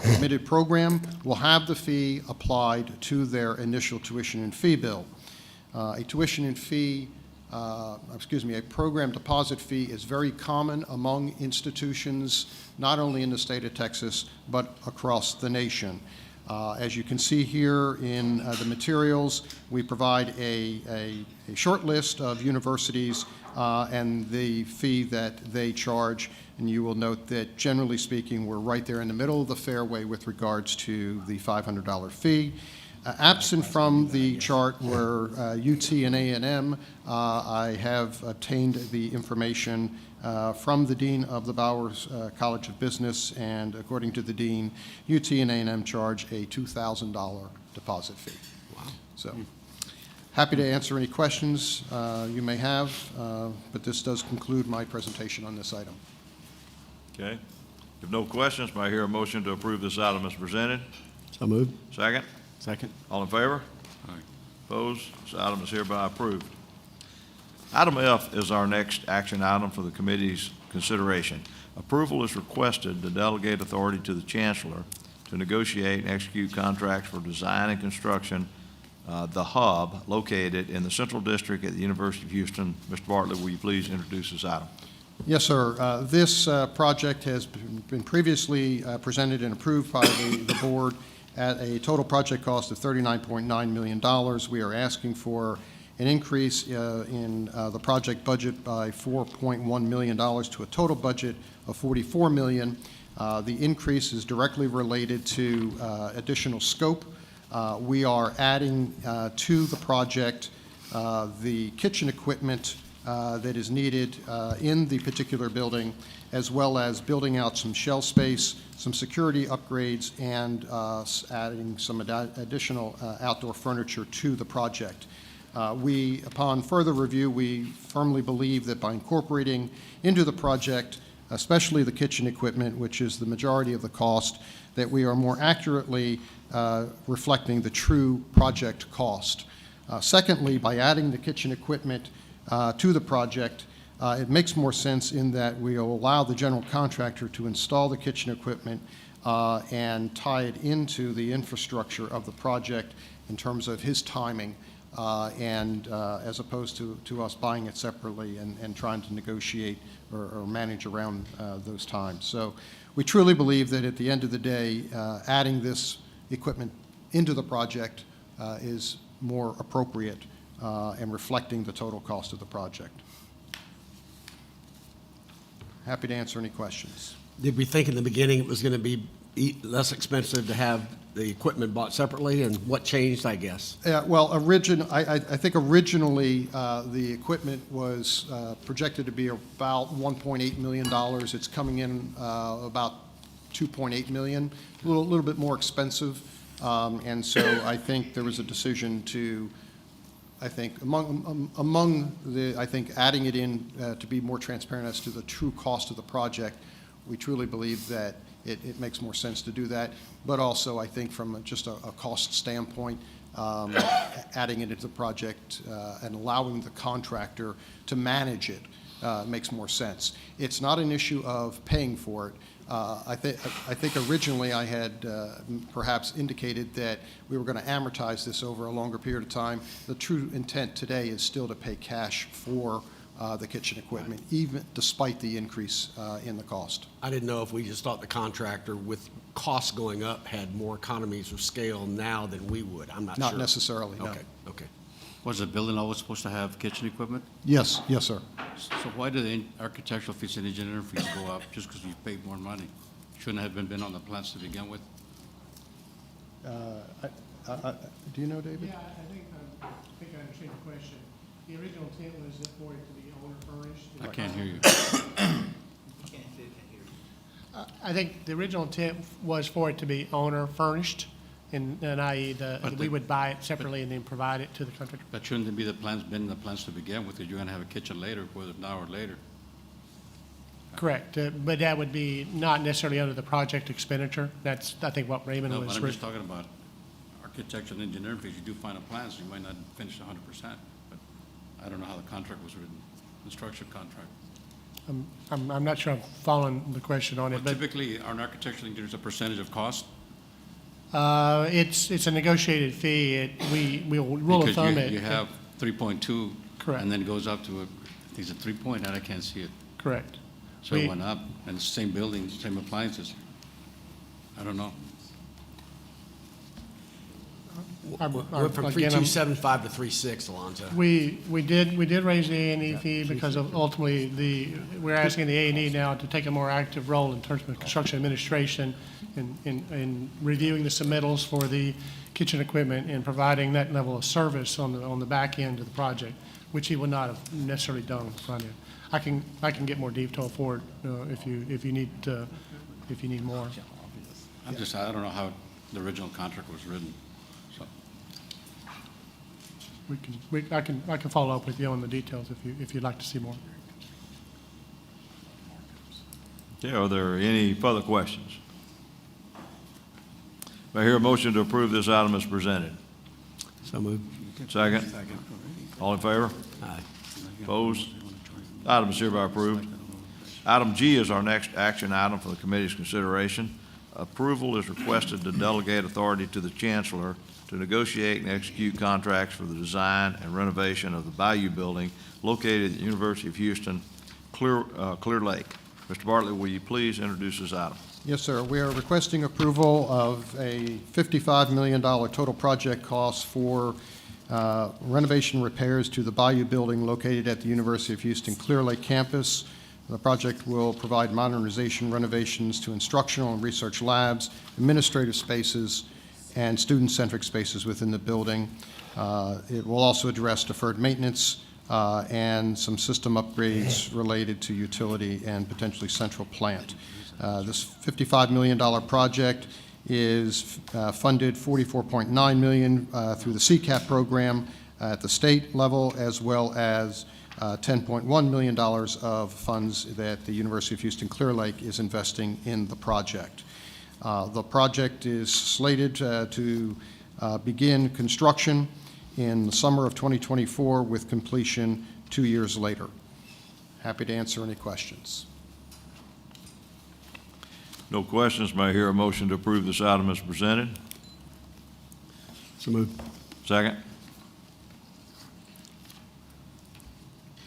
admitted program will have the fee applied to their initial tuition and fee bill. A program deposit fee is very common among institutions, not only in the state of Texas, but across the nation. As you can see here in the materials, we provide a short list of universities and the fee that they charge, and you will note that generally speaking, we're right there in the middle of the fairway with regards to the $500 fee. Absent from the chart were UT and A&M. I have obtained the information from the Dean of the Bowers College of Business, and according to the Dean, UT and A&M charge a $2,000 deposit fee. Wow. So, happy to answer any questions you may have, but this does conclude my presentation on this item. Okay. If no questions, may I hear a motion to approve this item as presented? So moved. Second. Second. All in favor? Aye. Opposed? This item is hereby approved. Item F is our next action item for the committee's consideration. Approval is requested to delegate authority to the Chancellor to negotiate and execute contracts for design and construction, the hub located in the Central District at the University of Houston. Mr. Bartlett, will you please introduce this item? Yes, sir. This project has been previously presented and approved by the board at a total project cost of $39.9 million. We are asking for an increase in the project budget by $4.1 million to a total budget of $44 million. The increase is directly related to additional scope. We are adding to the project the kitchen equipment that is needed in the particular building, as well as building out some shelf space, some security upgrades, and adding some additional outdoor furniture to the project. Upon further review, we firmly believe that by incorporating into the project, especially the kitchen equipment, which is the majority of the cost, that we are more accurately reflecting the true project cost. Secondly, by adding the kitchen equipment to the project, it makes more sense in that we will allow the general contractor to install the kitchen equipment and tie it into the infrastructure of the project in terms of his timing and as opposed to us buying it separately and trying to negotiate or manage around those times. So we truly believe that at the end of the day, adding this equipment into the project is more appropriate and reflecting the total cost of the project. Happy to answer any questions. Did we think in the beginning it was going to be less expensive to have the equipment bought separately, and what changed, I guess? Well, I think originally the equipment was projected to be about $1.8 million. It's coming in about $2.8 million, a little bit more expensive. And so I think there was a decision to, I think, among the, I think, adding it in to be more transparent as to the true cost of the project. We truly believe that it makes more sense to do that. But also, I think from just a cost standpoint, adding it into the project and allowing the contractor to manage it makes more sense. It's not an issue of paying for it. I think originally I had perhaps indicated that we were going to amortize this over a longer period of time. The true intent today is still to pay cash for the kitchen equipment, even despite the increase in the cost. I didn't know if we just thought the contractor, with costs going up, had more economies of scale now than we would. I'm not sure. Not necessarily, no. Okay. Was the building always supposed to have kitchen equipment? Yes, yes, sir. So why do the architectural fees and engineering fees go up just because you paid more money? Shouldn't have been on the plans to begin with? Do you know, David? Yeah, I think I understand the question. The original intent was for it to be owner furnished. I can't hear you. I think the original intent was for it to be owner furnished, and i.e. we would buy it separately and then provide it to the contractor. But shouldn't it be been in the plans to begin with, because you're going to have a kitchen later, whether now or later? Correct, but that would be not necessarily under the project expenditure. That's, I think, what Raymond No, was. but I'm just talking about architectural and engineering fees. You do final plans, you might not finish 100%, but I don't know how the contract was written, the structured contract. I'm not sure I'm following the question on it, But but typically, are an architectural engineer a percentage of cost? it's a negotiated fee. We'll rule of thumb Because it. you have 3.2. Correct. And then it goes up to, I think it's a 3 I can't see it. Correct. So it went up, and it's the same building, same appliances. I don't know. Went from Again, 3.275 to 3.6, Alonzo. We did raise the A&E fee because of ultimately we're asking the A&E now to take a more active role in terms of construction administration in reviewing the submittals for the kitchen equipment and providing that level of service on the back end of the project, which he would not have necessarily done on the front end. I can get more detail for it if you need more. I don't know how the original contract was written, so. I can follow up with you on the details if you'd like to see more. Okay, are there any further questions? Do I hear a motion to approve this item as presented? So moved. Second? All in favor? Aye. Opposed? Item is hereby approved. Item G is our next action item for the committee's consideration. Approval is requested to delegate authority to the chancellor to negotiate and execute contracts for the design and renovation of the Bayou Building located at the University of Houston, Clear Lake. Mr. Bartlett, will you please introduce this item? Yes, sir. We are requesting approval of a $55 million total project cost for renovation repairs to the Bayou Building located at the University of Houston Clear Lake campus. The project will provide modernization renovations to instructional and research labs, administrative spaces, and student-centric spaces within the building. It will also address deferred maintenance and some system upgrades related to utility and potentially central plant. This $55 million project is funded $44.9 million through the CCAP program at the state level, as well as $10.1 million of funds that the University of Houston Clear Lake is investing in the project. The project is slated to begin construction in the summer of 2024 with completion 2 years later. Happy to answer any questions. No questions. May I hear a motion to approve this item as presented? So moved. Second?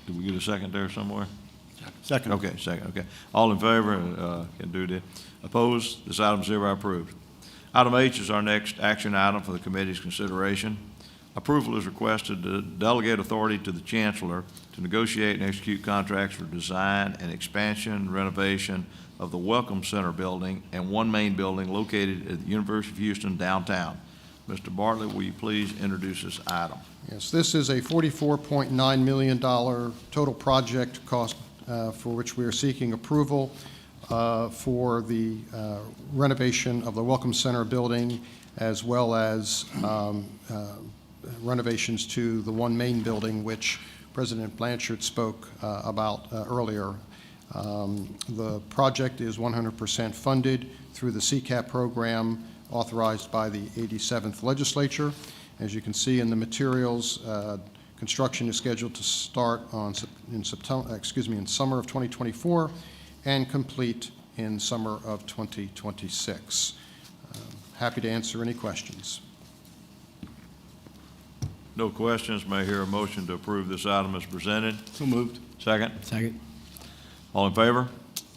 Did we get a second there somewhere? Second. Okay, second, okay. All in favor, can do that. Opposed? This item is hereby approved. Item H is our next action item for the committee's consideration. Approval is requested to delegate authority to the chancellor to negotiate and execute contracts for design and expansion, renovation of the Welcome Center building and one main building located at the University of Houston downtown. Mr. Bartlett, will you please introduce this item? Yes, this is a $44.9 million total project cost for which we are seeking approval for the renovation of the Welcome Center building, as well as renovations to the one main building, which President Blanchard spoke about earlier. The project is 100% funded through the CCAP program authorized by the 87th Legislature. As you can see in the materials, construction is scheduled to start in summer of 2024 and complete in summer of 2026. Happy to answer any questions. No questions. May I hear a motion to approve this item as presented? So moved. Second? Second. All in favor?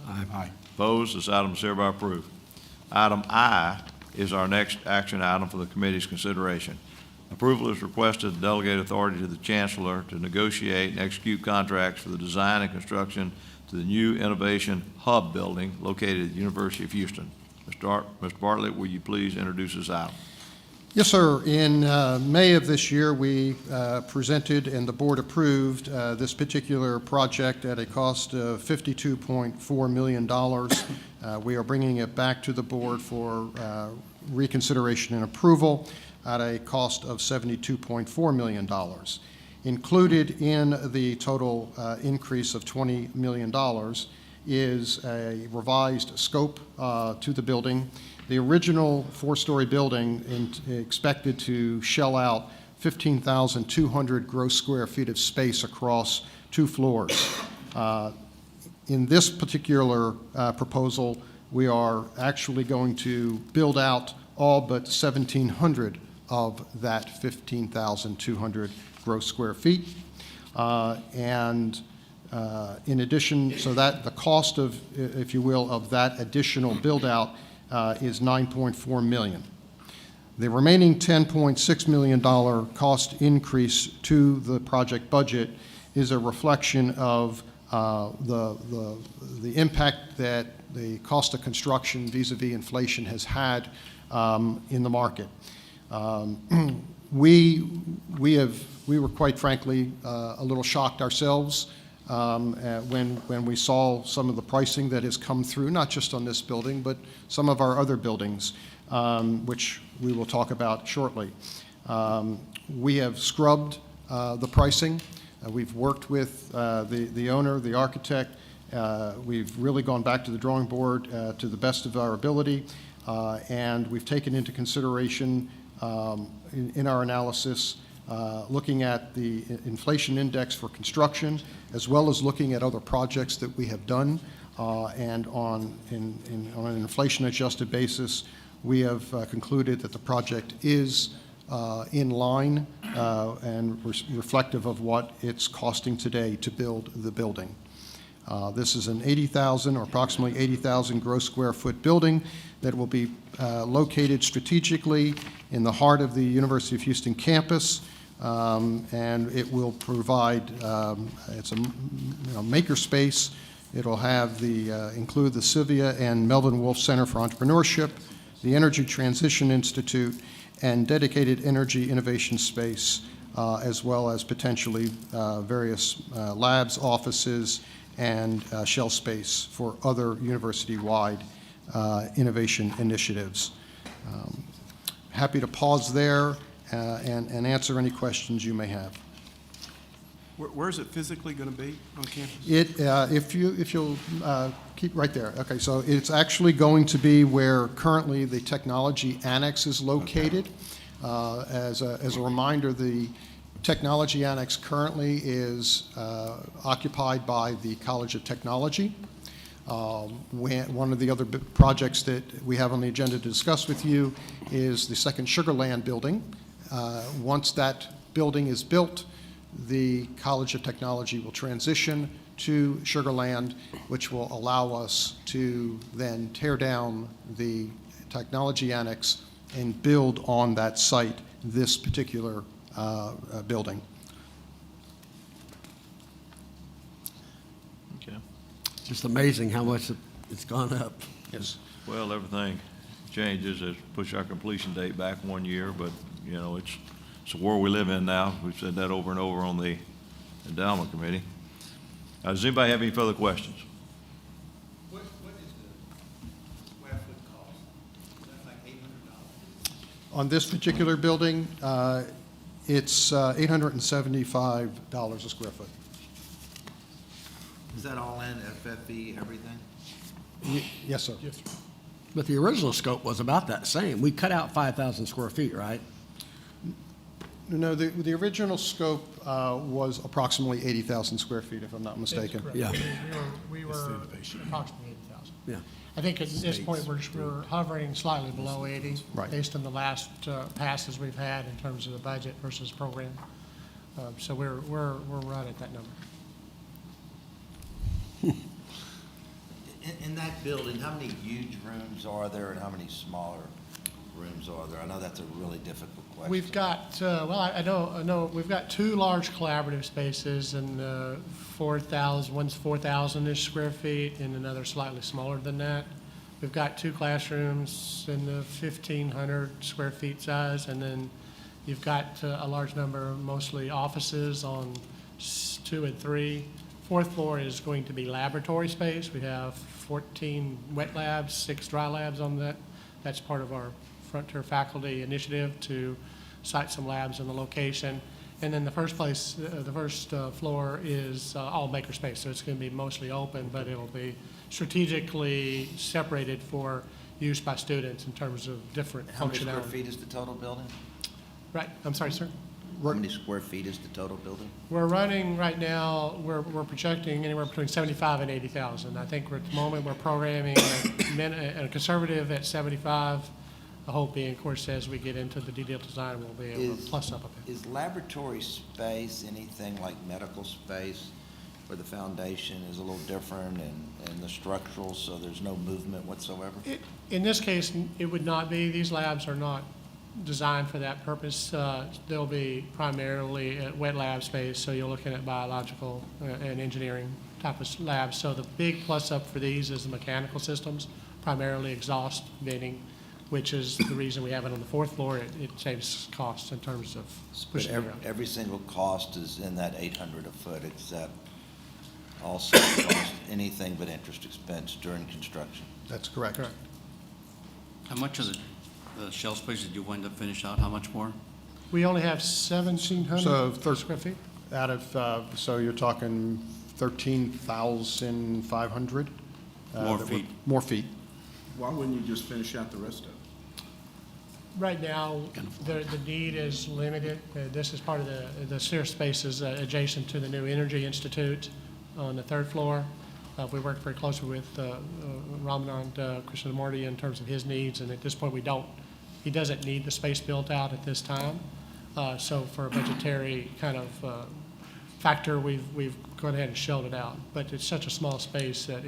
Aye. Opposed? This item is hereby approved. Item I is our next action item for the committee's consideration. Approval is requested to delegate authority to the chancellor to negotiate and execute contracts for the design and construction to the new Innovation Hub building located at the University of Houston. Mr. Bartlett, will you please introduce this item? Yes, sir. In May of this year, we presented and the board approved this particular project at a cost of $52.4 million. We are bringing it back to the board for reconsideration and approval at a cost of $72.4 million. Included in the total increase of $20 million is a revised scope to the building. The original four-story building expected to shell out 15,200 gross square feet of space across 2 floors. In this particular proposal, we are actually going to build out all but 1,700 of that 15,200 gross square feet. In addition, so that the cost of, if you will, of that additional build-out is $9.4 million. The remaining $10.6 million cost increase to the project budget is a reflection of the impact that the cost of construction vis-a-vis inflation has had in the market. We were quite frankly a little shocked ourselves when we saw some of the pricing that has come through, not just on this building, but some of our other buildings, which we will talk about shortly. We have scrubbed the pricing. We've worked with the owner, the architect. We've really gone back to the drawing board to the best of our ability, and we've taken into consideration in our analysis looking at the inflation index for construction, as well as looking at other projects that we have done, and on an inflation-adjusted basis, we have concluded that the project is in line and reflective of what it's costing today to build the building. This is an 80,000 or approximately 80,000 gross square foot building that will be located strategically in the heart of the University of Houston campus. And it will provide, it's a maker space. It'll have include the Sylvia and Melvin Wolf Center for Entrepreneurship, the Energy Transition Institute, and dedicated energy innovation space, as well as potentially various labs, offices, and shell space for other university-wide innovation initiatives. Happy to pause there and answer any questions you may have. Where is it physically going to be on campus? If you'll keep right there. Okay, so it's actually going to be where currently the technology annex is located. Okay. As a reminder, the technology annex currently is occupied by the College of Technology. One of the other projects that we have on the agenda to discuss with you is the second Sugar Land building. Once that building is built, the College of Technology will transition to Sugar Land, which will allow us to then tear down the technology annex and build on that site this particular building. Okay. Just amazing how much it's gone up. Yes. Well, everything changes as push our completion date back 1 year, but, you know, it's a world we live in now. We've said that over and over on the endowment committee. Does anybody have any further questions? What is the square foot cost? Is that like $800? On this particular building, it's $875 a square foot. Is that all in, FFE, everything? Yes, sir. But the original scope was about that same. We cut out 5,000 square feet, right? No, the original scope was approximately 80,000 square feet, if I'm not mistaken. Yeah. We were approximately 80,000. Yeah. I think at this point, we're hovering slightly below 80. Right. Based on the last passes we've had in terms of the budget versus program. So we're right at that number. In that building, how many huge rooms are there and how many smaller rooms are there? I know that's a really difficult question. We've got, well, I know, we've got two large collaborative spaces and 4,000, one's 4,000-ish square feet and another slightly smaller than that. We've got two classrooms in the 1,500 square feet size, and then you've got a large number of mostly offices on 2 and 3. Fourth floor is going to be laboratory space. We have 14 wet labs, 6 dry labs on that. That's part of our Frontier faculty initiative to site some labs in the location. And then the first floor is all makerspace, so it's going to be mostly open, but it'll be strategically separated for use by students in terms of different functionality. How many square feet is the total building? Right, I'm sorry, sir? How many square feet is the total building? We're running right now, we're projecting anywhere between 75 and 80,000. I think at the moment we're programming a conservative at 75. The hope being, of course, as we get into the detailed design, we'll be able to plus up a bit. Is laboratory space anything like medical space where the foundation is a little different and the structural, so there's no movement whatsoever? In this case, it would not be. These labs are not designed for that purpose. They'll be primarily at wet lab space, so you're looking at biological and engineering type of labs. So the big plus up for these is the mechanical systems, primarily exhaust venting, which is the reason we have it on the fourth floor. It saves costs in terms of But pushing it around. every single cost is in that 800 a foot, except also cost anything but interest expense during construction. That's correct. Correct. How much of the shell space did you wind up finish out? How much more? We only have 1,700 So square feet. Out of, so you're talking 13,500? More feet. More feet. Why wouldn't you just finish out the rest of it? Right now, the need is limited. This is part of the Sears spaces adjacent to the new Energy Institute on the third floor. We worked very closely with Ramanand Krishnamurti in terms of his needs, and at this point, he doesn't need the space built out at this time. So for a budgetary kind of factor, we've gone ahead and shelled it out. But it's such a small space that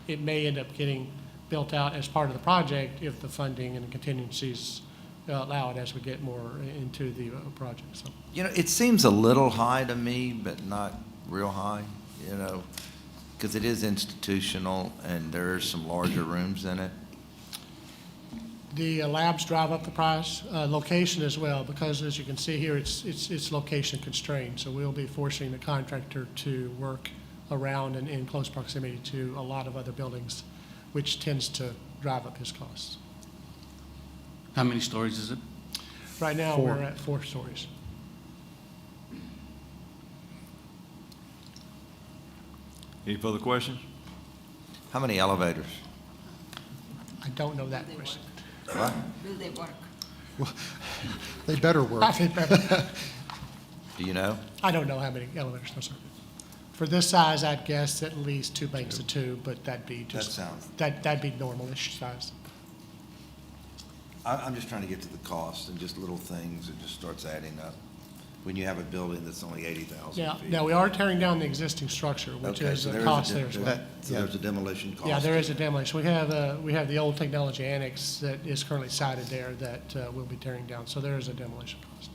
it may end up getting built out as part of the project if the funding and the contingencies allow it as we get more into the project. So. You know, it seems a little high to me, but not real high, you know, because it is institutional and there are some larger rooms in it. The labs drive up the price, location as well, because as you can see here, it's location constrained. So we'll be forcing the contractor to work around and in close proximity to a lot of other buildings, which tends to drive up his costs. How many stories is it? Right now, 4. we're at 4 stories. Any further questions? How many elevators? I don't know that question. What? Do they work? Well, they better work. They better. Do you know? I don't know how many elevators, no, sir. For this size, I'd guess at least 2 banks of 2, but that'd be just, that'd be normal-ish size. I'm just trying to get to the cost and just little things, it just starts adding up. when you have a building that's only 80,000 Yeah, feet? now we are tearing down the existing structure, which Okay, is so a there is cost de- there as well. So there's a demolition cost? Yeah, there is a demolition. We have the old technology annex that is currently sited there that we'll be tearing down, so there is a demolition cost.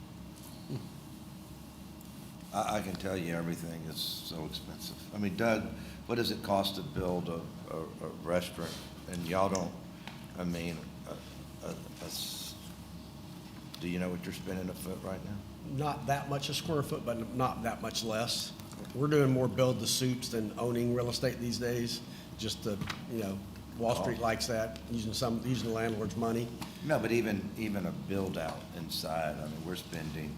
I can tell you everything is so expensive. I mean, Doug, what does it cost to build a restaurant? And y'all don't, I mean, do you know what you're spending a foot right now? Not that much a square foot, but not that much less. We're doing more build to suits than owning real estate these days. Just the, Wall Street likes that, using the landlord's money. No, but even a build out inside, I mean, we're spending,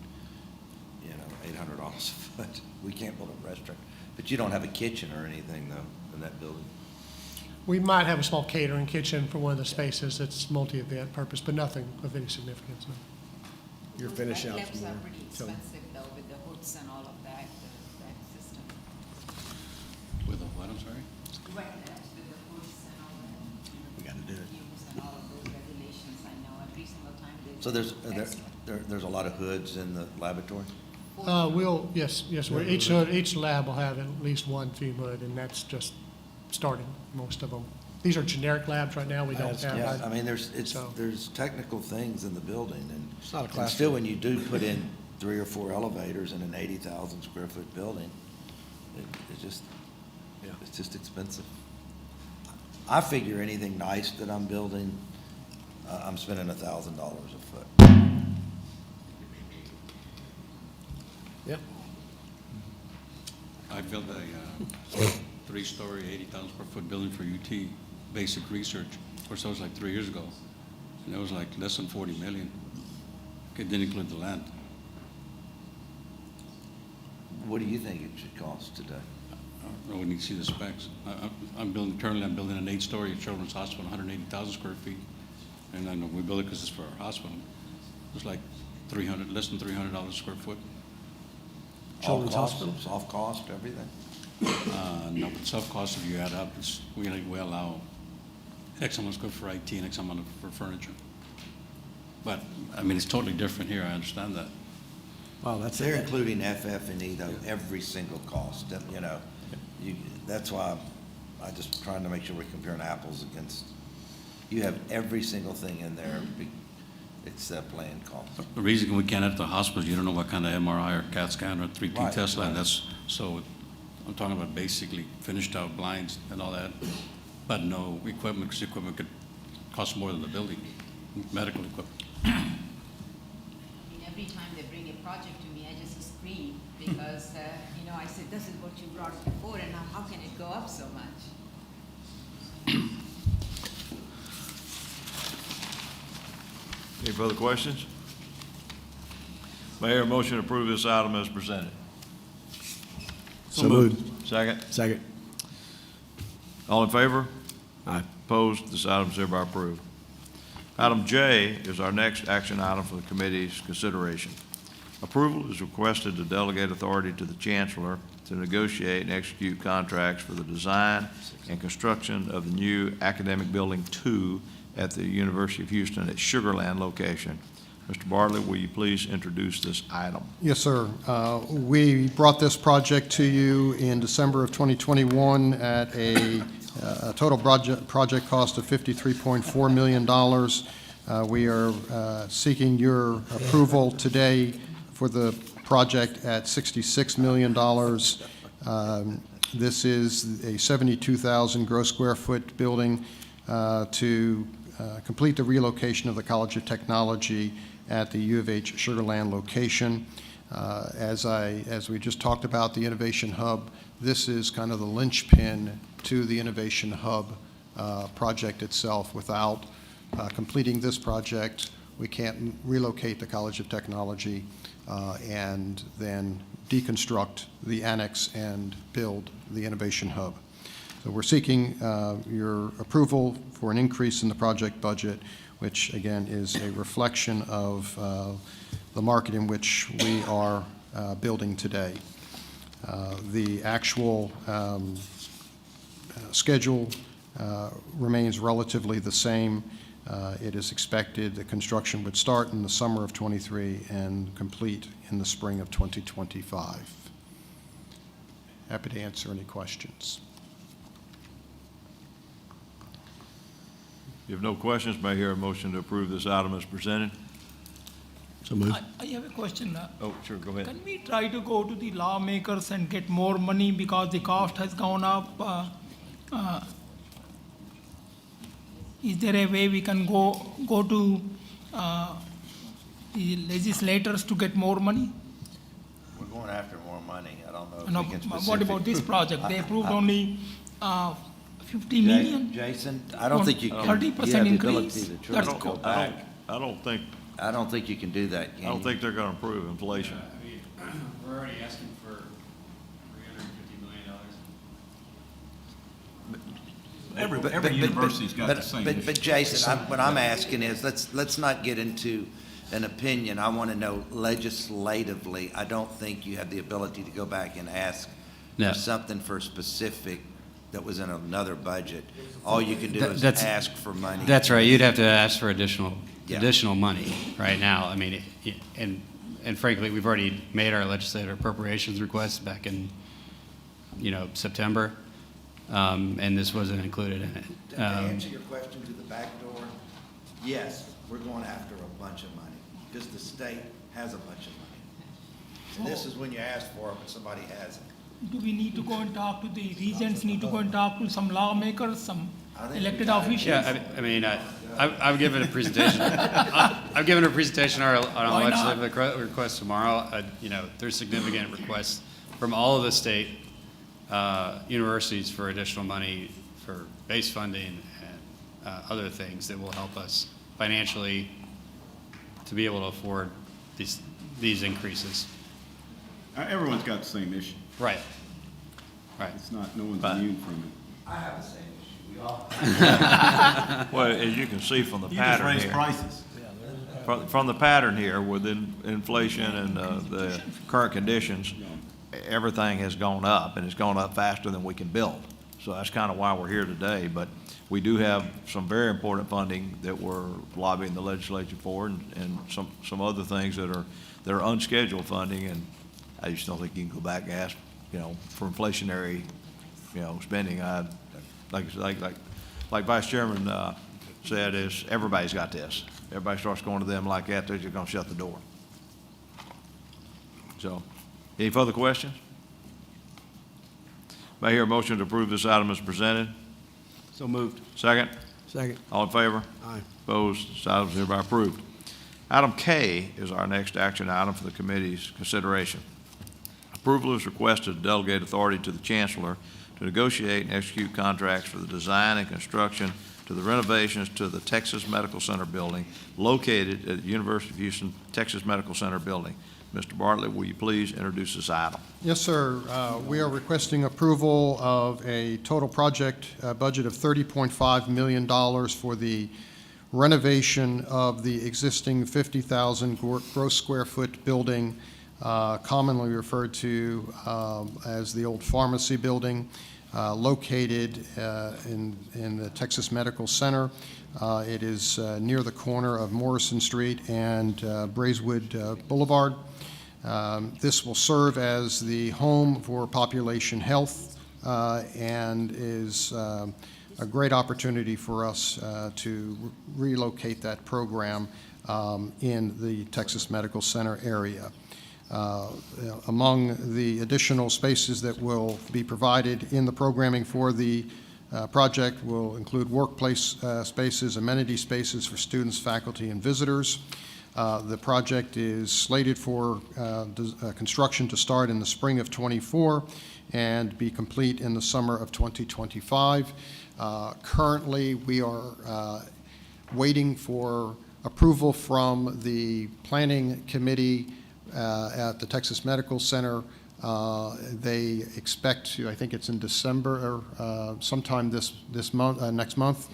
$800 a foot. We can't build a restaurant. But you don't have a kitchen or anything though in that building? We might have a small catering kitchen for one of the spaces that's multi-event purpose, but nothing of any significance. No. Your finish Those outs labs are more. pretty So- expensive though, with the hoods and all of that, that system. With the what, I'm sorry? Wet labs with the hoods and all that. We gotta do it. Fumes and all of those regulations, I know, every single time they. So there's a lot of hoods in the laboratory? Yes, each lab will have at least one fume hood, and that's just starting, most of them. These are generic labs right now, we don't have. Yeah, I mean, there's technical things in the building, and It's not a and classroom. still, when you do put in 3 or 4 elevators in an 80,000 square foot building, it's just expensive. I figure anything nice that I'm building, I'm spending $1,000 a foot. Yep. I built a 3-story, 80,000 square foot building for UT, basic research. Of course, that was like 3 years ago. And it was like less than 40 million. It didn't include the land. What do you think it should cost today? We need to see the specs. I'm building an 8-story children's hospital, 180,000 square feet. And then we build it because it's for our hospital. It's like less than $300 a square foot. Children's All hospital? costs, soft cost, everything? No, but soft costs, if you add up, we allow X amount good for IT and X amount for furniture. But, I mean, it's totally different here, I understand that. Well, that's They're it. including FF&E though, every single cost, that's why I just trying to make sure we're comparing apples against, you have every single thing in there except land costs. The reason we can't enter the hospital is you don't know what kind of MRI or CAT scan or 3T Right, test lab. right. So I'm talking about basically finished out blinds and all that, but no equipment, because equipment could cost more than the building, medical equipment. I mean, every time they bring a project to me, I just scream because, I said, this is what you brought before, and now how can it go up so much? Any further questions? Mayor, motion to approve this item as presented. So moved. Second? Second. All in favor? Aye. Opposed? This item is hereby approved. Item J is our next action item for the committee's consideration. Approval is requested to delegate authority to the chancellor to negotiate and execute contracts for the design and construction of the new Academic Building 2 at the University of Houston at Sugar Land location. Mr. Bartlett, will you please introduce this item? Yes, sir. We brought this project to you in December of 2021 at a total project cost of $53.4 million. We are seeking your approval today for the project at $66 million. This is a 72,000 gross square foot building to complete the relocation of the College of Technology at the U of H Sugar Land location. As we just talked about, the Innovation Hub, this is kind of the linchpin to the Innovation Hub project itself. Without completing this project, we can't relocate the College of Technology and then deconstruct the annex and build the Innovation Hub. So we're seeking your approval for an increase in the project budget, which again is a reflection of the market in which we are building today. The actual schedule remains relatively the same. It is expected the construction would start in the summer of '23 and complete in the spring of 2025. Happy to answer any questions. If no questions, may I hear a motion to approve this item as presented? So moved. I have a question. Oh, sure, go ahead. Can we try to go to the lawmakers and get more money because the cost has gone up? Is there a way we can go to the legislators to get more money? We're going after more money. I don't know if No, we can what about this project? They approved only 50 million? Jason, I don't think you can. 30% you have the increase? ability to That's go cool. back. I don't think you can do that, I don't think they're going to approve inflation. We're already asking for $350 million. Every university's got the same issue. But Jason, what I'm asking is, let's not get into an opinion. I want to know legislatively, I don't think you have the ability to go back and ask No. for something for specific that was in another budget. All you can do is That's- ask for money. That's right, you'd have to ask for additional Yeah. money right now. I mean, and frankly, we've already made our legislative appropriations requests back in, September, and this wasn't included in it. To answer your question to the back door, yes, we're going after a bunch of money, because the state has a bunch of money. And this is when you ask for it, but somebody hasn't. Do we need to go and talk to the regents, need to go and talk to some lawmakers, some elected officials? Yeah, I mean, I've given a presentation. I've given a presentation on our Why not? legislative request tomorrow. There's significant requests from all of the state universities for additional money for base funding and other things that will help us financially to be able to afford these increases. Everyone's got the same issue. Right. Right. It's not, no one's immune from it. I have the same issue. We all. Well, as you can see from the You just pattern raise here. prices. From the pattern here, with inflation and the current conditions, everything has gone up, and it's gone up faster than we can build. So that's kind of why we're here today. But we do have some very important funding that we're lobbying the legislature for, and some other things that are unscheduled funding. And I just don't think you can go back and ask, for inflationary, spending. Like Vice Chairman said, is everybody's got this. Everybody starts going to them like that, they're just going to shut the door. So, any further questions? May I hear a motion to approve this item as presented? So moved. Second? Second. All in favor? Aye. Opposed? This item is hereby approved. Item K is our next action item for the committee's consideration. Approval is requested to delegate authority to the Chancellor to negotiate and execute contracts for the design and construction to the renovations to the Texas Medical Center building located at the University of Houston Texas Medical Center building. Mr. Bartlett, will you please introduce this item? Yes, sir. We are requesting approval of a total project budget of $30.5 million for the renovation of the existing 50,000 gross square foot building, commonly referred to as the old pharmacy building, located in the Texas Medical Center. It is near the corner of Morrison Street and Braeswood Boulevard. This will serve as the home for population health and is a great opportunity for us to relocate that program in the Texas Medical Center area. Among the additional spaces that will be provided in the programming for the project will include workplace spaces, amenity spaces for students, faculty, and visitors. The project is slated for construction to start in the spring of '24 and be complete in the summer of 2025. Currently, we are waiting for approval from the Planning Committee at the Texas Medical Center. They expect to, I think it's in December or sometime this month, next month,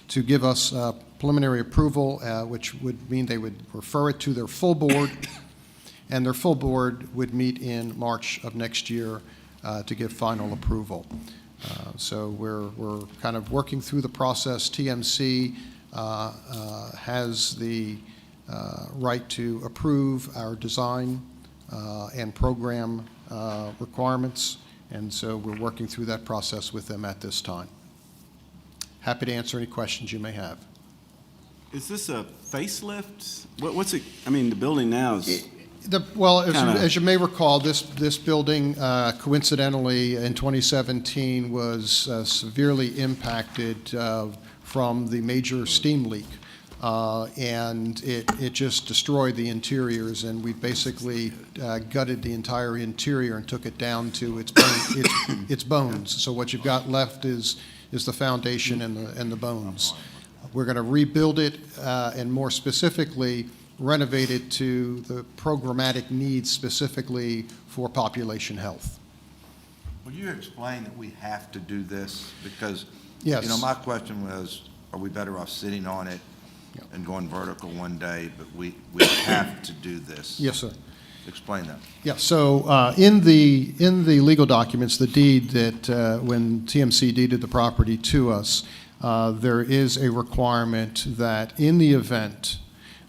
to give us preliminary approval, which would mean they would refer it to their full board, and their full board would meet in March of next year to give final approval. So we're kind of working through the process. TMC has the right to approve our design and program requirements, and so we're working through that process with them at this time. Happy to answer any questions you may have. Is this a facelift? What's it, I mean, the building now is, Well, Kinda- as you may recall, this building coincidentally in 2017 was severely impacted from the major steam leak. And it just destroyed the interiors, and we basically gutted the entire interior and took it down to its bones. So what you've got left is the foundation and the bones. We're going to rebuild it, and more specifically, renovate it to the programmatic needs specifically for population health. Will you explain that we have to do this? Because, Yes. you know, my question was, are we better off sitting on it and going vertical one day, but we have to do this? Yes, sir. Explain that. Yeah, so in the legal documents, the deed that, when TMC deeded the property to us, there is a requirement that in the event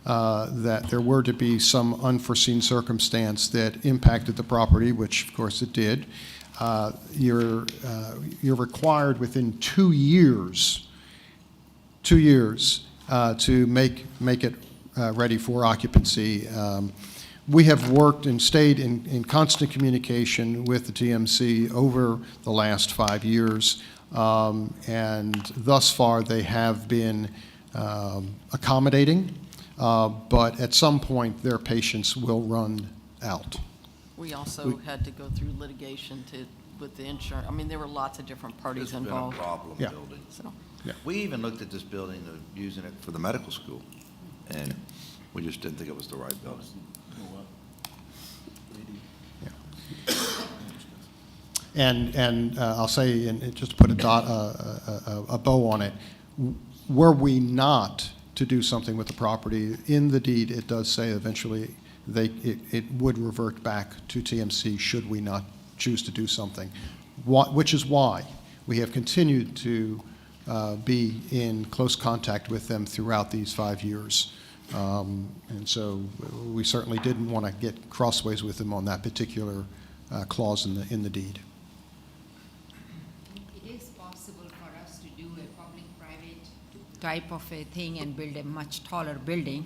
that there were to be some unforeseen circumstance that impacted the property, which of course it did, you're required within 2 years to make it ready for occupancy. We have worked and stayed in constant communication with the TMC over the last 5 years, and thus far they have been accommodating, but at some point their patience will run out. We also had to go through litigation with the insurance. I mean, there were lots of different parties It's been a involved. problem Yeah. building. So, We even looked at this building, using it for the medical school, and we just didn't think it was the right building. And I'll say, and just to put a bow on it, were we not to do something with the property, in the deed, it does say eventually it would revert back to TMC should we not choose to do something, which is why we have continued to be in close contact with them throughout these 5 years. And so we certainly didn't want to get crossways with them on that particular clause in the deed. It is possible for us to do a public-private type of a thing and build a much taller building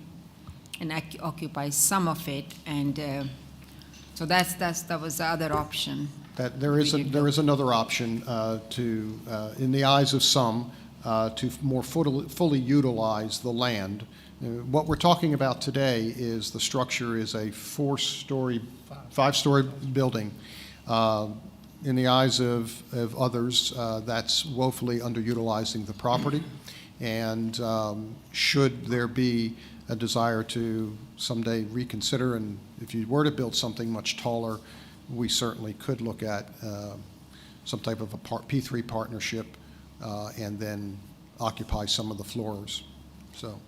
and occupy some of it, and so that was the other option. That there is another option to, in the eyes of some, to more fully utilize the land. What we're talking about today is the structure is a five-story building. In the eyes of others, that's woefully underutilizing the property. And should there be a desire to someday reconsider, and if you were to build something much taller, we certainly could look at some type of a P3 partnership and then occupy some of the floors. So,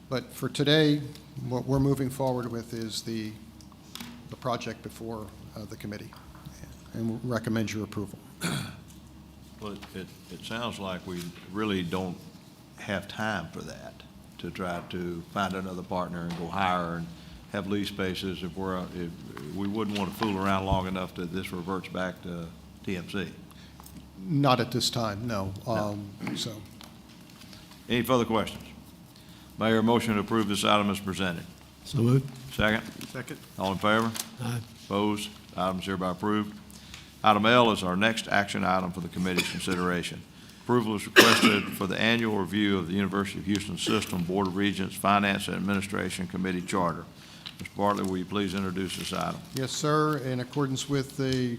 but for today, what we're moving forward with is the project before the committee, and we'll recommend your approval. Well, it sounds like we really don't have time for that, to try to find another partner and go higher and have lease spaces if we wouldn't want to fool around long enough that this reverts back to TMC. Not at this time, no. So, Any further questions? Mayor, motion to approve this item is presented. So moved. Second? Second. All in favor? Aye. Opposed? Item is hereby approved. Item L is our next action item for the committee's consideration. Approval is requested for the annual review of the University of Houston System Board of Regents Finance and Administration Committee Charter. Mr. Bartlett, will you please introduce this item? yes, sir. In accordance with the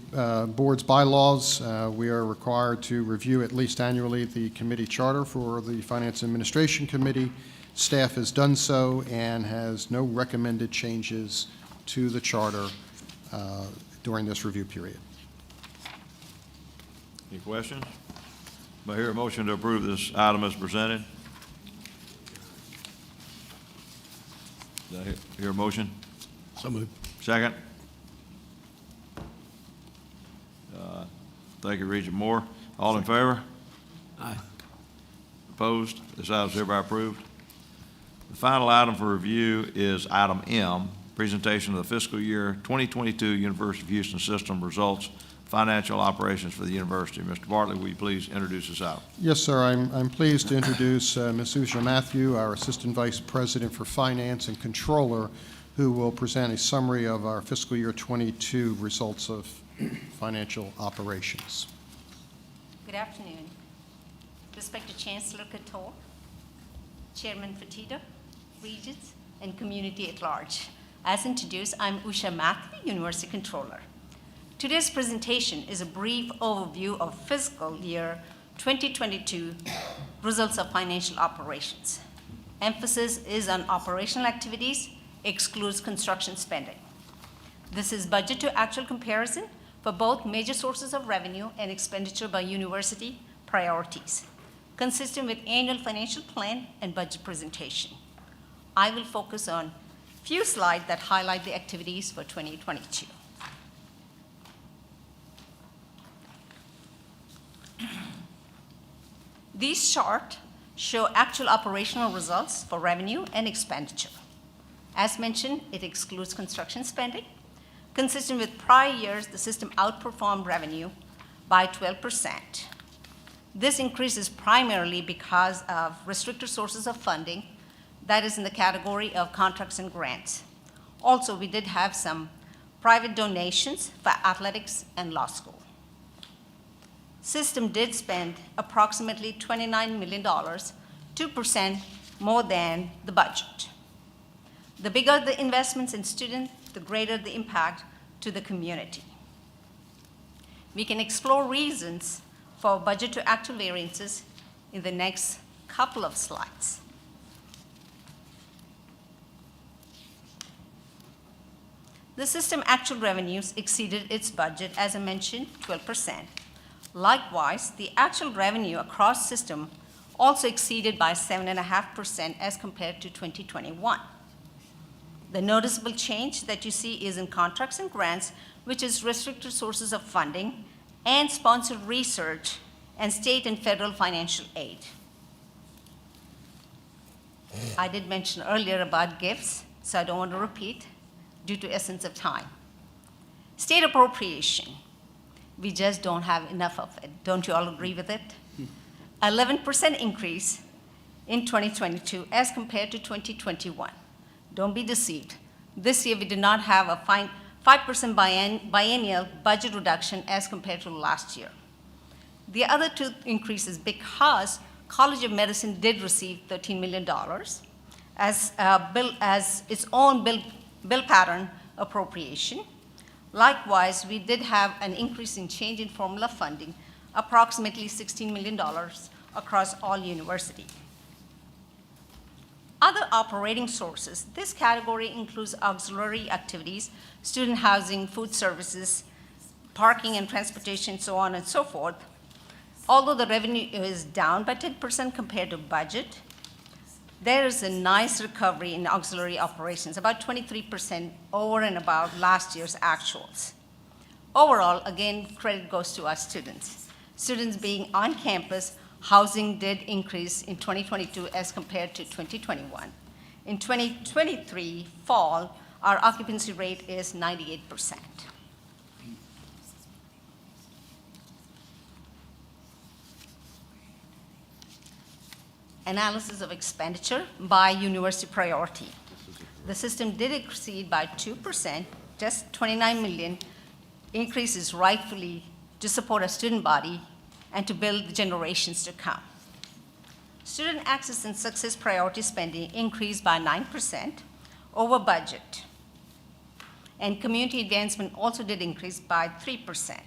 board's bylaws, we are required to review at least annually the committee charter for the Finance and Administration Committee. Staff has done so and has no recommended changes to the charter during this review period. Any questions? May I hear a motion to approve this item as presented? Did I hear a motion? So moved. Second? Thank you, Regent Moore. All in favor? Aye. Opposed? This item is hereby approved. The final item for review is item M, presentation of the fiscal year 2022 University of Houston System results, financial operations for the university. Mr. Bartlett, will you please introduce this item? Yes, sir. I'm pleased to introduce Ms. Usha Matthew, our Assistant Vice President for Finance and Controller, who will present a summary of our fiscal year 22 results of financial operations. Good afternoon. Respected Chancellor Couture, Chairman Fertitta, Regents, and community at large. As introduced, I'm Usha Matthew, University Controller. Today's presentation is a brief overview of fiscal year 2022 results of financial operations. Emphasis is on operational activities, excludes construction spending. This is budget to actual comparison for both major sources of revenue and expenditure by university priorities, consistent with annual financial plan and budget presentation. I will focus on few slides that highlight the activities for 2022. These charts show actual operational results for revenue and expenditure. As mentioned, it excludes construction spending. Consistent with prior years, the system outperformed revenue by 12%. This increase is primarily because of restricted sources of funding, that is in the category of contracts and grants. Also, we did have some private donations for athletics and law school. System did spend approximately $29 million, 2% more than the budget. The bigger the investments in students, the greater the impact to the community. We can explore reasons for budget to actual variances in the next couple of slides. The system actual revenues exceeded its budget, as I mentioned, 12%. Likewise, the actual revenue across system also exceeded by 7.5% as compared to 2021. The noticeable change that you see is in contracts and grants, which is restricted sources of funding, and sponsored research, and state and federal financial aid. I did mention earlier about gifts, so I don't want to repeat due to essence of time. State appropriation. We just don't have enough of it. Don't you all agree with it? 11% increase in 2022 as compared to 2021. Don't be deceived. This year we did not have a 5% biennial budget reduction as compared to last year. The other two increases because College of Medicine did receive $13 million as its own bill pattern appropriation. Likewise, we did have an increase in change in formula funding, approximately $16 million across all universities. Other operating sources. This category includes auxiliary activities, student housing, food services, parking and transportation, so on and so forth. Although the revenue is down by 10% compared to budget, there is a nice recovery in auxiliary operations, about 23% over and above last year's actuals. Overall, again, credit goes to our students. Students being on campus, housing did increase in 2022 as compared to 2021. In 2023 fall, our occupancy rate is 98%. Analysis of expenditure by university priority. The system did exceed by 2%, just $29 million. Increase is rightfully to support a student body and to build the generations to come. Student access and success priority spending increased by 9% over budget. And community advancement also did increase by 3%.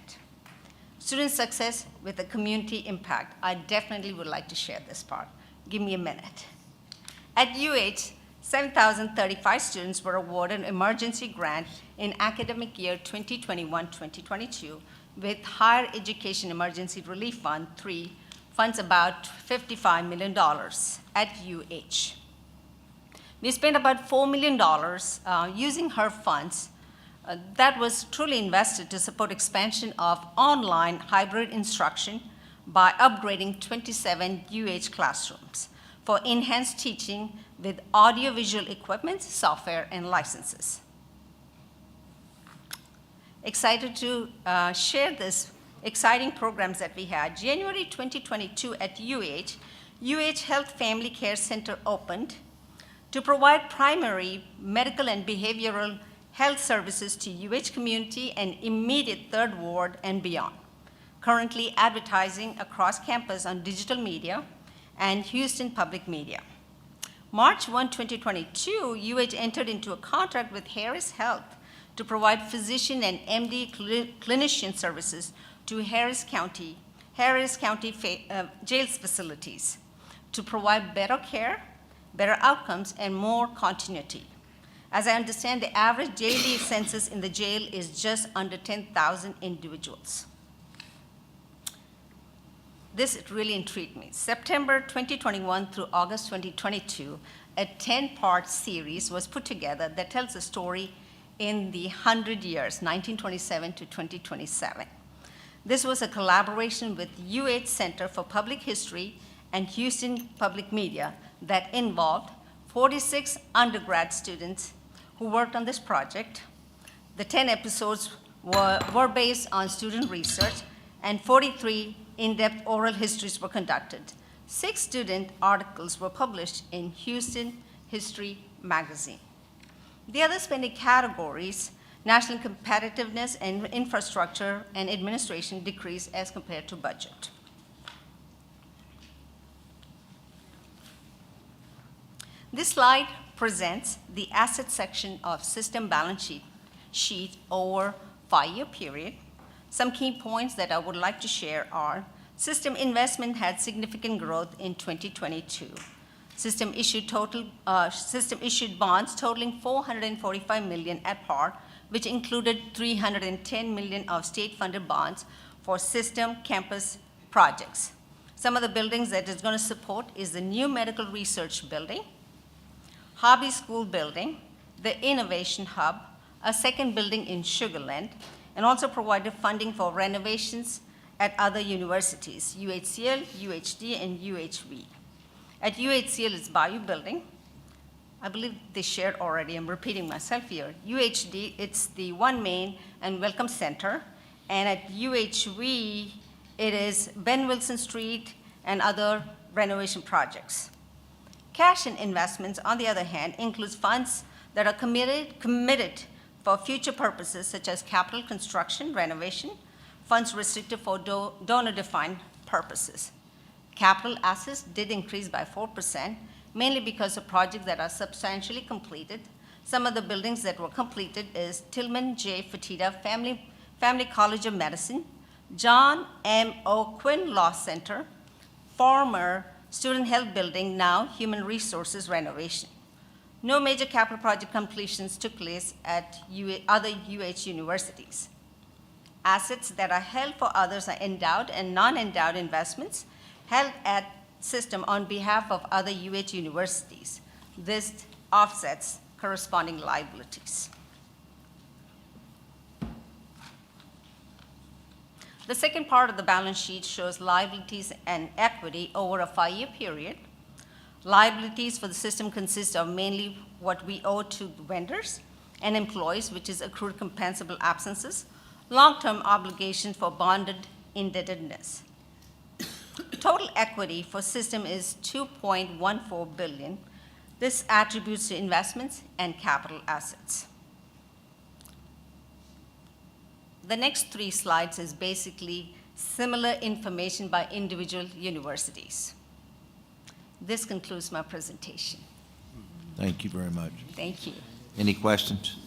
Student success with a community impact. I definitely would like to share this part. Give me a minute. At UH, 7,035 students were awarded an emergency grant in academic year 2021-2022 with Higher Education Emergency Relief Fund 3, funds about $55 million at UH. We spent about $4 million using her funds that was truly invested to support expansion of online hybrid instruction by upgrading 27 UH classrooms for enhanced teaching with audiovisual equipment, software, and licenses. Excited to share this exciting programs that we had. January 2022 at UH Health Family Care Center opened to provide primary medical and behavioral health services to UH community and immediate third ward and beyond. Currently advertising across campus on digital media and Houston Public Media. March 1, 2022, UH entered into a contract with Harris Health to provide physician and MD clinician services to Harris County jail facilities to provide better care, better outcomes, and more continuity. As I understand, the average daily census in the jail is just under 10,000 individuals. This really intrigued me. September 2021 through August 2022, a 10-part series was put together that tells the story in the 100 years, 1927 to 2027. This was a collaboration with UH Center for Public History and Houston Public Media that involved 46 undergrad students who worked on this project. The 10 episodes were based on student research, and 43 in-depth oral histories were conducted. 6 student articles were published in Houston History Magazine. The other spending categories, national competitiveness and infrastructure and administration, decreased as compared to budget. This slide presents the asset section of system balance sheet over 5-year period. Some key points that I would like to share are system investment had significant growth in 2022. System issued bonds totaling $445 million at par, which included $310 million of state-funded bonds for system campus projects. Some of the buildings that it's going to support is the new medical research building, Hobby School building, the Innovation Hub, a second building in Sugar Land, and also provided funding for renovations at other universities, UHCL, UHD, and UHV. At UHCL, it's Bayou Building. I believe they shared already, I'm repeating myself here. UHD, it's the One Main and Welcome Center. And at UHV, it is Ben Wilson Street and other renovation projects. Cash and investments, on the other hand, includes funds that are committed for future purposes such as capital construction, renovation, funds restricted for donor-defined purposes. Capital assets did increase by 4%, mainly because of projects that are substantially completed. Some of the buildings that were completed is Tillman J. Fertitta Family College of Medicine, John M. O. Quinn Law Center, former Student Health Building, now Human Resources renovation. No major capital project completions took place at other UH universities. Assets that are held for others are endowed and non-endowed investments held at system on behalf of other UH universities. This offsets corresponding liabilities. The second part of the balance sheet shows liabilities and equity over a 5-year period. Liabilities for the system consist of mainly what we owe to vendors and employees, which is accrued compensable absences, long-term obligations for bonded indebtedness. Total equity for system is $2.14 billion. This attributes to investments and capital assets. The next 3 slides is basically similar information by individual universities. This concludes my presentation. Thank you very much. Thank you. Any questions?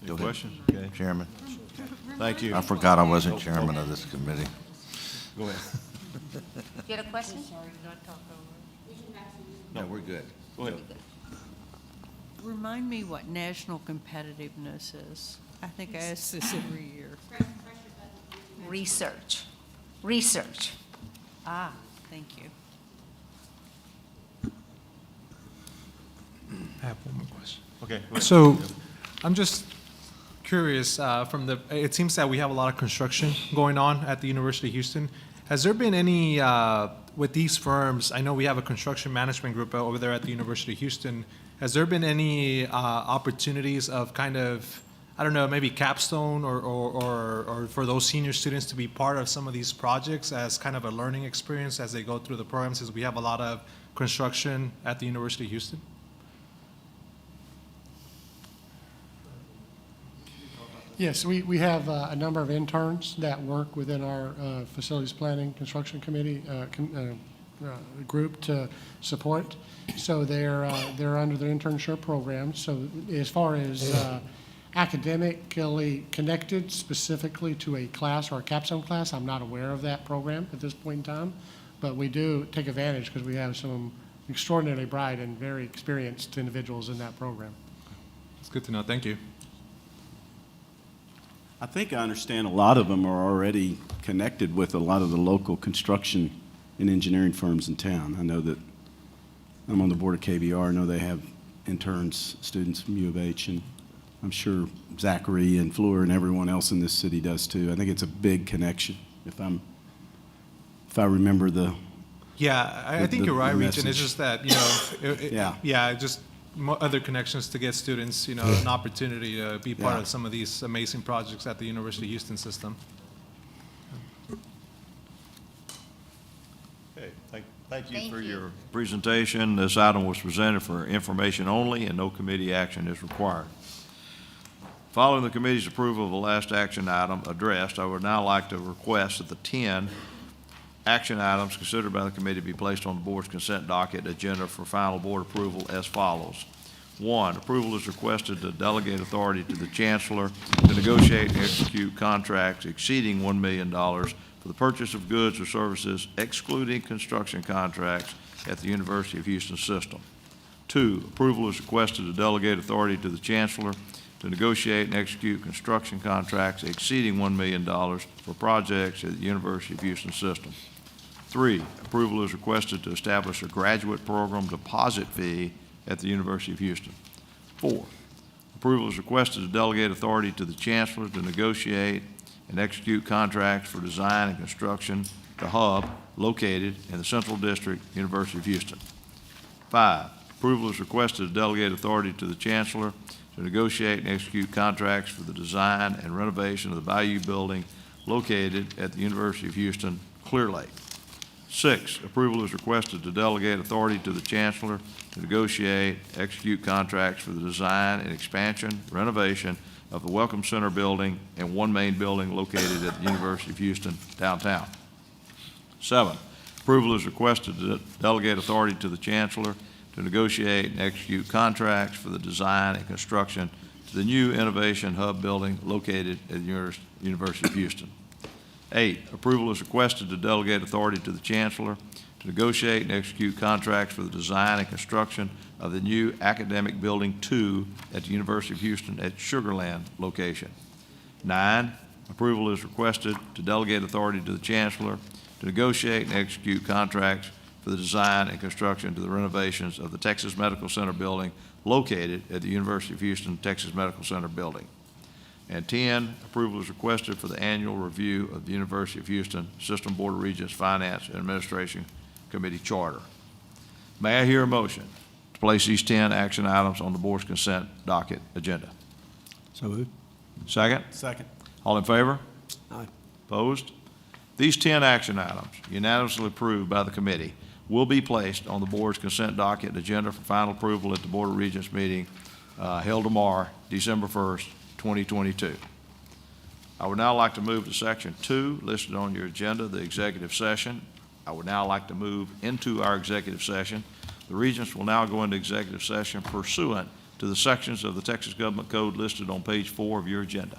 Any questions? Okay. Chairman. Thank you. I forgot I wasn't chairman of this committee. Go ahead. You had a question? No, we're good. Go ahead. Remind me what national competitiveness is. I think I ask this every year. Research. Ah, thank you. I have one more question. Okay. Go ahead. So I'm just curious, it seems that we have a lot of construction going on at the University of Houston. Has there been any, with these firms, I know we have a construction management group over there at the University of Houston. Has there been any opportunities of kind of, I don't know, maybe capstone or for those senior students to be part of some of these projects as kind of a learning experience as they go through the programs, since we have a lot of construction at the University of Houston? Yes, we have a number of interns that work within our facilities planning construction committee group to support. So they're under the internship program. So as far as academically connected specifically to a class or a capstone class, I'm not aware of that program at this point in time. But we do take advantage because we have some extraordinarily bright and very experienced individuals in that program. It's good to know. Thank you. I think I understand a lot of them are already connected with a lot of the local construction and engineering firms in town. I know that I'm on the board of KBR. I know they have interns, students from U of H, and I'm sure Zachary and Fleur and everyone else in this city does too. I think it's a big connection, if I remember the. Yeah, I think you're right, Regent. It's just that, Yeah. just other connections to get students, an opportunity to be part of some of these amazing projects at the University of Houston system. Okay, thank you for your presentation. This item was presented for information only, and no committee action is required. Following the committee's approval of the last action item addressed, I would now like to request that the 10 action items considered by the committee be placed on the board's consent docket agenda for final board approval as follows. 1, approval is requested to delegate authority to the chancellor to negotiate and execute contracts exceeding $1 million for the purchase of goods or services excluding construction contracts at the University of Houston system. 2, approval is requested to delegate authority to the chancellor to negotiate and execute construction contracts exceeding $1 million for projects at the University of Houston system. 3, approval is requested to establish a graduate program deposit fee at the University of Houston. 4, approval is requested to delegate authority to the chancellor to negotiate and execute contracts for design and construction, the hub located in the Central District, University of Houston. 5, approval is requested to delegate authority to the chancellor to negotiate and execute contracts for the design and renovation of the Bayou Building located at the University of Houston, Clear Lake. 6, approval is requested to delegate authority to the chancellor to negotiate, execute contracts for the design and expansion, renovation of the Welcome Center building and one main building located at the University of Houston downtown. 7, approval is requested to delegate authority to the chancellor to negotiate and execute contracts for the design and construction to the new Innovation Hub building located at the University of Houston. 8, approval is requested to delegate authority to the chancellor to negotiate and execute contracts for the design and construction of the new Academic Building 2 at the University of Houston at Sugarland location. 9, approval is requested to delegate authority to the chancellor to negotiate and execute contracts for the design and construction to the renovations of the Texas Medical Center building located at the University of Houston Texas Medical Center building. And 10, approval is requested for the annual review of the University of Houston System Board of Regents Finance and Administration Committee Charter. May I hear a motion to place these 10 action items on the board's consent docket agenda? So moved. Second? Second. All in favor? Aye. Opposed? These 10 action items, unanimously approved by the committee, will be placed on the board's consent docket agenda for final approval at the Board of Regents meeting held tomorrow, December 1st, 2022. I would now like to move to section 2 listed on your agenda, the executive session. I would now like to move into our executive session. The Regents will now go into executive session pursuant to the sections of the Texas Government Code listed on page 4 of your agenda.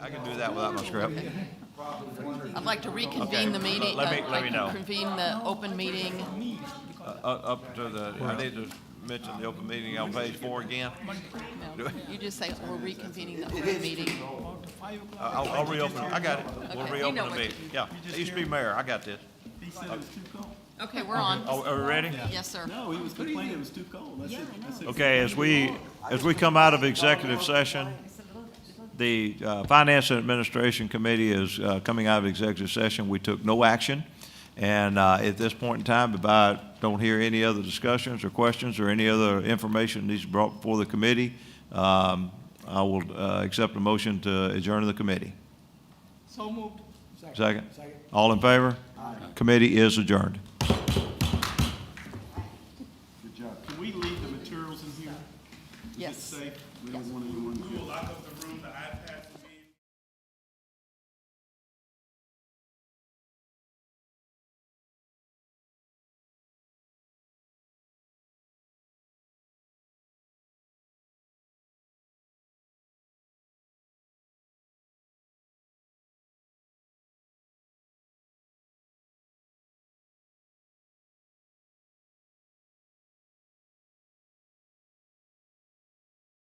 I can do that without my script. I'd like to reconvene the meeting. Let me know. Convene the open meeting. Up to the, I need to mention the open meeting on page 4 again. No, you just say we're reconvening the open meeting. I'll reopen, I got it. We'll Okay, you reopen know the what meeting. Yeah, he used to be mayor, I got this. Okay, we're on. Oh, are we ready? Yes, sir. No, he was complaining it was too cold. That's it. That's it. Okay, as we come out of executive session, the Finance and Administration Committee is coming out of executive session. We took no action. And at this point in time, if I don't hear any other discussions or questions or any other information needs to be brought before the committee, I will accept a motion to adjourn the committee. So moved. Second? All in favor? Committee is adjourned. Good job. Can we leave the materials in here? Yes. Safe? We don't want anyone. We will lock up the room, the iPads